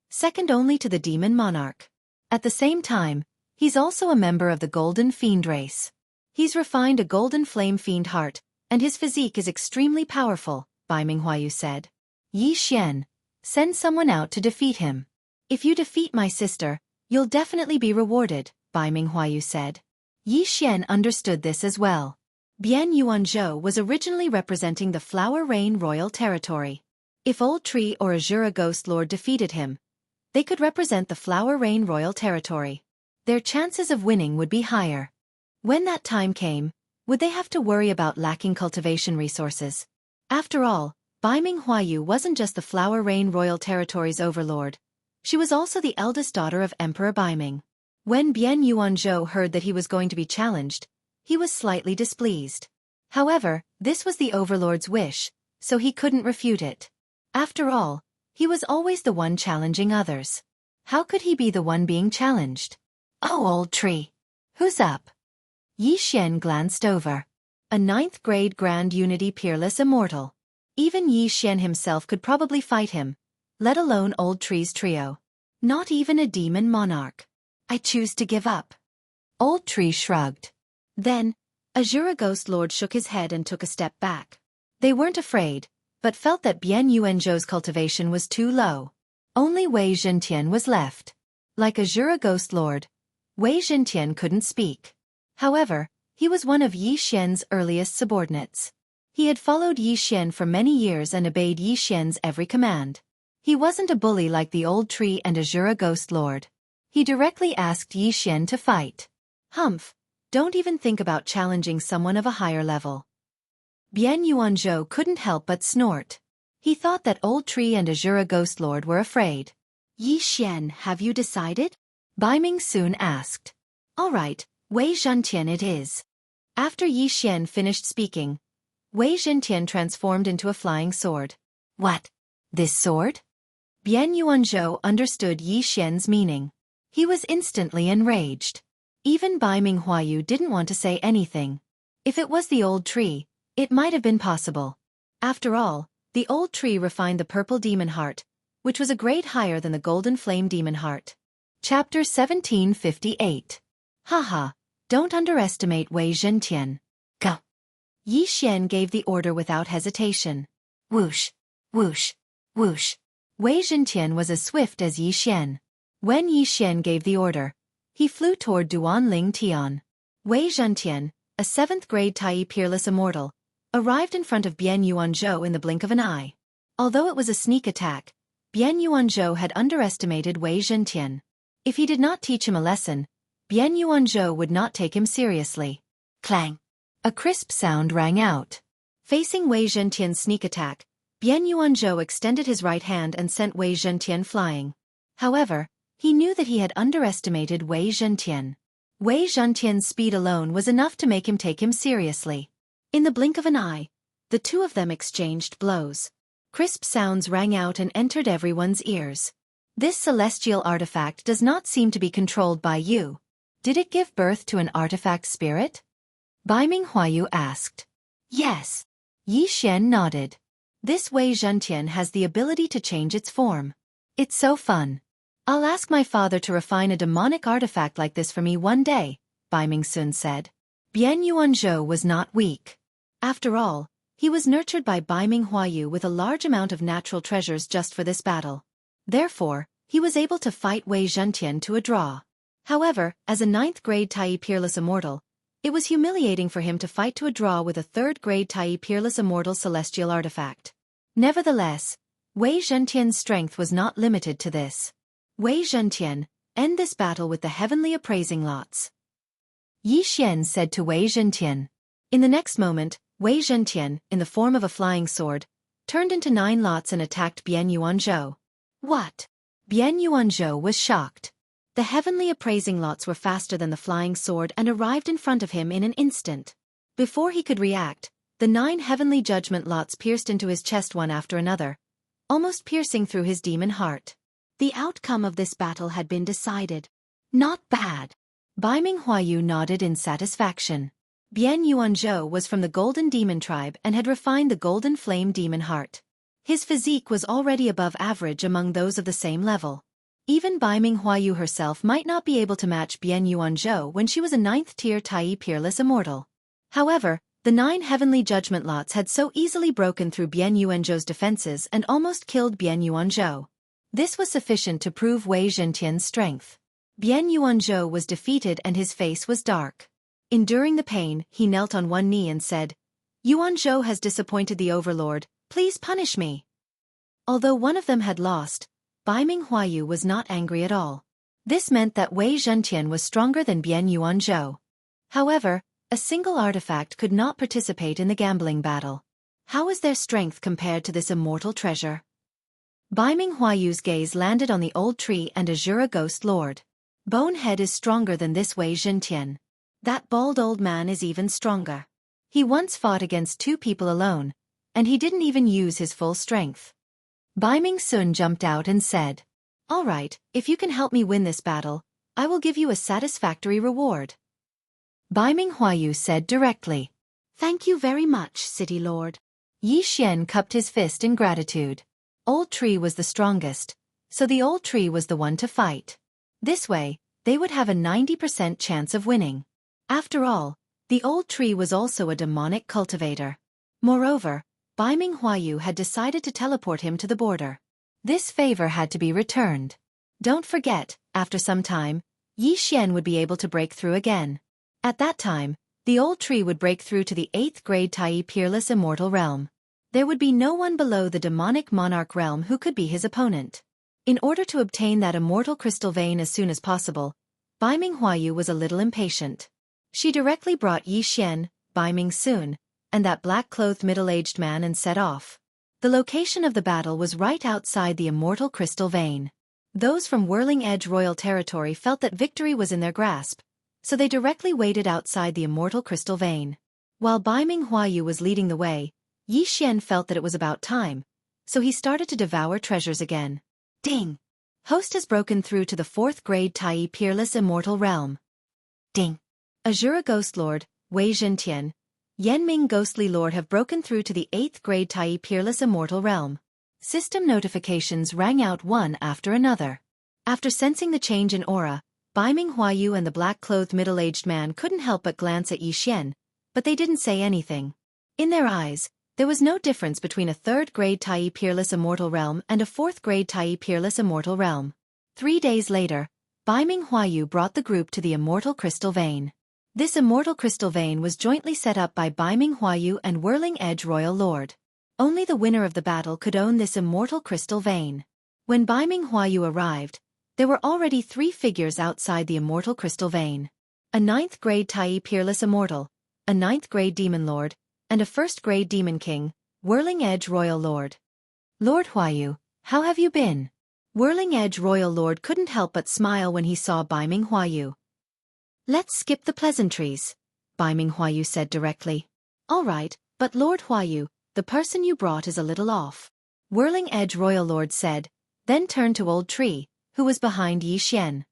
second only to the demon monarch. At the same time, he's also a member of the Golden Fiend race. He's refined a Golden Flame Fiend heart, and his physique is extremely powerful, Bai Minghuayu said. Yi Xian, send someone out to defeat him. If you defeat my sister, you'll definitely be rewarded, Bai Minghuayu said. Yi Xian understood this as well. Bian Yuanzhou was originally representing the Flower Rain Royal Territory. If Old Tree or Azura Ghost Lord defeated him, they could represent the Flower Rain Royal Territory. Their chances of winning would be higher. When that time came, would they have to worry about lacking cultivation resources? After all, Bai Minghuayu wasn't just the Flower Rain Royal Territory's overlord. She was also the eldest daughter of Emperor Baiming. When Bian Yuanzhou heard that he was going to be challenged, he was slightly displeased. However, this was the overlord's wish, so he couldn't refute it. After all, he was always the one challenging others. How could he be the one being challenged? Oh, Old Tree. Who's up? Yi Xian glanced over. A 9th-grade Grand Unity Peerless Immortal. Even Yi Xian himself could probably fight him, let alone Old Tree's trio. Not even a demon monarch. I choose to give up. Old Tree shrugged. Then, Azura Ghost Lord shook his head and took a step back. They weren't afraid, but felt that Bian Yuanzhou's cultivation was too low. Only Wei Zhentian was left. Like Azura Ghost Lord, Wei Zhentian couldn't speak. However, he was one of Yi Xian's earliest subordinates. He had followed Yi Xian for many years and obeyed Yi Xian's every command. He wasn't a bully like the Old Tree and Azura Ghost Lord. He directly asked Yi Xian to fight. Humph, don't even think about challenging someone of a higher level. Bian Yuanzhou couldn't help but snort. He thought that Old Tree and Azura Ghost Lord were afraid. Yi Xian, have you decided? Bai Ming soon asked. All right, Wei Zhentian it is. After Yi Xian finished speaking, Wei Zhentian transformed into a flying sword. What? This sword? Bian Yuanzhou understood Yi Xian's meaning. He was instantly enraged. Even Bai Minghuayu didn't want to say anything. If it was the old tree, it might have been possible. After all, the old tree refined the purple demon heart, which was a grade higher than the golden flame demon heart. Chapter 1758. Haha, don't underestimate Wei Zhentian. Go. Yi Xian gave the order without hesitation. Whoosh, whoosh, whoosh. Wei Zhentian was as swift as Yi Xian. When Yi Xian gave the order, he flew toward Duan Ling Tian. Wei Zhentian, a 7th grade Tai Peerless Immortal, arrived in front of Bian Yuanzhou in the blink of an eye. Although it was a sneak attack, Bian Yuanzhou had underestimated Wei Zhentian. If he did not teach him a lesson, Bian Yuanzhou would not take him seriously. Clang! A crisp sound rang out. Facing Wei Zhentian's sneak attack, Bian Yuanzhou extended his right hand and sent Wei Zhentian flying. However, he knew that he had underestimated Wei Zhentian. Wei Zhentian's speed alone was enough to make him take him seriously. In the blink of an eye, the two of them exchanged blows. Crisp sounds rang out and entered everyone's ears. This celestial artifact does not seem to be controlled by you. Did it give birth to an artifact spirit? Bai Minghuayu asked. Yes. Yi Xian nodded. This Wei Zhentian has the ability to change its form. It's so fun. I'll ask my father to refine a demonic artifact like this for me one day, Bai Mingsun said. Bian Yuanzhou was not weak. After all, he was nurtured by Bai Minghuayu with a large amount of natural treasures just for this battle. Therefore, he was able to fight Wei Zhentian to a draw. However, as a 9th grade Tai Peerless Immortal, it was humiliating for him to fight to a draw with a 3rd grade Tai Peerless Immortal celestial artifact. Nevertheless, Wei Zhentian's strength was not limited to this. Wei Zhentian, end this battle with the heavenly appraising lots. Yi Xian said to Wei Zhentian. In the next moment, Wei Zhentian, in the form of a flying sword, turned into 9 lots and attacked Bian Yuanzhou. What? Bian Yuanzhou was shocked. The heavenly appraising lots were faster than the flying sword and arrived in front of him in an instant. Before he could react, the 9 heavenly judgment lots pierced into his chest one after another, almost piercing through his demon heart. The outcome of this battle had been decided. Not bad. Bai Minghuayu nodded in satisfaction. Bian Yuanzhou was from the Golden Demon tribe and had refined the Golden Flame Demon Heart. His physique was already above average among those of the same level. Even Bai Minghuayu herself might not be able to match Bian Yuanzhou when she was a 9th tier Tai Peerless Immortal. However, the 9 heavenly judgment lots had so easily broken through Bian Yuanzhou's defenses and almost killed Bian Yuanzhou. This was sufficient to prove Wei Zhentian's strength. Bian Yuanzhou was defeated and his face was dark. Enduring the pain, he knelt on one knee and said, Yuanzhou has disappointed the Overlord, please punish me. Although one of them had lost, Bai Minghuayu was not angry at all. This meant that Wei Zhentian was stronger than Bian Yuanzhou. However, a single artifact could not participate in the gambling battle. How is their strength compared to this immortal treasure? Bai Minghuayu's gaze landed on the old tree and Azura Ghost Lord. Bonehead is stronger than this Wei Zhentian. That bald old man is even stronger. He once fought against 2 people alone, and he didn't even use his full strength. Bai Mingsun jumped out and said, All right, if you can help me win this battle, I will give you a satisfactory reward. Bai Minghuayu said directly, Thank you very much, City Lord. Yi Xian cupped his fist in gratitude. Old Tree was the strongest, so the old tree was the one to fight. This way, they would have a 90% chance of winning. After all, the old tree was also a demonic cultivator. Moreover, Bai Minghuayu had decided to teleport him to the border. This favor had to be returned. Don't forget, after some time, Yi Xian would be able to break through again. At that time, the old tree would break through to the 8th grade Tai Peerless Immortal realm. There would be no one below the demonic monarch realm who could be his opponent. In order to obtain that immortal crystal vein as soon as possible, Bai Minghuayu was a little impatient. She directly brought Yi Xian, Bai Mingsun, and that black-clothed middle-aged man and set off. The location of the battle was right outside the immortal crystal vein. Those from Whirling Edge Royal Territory felt that victory was in their grasp, so they directly waited outside the immortal crystal vein. While Bai Ming Huayu was leading the way, Yi Xian felt that it was about time, so he started to devour treasures again. Ding! Host has broken through to the 4th grade Tai Peerless Immortal Realm. Ding! Azura Ghost Lord, Wei Zhentian, Yanming Ghostly Lord have broken through to the 8th grade Tai Peerless Immortal Realm. System notifications rang out one after another. After sensing the change in aura, Bai Ming Huayu and the black-clothed middle-aged man couldn't help but glance at Yi Xian, but they didn't say anything. In their eyes, there was no difference between a 3rd grade Tai Peerless Immortal Realm and a 4th grade Tai Peerless Immortal Realm. 3 days later, Bai Ming Huayu brought the group to the Immortal Crystal Vein. This Immortal Crystal Vein was jointly set up by Bai Ming Huayu and Whirling Edge Royal Lord. Only the winner of the battle could own this Immortal Crystal Vein. When Bai Ming Huayu arrived, there were already 3 figures outside the Immortal Crystal Vein. A 9th grade Tai Peerless Immortal, a 9th grade Demon Lord, and a 1st grade Demon King, Whirling Edge Royal Lord. Lord Huayu, how have you been? Whirling Edge Royal Lord couldn't help but smile when he saw Bai Ming Huayu. Let's skip the pleasantries, Bai Ming Huayu said directly. All right, but Lord Huayu, the person you brought is a little off, Whirling Edge Royal Lord said, then turned to Old Tree, who was behind Yi Xian.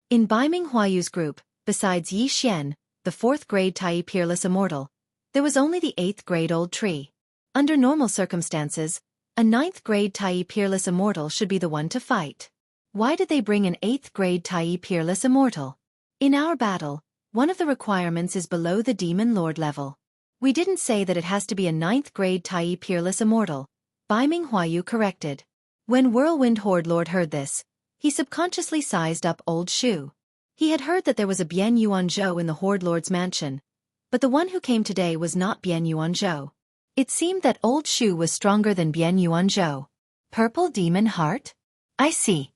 In Bai Ming Huayu's group, besides Yi Xian, the 4th grade Tai Peerless Immortal, there was only the 8th grade Old Tree. Under normal circumstances, a 9th grade Tai Peerless Immortal should be the one to fight. Why did they bring an 8th grade Tai Peerless Immortal? In our battle, one of the requirements is below the Demon Lord level. We didn't say that it has to be a 9th grade Tai Peerless Immortal, Bai Ming Huayu corrected. When Whirlwind Horde Lord heard this, he subconsciously sized up Old Shu. He had heard that there was a Bian Yuanzhou in the Horde Lord's mansion, but the one who came today was not Bian Yuanzhou. It seemed that Old Shu was stronger than Bian Yuanzhou. Purple Demon Heart? I see.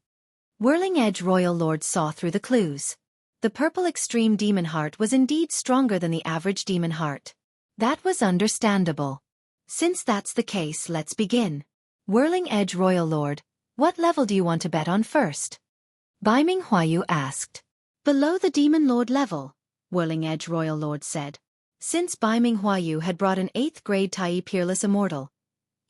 Whirling Edge Royal Lord saw through the clues. The purple extreme demon heart was indeed stronger than the average demon heart. That was understandable. Since that's the case, let's begin. Whirling Edge Royal Lord, what level do you want to bet on first? Bai Ming Huayu asked. Below the Demon Lord level, Whirling Edge Royal Lord said. Since Bai Ming Huayu had brought an 8th grade Tai Peerless Immortal,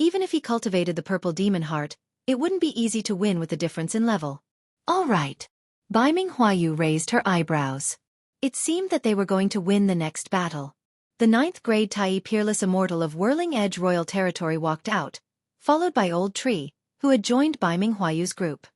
even if he cultivated the purple demon heart, it wouldn't be easy to win with the difference in level. All right. Bai Ming Huayu raised her eyebrows. It seemed that they were going to win the next battle. The 9th grade Tai Peerless Immortal of Whirling Edge Royal Territory walked out, followed by Old Tree, who had joined Bai Ming Huayu's group.